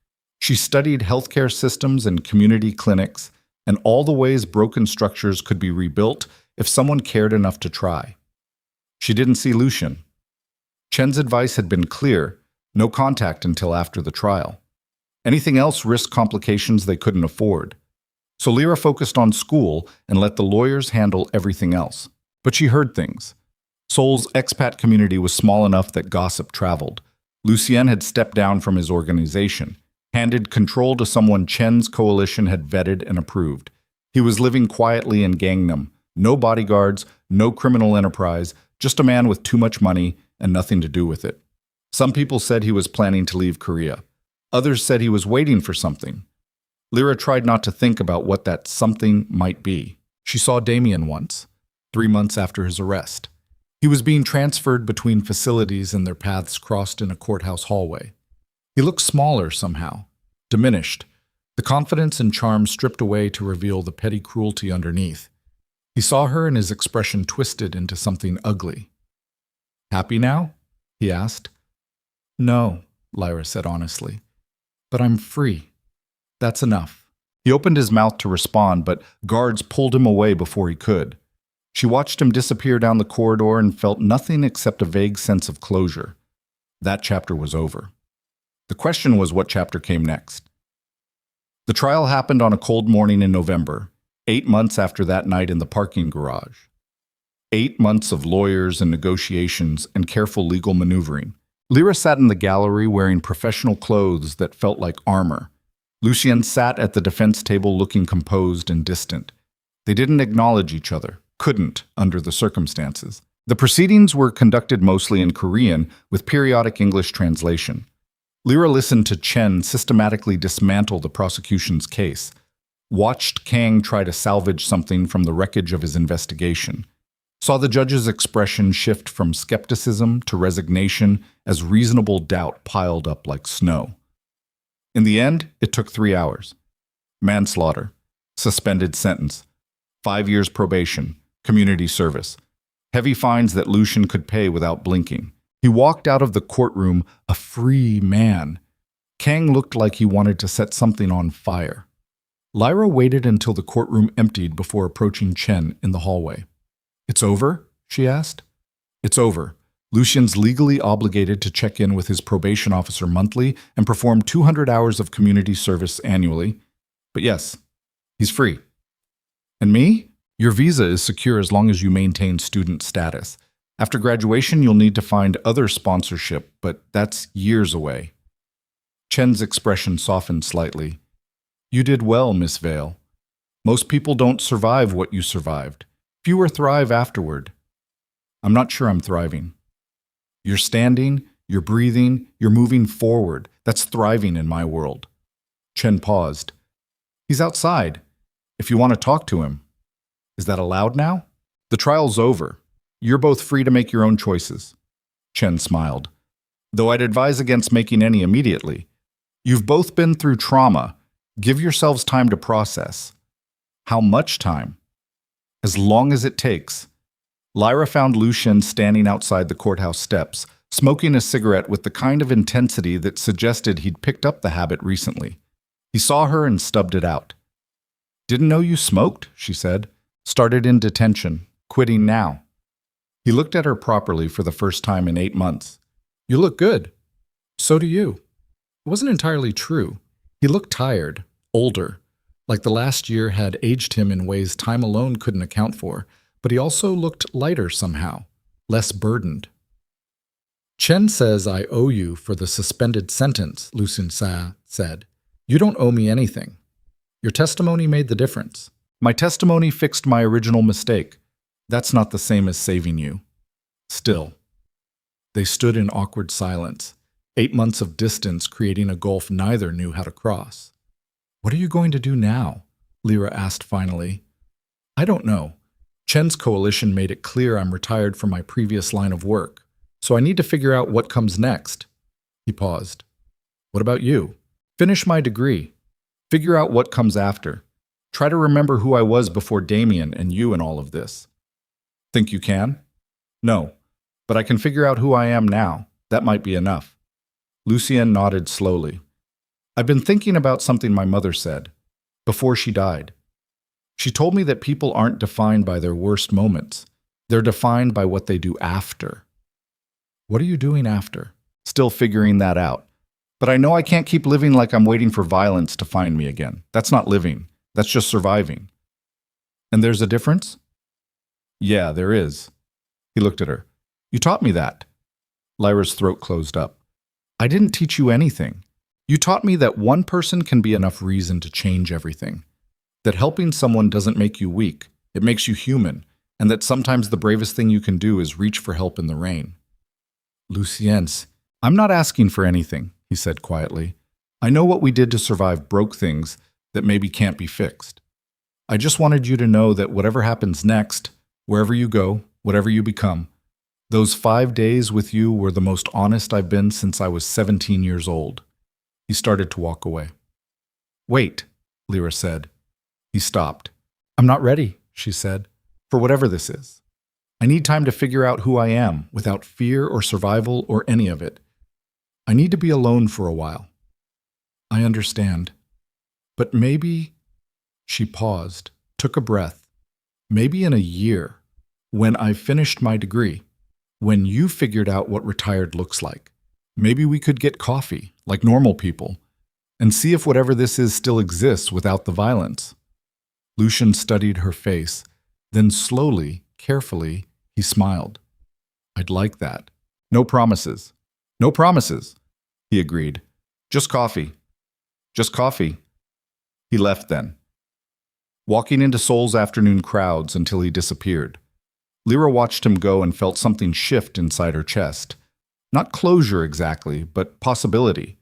She studied healthcare systems and community clinics and all the ways broken structures could be rebuilt if someone cared enough to try. She didn't see Lucian. Chen's advice had been clear: no contact until after the trial. Anything else risked complications they couldn't afford. So Lyra focused on school and let the lawyers handle everything else. But she heard things. Seoul's expat community was small enough that gossip traveled. Lucien had stepped down from his organization, handed control to someone Chen's coalition had vetted and approved. He was living quietly in Gangnam. No bodyguards, no criminal enterprise, just a man with too much money and nothing to do with it. Some people said he was planning to leave Korea. Others said he was waiting for something. Lyra tried not to think about what that something might be. She saw Damien once, 3 months after his arrest. He was being transferred between facilities and their paths crossed in a courthouse hallway. He looked smaller somehow, diminished, the confidence and charm stripped away to reveal the petty cruelty underneath. He saw her and his expression twisted into something ugly. "Happy now?" he asked. "No," Lyra said honestly. "But I'm free. That's enough." He opened his mouth to respond, but guards pulled him away before he could. She watched him disappear down the corridor and felt nothing except a vague sense of closure. That chapter was over. The question was what chapter came next. The trial happened on a cold morning in November, 8 months after that night in the parking garage. 8 months of lawyers and negotiations and careful legal maneuvering. Lyra sat in the gallery wearing professional clothes that felt like armor. Lucien sat at the defense table looking composed and distant. They didn't acknowledge each other, couldn't under the circumstances. The proceedings were conducted mostly in Korean with periodic English translation. Lyra listened to Chen systematically dismantle the prosecution's case, watched Kang try to salvage something from the wreckage of his investigation, saw the judge's expression shift from skepticism to resignation as reasonable doubt piled up like snow. In the end, it took 3 hours. Manslaughter, suspended sentence, 5 years probation, community service, heavy fines that Lucian could pay without blinking. He walked out of the courtroom a free man. Kang looked like he wanted to set something on fire. Lyra waited until the courtroom emptied before approaching Chen in the hallway. "It's over?" she asked. "It's over. Lucian's legally obligated to check in with his probation officer monthly and perform 200 hours of community service annually. But yes, he's free. And me? Your visa is secure as long as you maintain student status. After graduation, you'll need to find other sponsorship, but that's years away." Chen's expression softened slightly. "You did well, Miss Vale. Most people don't survive what you survived. Fewer thrive afterward. I'm not sure I'm thriving. You're standing, you're breathing, you're moving forward. That's thriving in my world." Chen paused. "He's outside, if you want to talk to him." "Is that allowed now?" "The trial's over. You're both free to make your own choices." Chen smiled. "Though I'd advise against making any immediately. You've both been through trauma. Give yourselves time to process." "How much time?" "As long as it takes." Lyra found Lucien standing outside the courthouse steps, smoking a cigarette with the kind of intensity that suggested he'd picked up the habit recently. He saw her and stubbed it out. "Didn't know you smoked," she said. "Started in detention. Quitting now." He looked at her properly for the first time in 8 months. "You look good." "So do you." It wasn't entirely true. He looked tired, older, like the last year had aged him in ways time alone couldn't account for, but he also looked lighter somehow, less burdened. "Chen says I owe you for the suspended sentence," Lucien said. "You don't owe me anything. Your testimony made the difference." "My testimony fixed my original mistake. That's not the same as saving you." "Still." They stood in awkward silence, 8 months of distance creating a gulf neither knew how to cross. "What are you going to do now?" Lyra asked finally. "I don't know. Chen's coalition made it clear I'm retired from my previous line of work, so I need to figure out what comes next." He paused. "What about you?" "Finish my degree. Figure out what comes after. Try to remember who I was before Damien and you and all of this." "Think you can?" "No, but I can figure out who I am now. That might be enough." Lucien nodded slowly. "I've been thinking about something my mother said before she died. She told me that people aren't defined by their worst moments. They're defined by what they do after." "What are you doing after?" "Still figuring that out. But I know I can't keep living like I'm waiting for violence to find me again. That's not living. That's just surviving." "And there's a difference?" "Yeah, there is." He looked at her. "You taught me that." Lyra's throat closed up. "I didn't teach you anything. You taught me that one person can be enough reason to change everything. That helping someone doesn't make you weak, it makes you human, and that sometimes the bravest thing you can do is reach for help in the rain." "Lucien's, I'm not asking for anything," he said quietly. "I know what we did to survive broke things that maybe can't be fixed. I just wanted you to know that whatever happens next, wherever you go, whatever you become, those 5 days with you were the most honest I've been since I was 17 years old." He started to walk away. "Wait," Lyra said. He stopped. "I'm not ready," she said, "for whatever this is. I need time to figure out who I am without fear or survival or any of it. I need to be alone for a while." "I understand. But maybe," she paused, took a breath, "maybe in a year, when I've finished my degree, when you figured out what retired looks like, maybe we could get coffee, like normal people, and see if whatever this is still exists without the violence." Lucien studied her face, then slowly, carefully, he smiled. "I'd like that. No promises." "No promises," he agreed. "Just coffee. Just coffee." He left then, walking into Seoul's afternoon crowds until he disappeared. Lyra watched him go and felt something shift inside her chest. Not closure exactly, but possibility.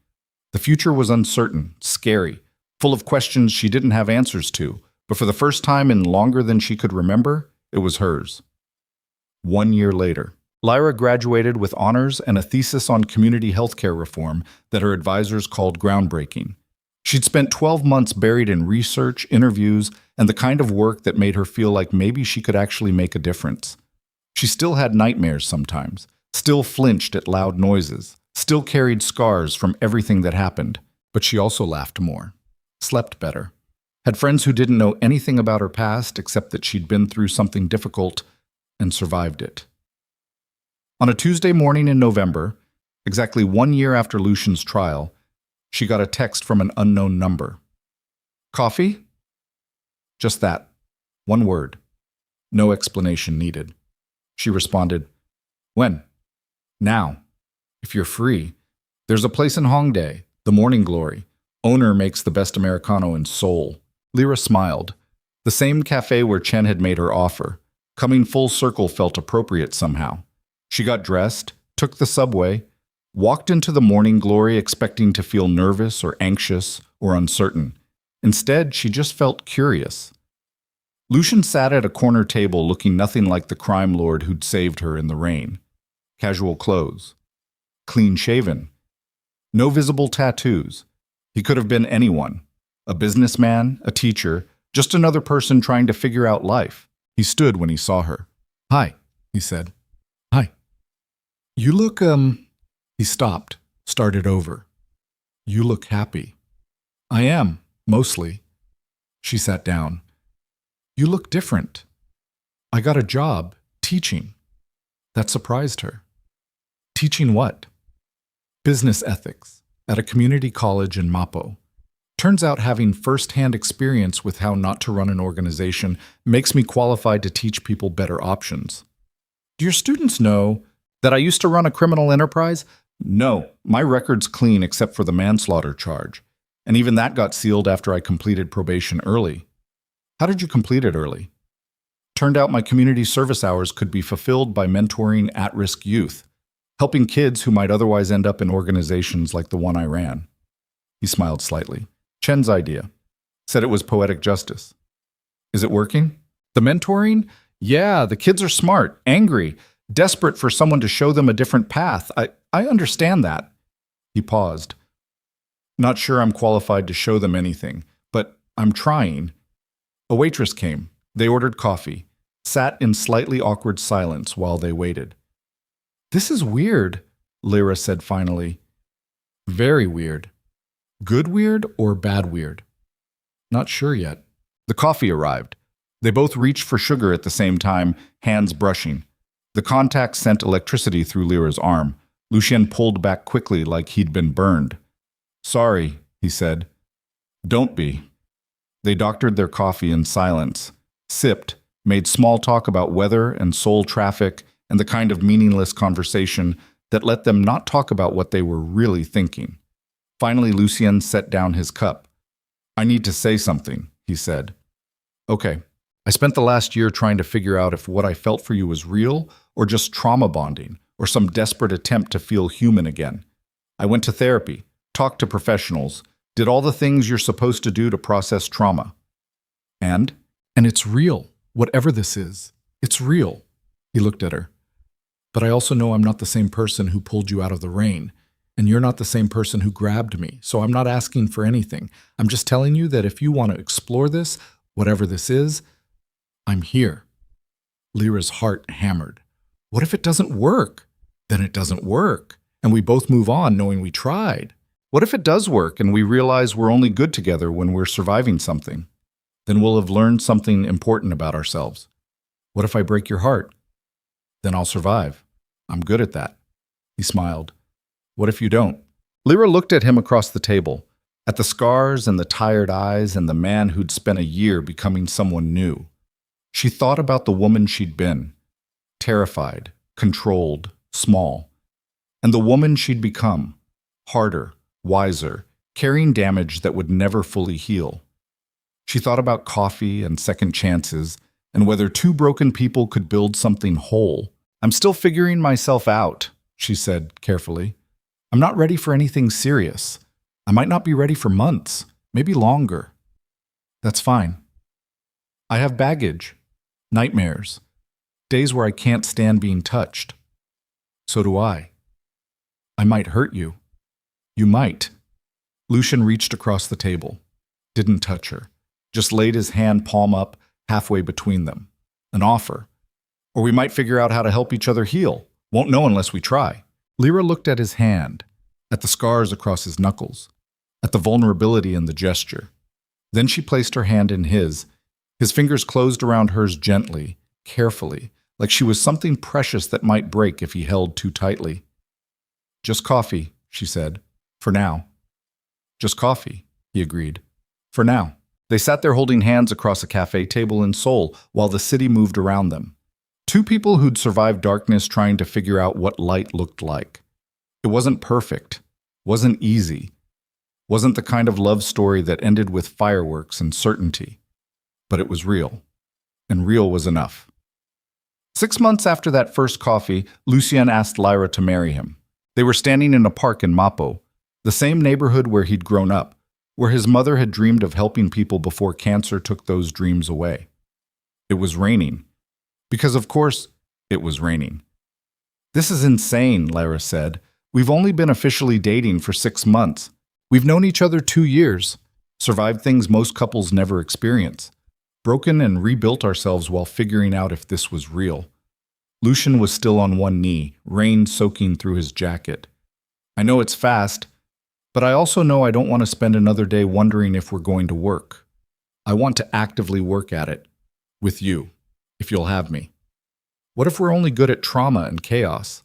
The future was uncertain, scary, full of questions she didn't have answers to, but for the first time in longer than she could remember, it was hers. 1 year later, Lyra graduated with honors and a thesis on community healthcare reform that her advisors called groundbreaking. She'd spent 12 months buried in research, interviews, and the kind of work that made her feel like maybe she could actually make a difference. She still had nightmares sometimes, still flinched at loud noises, still carried scars from everything that happened, but she also laughed more, slept better, had friends who didn't know anything about her past except that she'd been through something difficult and survived it. On a Tuesday morning in November, exactly 1 year after Lucien's trial, she got a text from an unknown number. "Coffee?" Just that. One word. No explanation needed. She responded, "When?" "Now. If you're free. There's a place in Hongdae, the Morning Glory. Owner makes the best Americano in Seoul." Lyra smiled. The same cafe where Chen had made her offer. Coming full circle felt appropriate somehow. She got dressed, took the subway, walked into the Morning Glory expecting to feel nervous or anxious or uncertain. Instead, she just felt curious. Lucien sat at a corner table looking nothing like the crime lord who'd saved her in the rain. Casual clothes. Clean-shaven. No visible tattoos. He could have been anyone. A businessman, a teacher, just another person trying to figure out life. He stood when he saw her. "Hi," he said. "Hi. You look, He stopped, started over. "You look happy." "I am, mostly." She sat down. "You look different." "I got a job, teaching." That surprised her. "Teaching what?" "Business ethics, at a community college in Mapo. Turns out having first-hand experience with how not to run an organization makes me qualified to teach people better options." "Do your students know that I used to run a criminal enterprise?" "No, my record's clean except for the manslaughter charge. And even that got sealed after I completed probation early." "How did you complete it early?" "Turned out my community service hours could be fulfilled by mentoring at-risk youth. helping kids who might otherwise end up in organizations like the one I ran. He smiled slightly. Chen's idea. Said it was poetic justice. Is it working? The mentoring? Yeah, the kids are smart, angry, desperate for someone to show them a different path. I understand that. He paused. Not sure I'm qualified to show them anything, but I'm trying. A waitress came. They ordered coffee, sat in slightly awkward silence while they waited. This is weird, Lyra said finally. Very weird. Good weird or bad weird? Not sure yet. The coffee arrived. They both reached for sugar at the same time, hands brushing. The contact sent electricity through Lyra's arm. Lucien pulled back quickly like he'd been burned. Sorry, he said. Don't be. They doctored their coffee in silence, sipped, made small talk about weather and Seoul traffic and the kind of meaningless conversation that let them not talk about what they were really thinking. Finally, Lucien set down his cup. I need to say something, he said. Okay. I spent the last year trying to figure out if what I felt for you was real or just trauma bonding or some desperate attempt to feel human again. I went to therapy, talked to professionals, did all the things you're supposed to do to process trauma. And it's real, whatever this is. It's real. He looked at her. But I also know I'm not the same person who pulled you out of the rain, and you're not the same person who grabbed me, so I'm not asking for anything. I'm just telling you that if you want to explore this, whatever this is, I'm here. Lyra's heart hammered. What if it doesn't work? Then it doesn't work, and we both move on knowing we tried. What if it does work and we realize we're only good together when we're surviving something? Then we'll have learned something important about ourselves. What if I break your heart? Then I'll survive. I'm good at that. He smiled. What if you don't? Lyra looked at him across the table, at the scars and the tired eyes and the man who'd spent a year becoming someone new. She thought about the woman she'd been, terrified, controlled, small, and the woman she'd become, harder, wiser, carrying damage that would never fully heal. She thought about coffee and second chances and whether two broken people could build something whole. I'm still figuring myself out, she said carefully. I'm not ready for anything serious. I might not be ready for months, maybe longer. That's fine. I have baggage, nightmares, days where I can't stand being touched. So do I. I might hurt you. You might. Lucien reached across the table, didn't touch her, just laid his hand palm up halfway between them. An offer. Or we might figure out how to help each other heal. Won't know unless we try. Lyra looked at his hand, at the scars across his knuckles, at the vulnerability in the gesture. Then she placed her hand in his. His fingers closed around hers gently, carefully, like she was something precious that might break if he held too tightly. Just coffee, she said. For now. Just coffee, he agreed. For now. They sat there holding hands across a cafe table in Seoul while the city moved around them. Two people who'd survived darkness trying to figure out what light looked like. It wasn't perfect, wasn't easy, wasn't the kind of love story that ended with fireworks and certainty. But it was real, and real was enough. 6 months after that first coffee, Lucien asked Lyra to marry him. They were standing in a park in Mapo, the same neighborhood where he'd grown up, where his mother had dreamed of helping people before cancer took those dreams away. It was raining. Because, of course, it was raining. This is insane, Lyra said. We've only been officially dating for 6 months. We've known each other 2 years, survived things most couples never experience, broken and rebuilt ourselves while figuring out if this was real. Lucien was still on one knee, rain soaking through his jacket. I know it's fast, but I also know I don't want to spend another day wondering if we're going to work. I want to actively work at it. With you. If you'll have me. What if we're only good at trauma and chaos?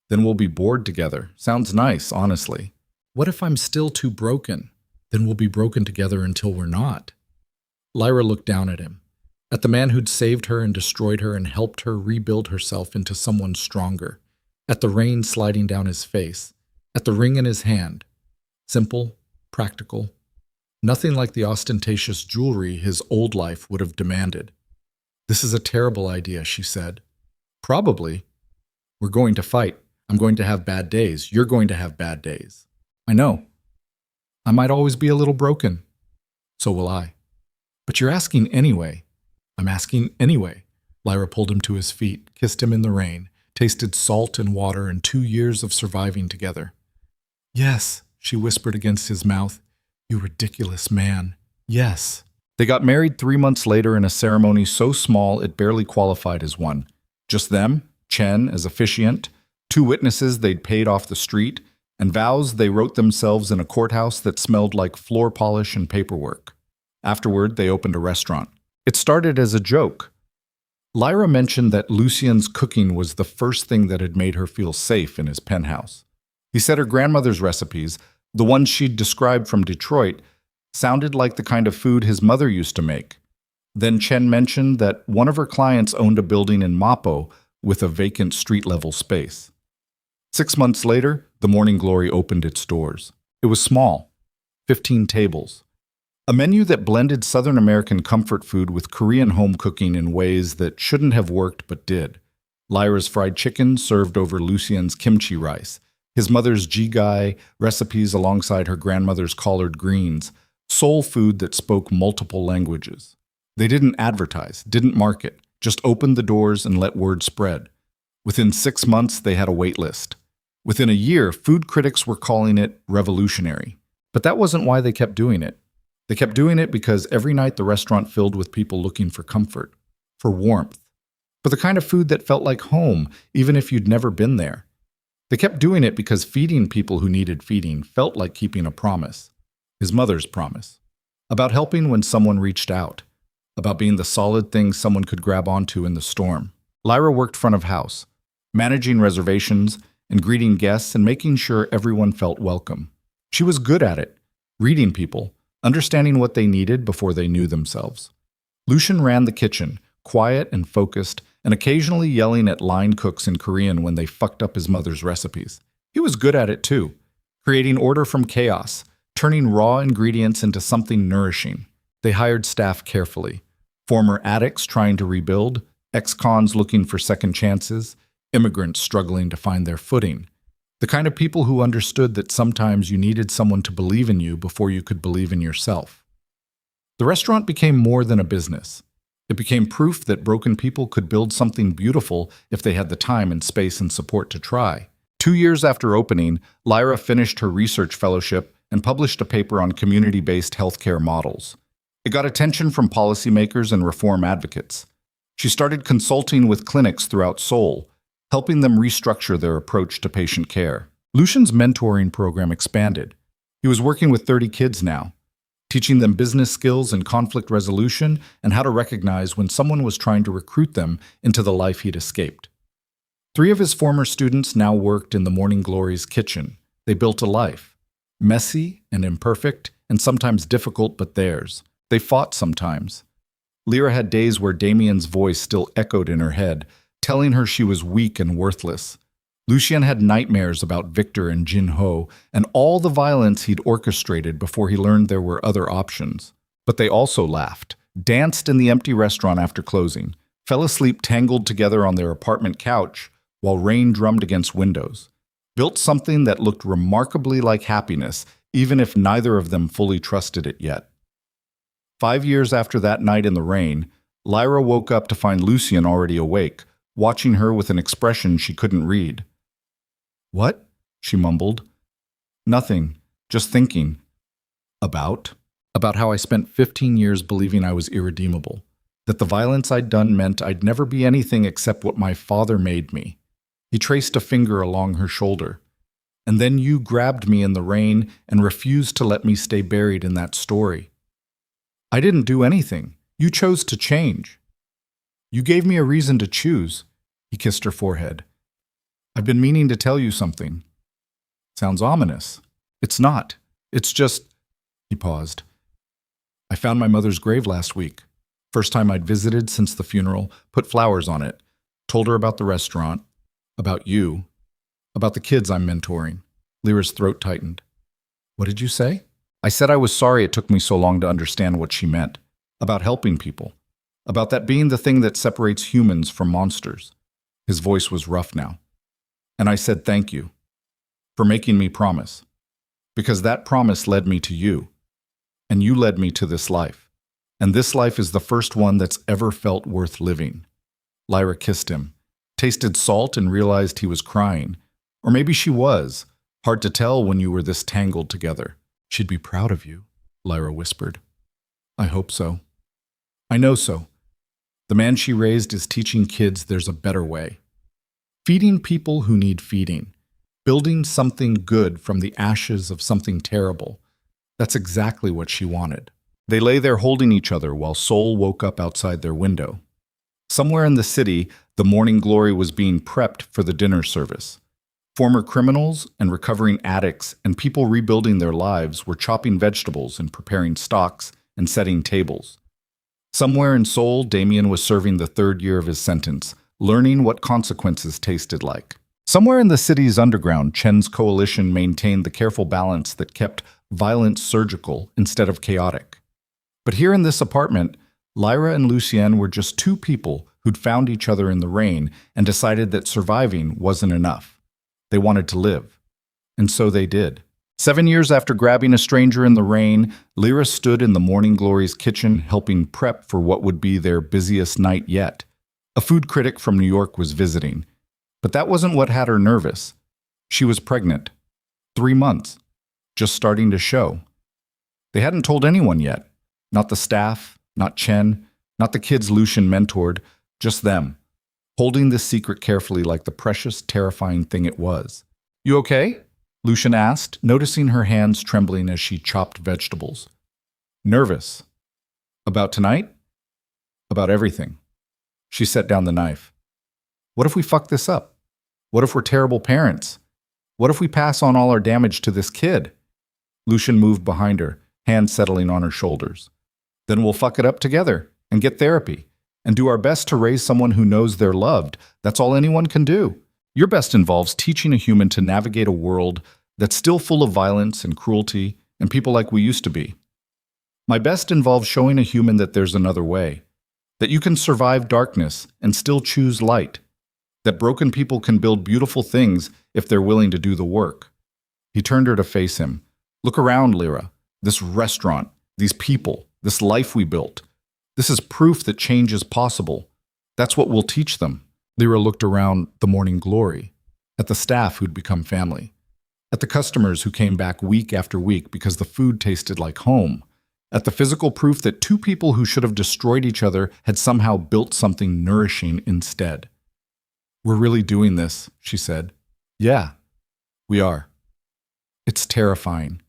Then we'll be bored together. Sounds nice, honestly. What if I'm still too broken? Then we'll be broken together until we're not. Lyra looked down at him, at the man who'd saved her and destroyed her and helped her rebuild herself into someone stronger, at the rain sliding down his face, at the ring in his hand. Simple, practical, nothing like the ostentatious jewelry his old life would have demanded. This is a terrible idea, she said. Probably. We're going to fight. I'm going to have bad days. You're going to have bad days. I know. I might always be a little broken. So will I. But you're asking anyway. I'm asking anyway. Lyra pulled him to his feet, kissed him in the rain, tasted salt and water and 2 years of surviving together. Yes, she whispered against his mouth. You ridiculous man. Yes. They got married 3 months later in a ceremony so small it barely qualified as one. Just them, Chen as officiant, 2 witnesses they'd paid off the street, and vows they wrote themselves in a courthouse that smelled like floor polish and paperwork. Afterward, they opened a restaurant. It started as a joke. Lyra mentioned that Lucien's cooking was the first thing that had made her feel safe in his penthouse. He said her grandmother's recipes, the ones she'd described from Detroit, sounded like the kind of food his mother used to make. Then Chen mentioned that one of her clients owned a building in Mapo with a vacant street-level space. 6 months later, the Morning Glory opened its doors. It was small, 15 tables. A menu that blended Southern American comfort food with Korean home cooking in ways that shouldn't have worked but did. Lyra's fried chicken served over Lucien's kimchi rice, his mother's jigae recipes alongside her grandmother's collard greens, soul food that spoke multiple languages. They didn't advertise, didn't market, just opened the doors and let word spread. Within 6 months, they had a wait list. Within a year, food critics were calling it revolutionary. But that wasn't why they kept doing it. They kept doing it because every night the restaurant filled with people looking for comfort, for warmth, for the kind of food that felt like home, even if you'd never been there. They kept doing it because feeding people who needed feeding felt like keeping a promise, his mother's promise, about helping when someone reached out, about being the solid thing someone could grab onto in the storm. Lyra worked front of house, managing reservations and greeting guests and making sure everyone felt welcome. She was good at it, reading people, understanding what they needed before they knew themselves. Lucien ran the kitchen, quiet and focused, and occasionally yelling at line cooks in Korean when they fucked up his mother's recipes. He was good at it too, creating order from chaos, turning raw ingredients into something nourishing. They hired staff carefully. Former addicts trying to rebuild, ex-cons looking for second chances, immigrants struggling to find their footing. The kind of people who understood that sometimes you needed someone to believe in you before you could believe in yourself. The restaurant became more than a business. It became proof that broken people could build something beautiful if they had the time and space and support to try. 2 years after opening, Lyra finished her research fellowship and published a paper on community-based healthcare models. It got attention from policymakers and reform advocates. She started consulting with clinics throughout Seoul, helping them restructure their approach to patient care. Lucien's mentoring program expanded. He was working with 30 kids now, teaching them business skills and conflict resolution and how to recognize when someone was trying to recruit them into the life he'd escaped. 3 of his former students now worked in the Morning Glory's kitchen. They built a life, messy and imperfect and sometimes difficult, but theirs. They fought sometimes. Lyra had days where Damien's voice still echoed in her head, telling her she was weak and worthless. Lucien had nightmares about Victor and Jin Ho and all the violence he'd orchestrated before he learned there were other options. But they also laughed, danced in the empty restaurant after closing, fell asleep tangled together on their apartment couch while rain drummed against windows, built something that looked remarkably like happiness, even if neither of them fully trusted it yet. 5 years after that night in the rain, Lyra woke up to find Lucien already awake, watching her with an expression she couldn't read. "What?" she mumbled. "Nothing. Just thinking." About how I spent 15 years believing I was irredeemable, that the violence I'd done meant I'd never be anything except what my father made me. He traced a finger along her shoulder. "And then you grabbed me in the rain and refused to let me stay buried in that story. I didn't do anything. You chose to change. You gave me a reason to choose." He kissed her forehead. "I've been meaning to tell you something." "Sounds ominous." "It's not. It's just—" He paused. "I found my mother's grave last week. First time I'd visited since the funeral, put flowers on it, told her about the restaurant, about you, about the kids I'm mentoring." Lyra's throat tightened. "What did you say?" "I said I was sorry it took me so long to understand what she meant. About helping people. About that being the thing that separates humans from monsters." His voice was rough now. And I said thank you for making me promise, because that promise led me to you, and you led me to this life. And this life is the first one that's ever felt worth living. Lyra kissed him, tasted salt and realized he was crying. Or maybe she was. Hard to tell when you were this tangled together. She'd be proud of you, Lyra whispered. I hope so. I know so. The man she raised is teaching kids there's a better way. Feeding people who need feeding. Building something good from the ashes of something terrible. That's exactly what she wanted. They lay there holding each other while Seoul woke up outside their window. Somewhere in the city, the morning glory was being prepped for the dinner service. Former criminals and recovering addicts and people rebuilding their lives were chopping vegetables and preparing stocks and setting tables. Somewhere in Seoul, Damien was serving the third year of his sentence, learning what consequences tasted like. Somewhere in the city's underground, Chen's coalition maintained the careful balance that kept violence surgical instead of chaotic. But here in this apartment, Lyra and Lucien were just two people who'd found each other in the rain and decided that surviving wasn't enough. They wanted to live. And so they did. 7 years after grabbing a stranger in the rain, Lyra stood in the Morning Glory's kitchen helping prep for what would be their busiest night yet. A food critic from New York was visiting. But that wasn't what had her nervous. She was pregnant. 3 months. Just starting to show. They hadn't told anyone yet. Not the staff, not Chen, not the kids Lucien mentored, just them, holding this secret carefully like the precious, terrifying thing it was. You okay? Lucien asked, noticing her hands trembling as she chopped vegetables. Nervous. About tonight? About everything. She set down the knife. What if we fuck this up? What if we're terrible parents? What if we pass on all our damage to this kid? Lucien moved behind her, hands settling on her shoulders. Then we'll fuck it up together and get therapy and do our best to raise someone who knows they're loved. That's all anyone can do. Your best involves teaching a human to navigate a world that's still full of violence and cruelty and people like we used to be. My best involves showing a human that there's another way, that you can survive darkness and still choose light, that broken people can build beautiful things if they're willing to do the work. He turned her to face him. Look around, Lyra. This restaurant, these people, this life we built. This is proof that change is possible. That's what we'll teach them. Lyra looked around the Morning Glory, at the staff who'd become family, at the customers who came back week after week because the food tasted like home, at the physical proof that two people who should have destroyed each other had somehow built something nourishing instead. We're really doing this, she said. Yeah, we are. It's terrifying.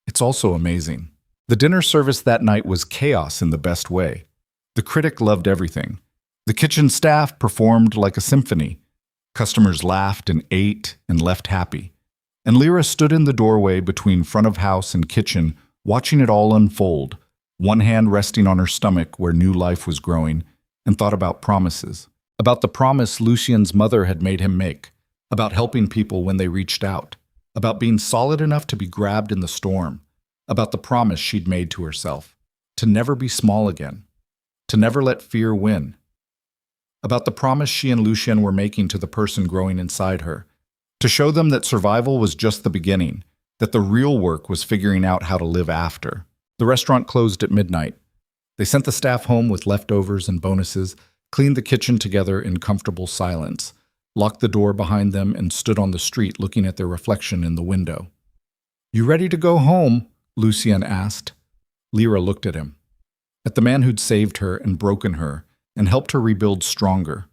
It's also amazing. The dinner service that night was chaos in the best way. The critic loved everything. The kitchen staff performed like a symphony. Customers laughed and ate and left happy. And Lyra stood in the doorway between front of house and kitchen, watching it all unfold, one hand resting on her stomach where new life was growing, and thought about promises. About the promise Lucien's mother had made him make, about helping people when they reached out, about being solid enough to be grabbed in the storm, about the promise she'd made to herself, to never be small again, to never let fear win, about the promise she and Lucien were making to the person growing inside her, to show them that survival was just the beginning, that the real work was figuring out how to live after. The restaurant closed at midnight. They sent the staff home with leftovers and bonuses, cleaned the kitchen together in comfortable silence, locked the door behind them, and stood on the street looking at their reflection in the window. You ready to go home? Lucien asked. Lyra looked at him, at the man who'd saved her and broken her and helped her rebuild stronger,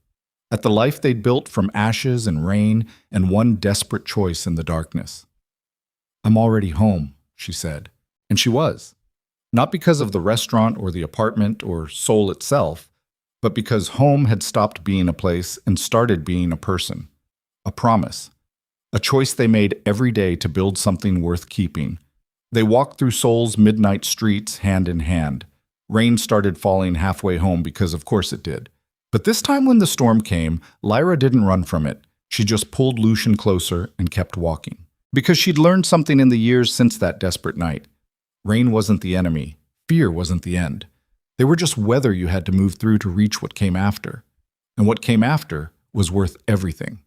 at the life they'd built from ashes and rain and one desperate choice in the darkness. I'm already home, she said. And she was. Not because of the restaurant or the apartment or Seoul itself, but because home had stopped being a place and started being a person, a promise, a choice they made every day to build something worth keeping. They walked through Seoul's midnight streets hand in hand. Rain started falling halfway home because of course it did. But this time when the storm came, Lyra didn't run from it. She just pulled Lucien closer and kept walking. Because she'd learned something in the years since that desperate night. Rain wasn't the enemy. Fear wasn't the end. They were just weather you had to move through to reach what came after. And what came after was worth everything.